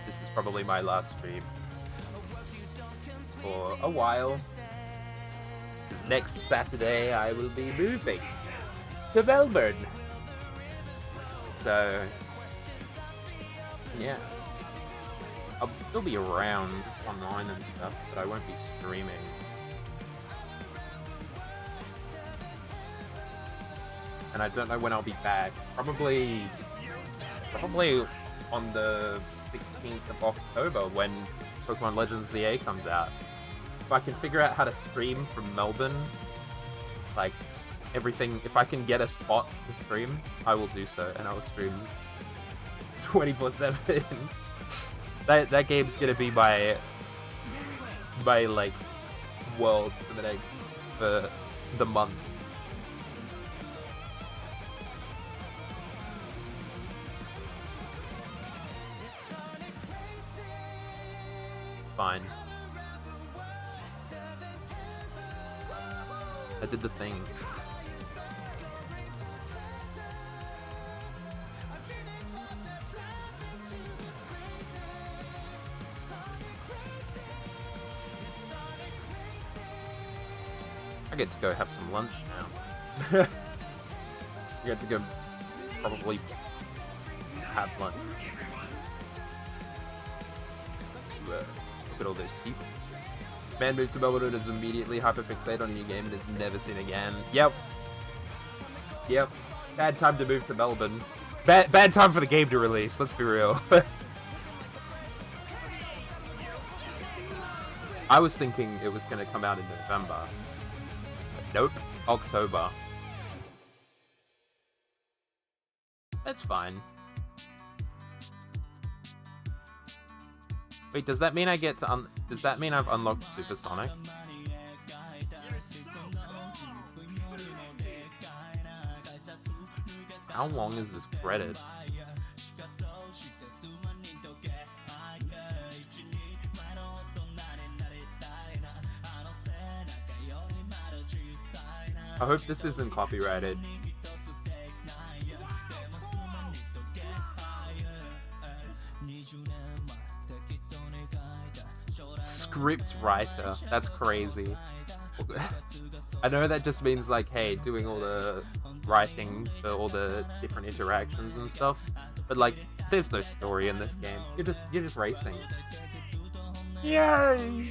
This is probably my last stream for a while. Because next Saturday I will be moving to Melbourne. So, yeah. I'll still be around online and stuff, but I won't be streaming. And I don't know when I'll be back. Probably on the 16th of October when Pokemon Legends ZA comes out. If I can figure out how to stream from Melbourne, like everything, if I can get a spot to stream, I will do so, and I will stream 24/7. That game's gonna be my like world for the month. It's fine. I did the thing. I get to go have some lunch now. I get to go probably have lunch. Look at all those people. Man moves to Melbourne and is immediately hyperfixated on a new game and is never seen again. Yep. Yep. Bad time to move to Melbourne. Bad time for the game to release, let's be real. I was thinking it was going to come out in November. But nope. October. That's fine. Wait, does that mean I get to does that mean I've unlocked Supersonic? How long is this credit? I hope this isn't copyrighted. Script writer. That's crazy. I know that just means like, hey, doing all the writing for all the different interactions and stuff, but like, there's no story in this game. You're just racing. Yay!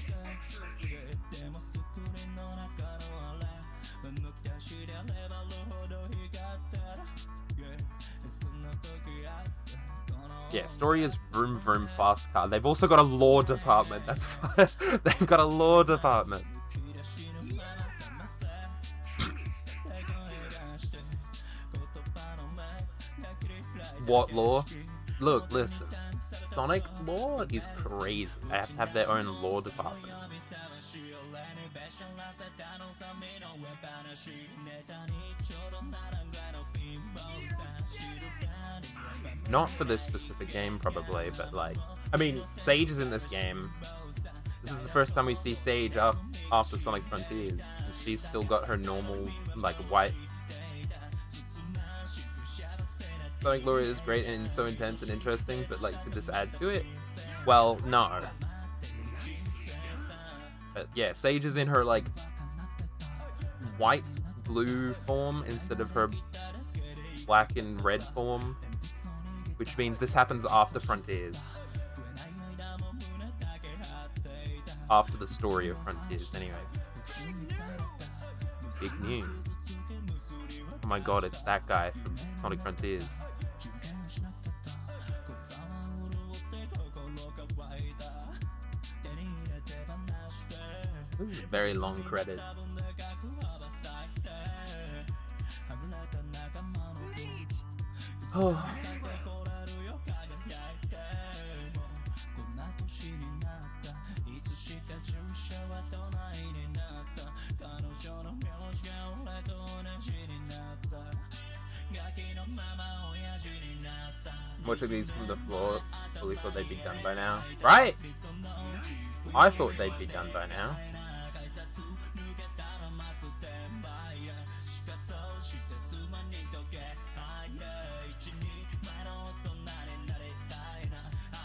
Yeah, story is vroom vroom fast car. They've also got a lore department. That's they've got a lore department. What lore? Look, listen. Sonic lore is crazy. They have to have their own lore department. Not for this specific game, probably, but like, I mean, Sage is in this game. This is the first time we see Sage after Sonic Frontiers, and she's still got her normal, like, white. Sonic lore is great and so intense and interesting, but like, did this add to it? Well, no. But yeah, Sage is in her like white blue form instead of her black and red form, which means this happens after Frontiers. After the story of Frontiers, anyway. Big news. Oh my god, it's that guy from Sonic Frontiers. This is a very long credit. Oh. Watching these from the floor, fully thought they'd be done by now. Right? I thought they'd be done by now.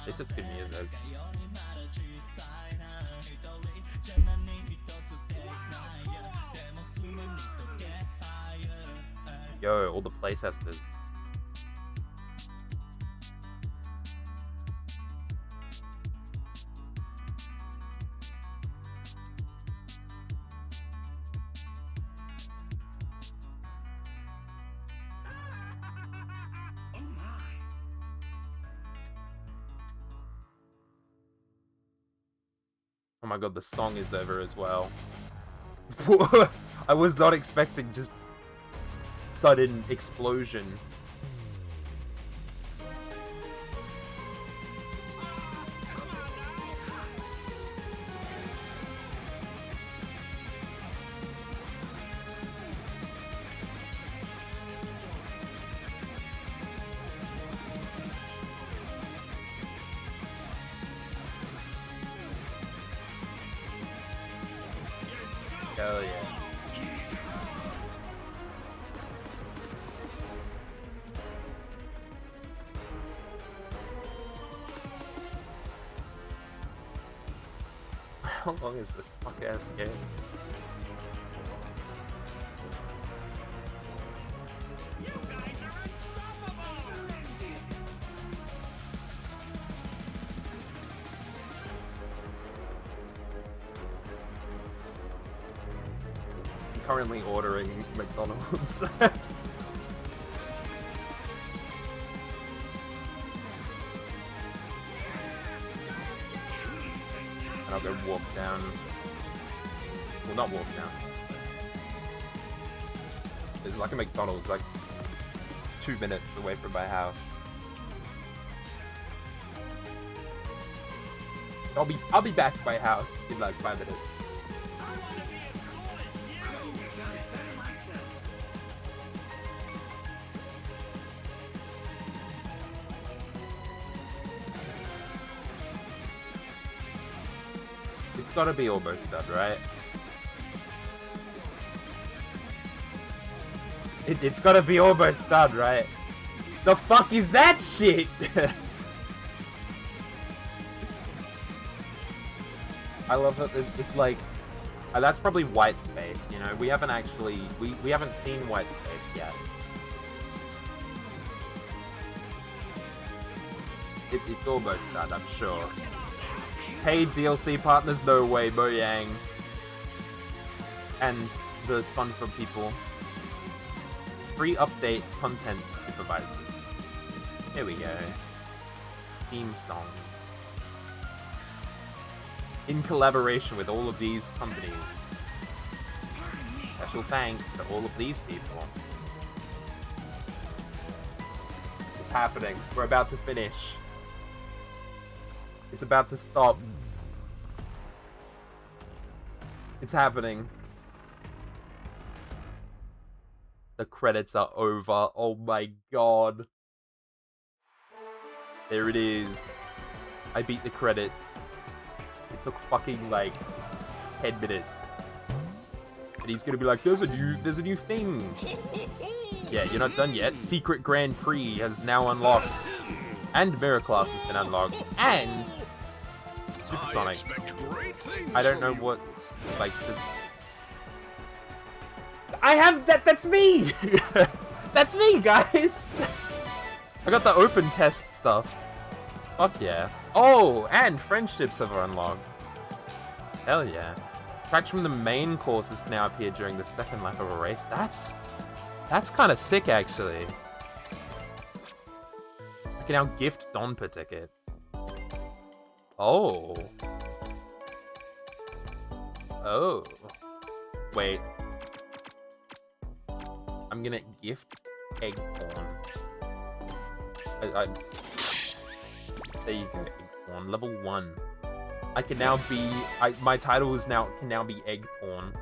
This is good music. Yo, all the playtesters. Oh my god, the song is over as well. I was not expecting just sudden explosion. Hell yeah. How long is this fuck-ass game? Currently ordering McDonald's. And I'll go walk down. Well, not walk down. There's like a McDonald's like 2 minutes away from my house. I'll be back at my house in like 5 minutes. It's gotta be almost done, right? It's gotta be almost done, right? The fuck is that shit? I love that there's just like... that's probably white space, you know? We haven't actually... We haven't seen white space yet. It's almost done, I'm sure. Paid DLC partners, no way, Mojang. And the SpongeBob people. Free update content supervisor. Here we go. Theme song. In collaboration with all of these companies. Special thanks to all of these people. It's happening. We're about to finish. It's about to stop. It's happening. The credits are over. Oh my god. There it is. I beat the credits. It took fucking like 10 minutes. And he's gonna be like, there's a new thing. Yeah, you're not done yet. Secret Grand Prix has now unlocked. And Mirror Class has been unlocked. And Supersonic. I don't know what, like, I have that. That's me. That's me, guys. I got the open test stuff. Fuck yeah. Oh, and friendships have unlocked. Hell yeah. Tracks from the main courses can now appear during the second lap of a race. That's kind of sick, actually. I can now gift Don per ticket. Oh. Oh. Wait. I'm gonna gift Eggcorn. There you go, Eggcorn. Level 1. I can now be... my title is now... can now be Eggcorn.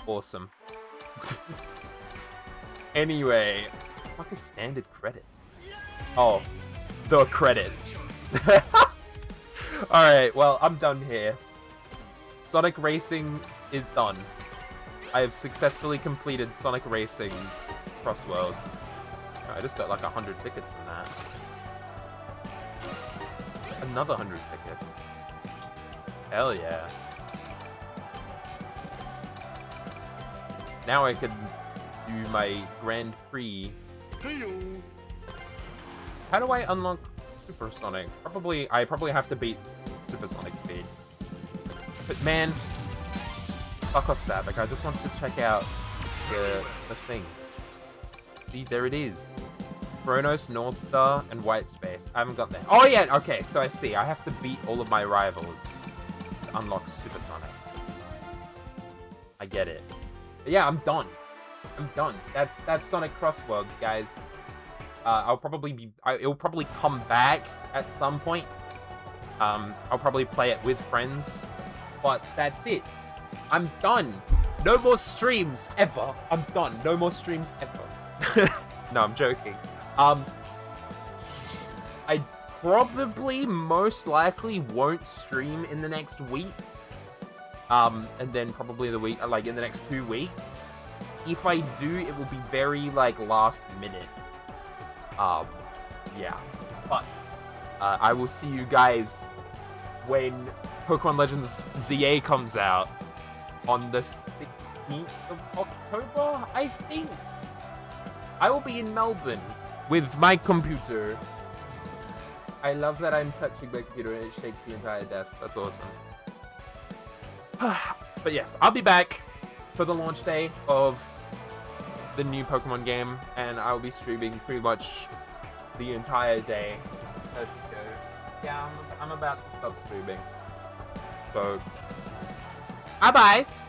Awesome. Anyway. Fuck is standard credits? Oh. The credits. Alright, well, I'm done here. Sonic Racing is done. I have successfully completed Sonic Racing Crossworld. I just got like 100 tickets from that. another 100 tickets. Hell yeah. Now I can do my Grand Prix. Hey-o. How do I unlock Supersonic? I probably have to beat Supersonic speed. But man, fuck off Static. I just wanted to check out the thing. See, there it is. Chronos, North Star, and White Space. I haven't got there. Oh yeah, okay, so I see. I have to beat all of my rivals to unlock Supersonic. I get it. But yeah, I'm done. I'm done. That's Sonic Crossworlds, guys. It'll probably come back at some point. I'll probably play it with friends. But that's it. I'm done. No more streams ever. I'm done. No more streams ever. No, I'm joking. I probably most likely won't stream in the next week. And then probably the week, like in the next 2 weeks. If I do, it will be very like last minute. Yeah. But I will see you guys when Pokemon Legends ZA comes out on the 16th of October, I think. I will be in Melbourne with my computer. I love that I'm touching my computer and it shakes the entire desk. That's awesome. But yes, I'll be back for the launch day of the new Pokemon game, and I'll be streaming pretty much the entire day. Let's go. Yeah, I'm about to stop streaming. So, bye-byes!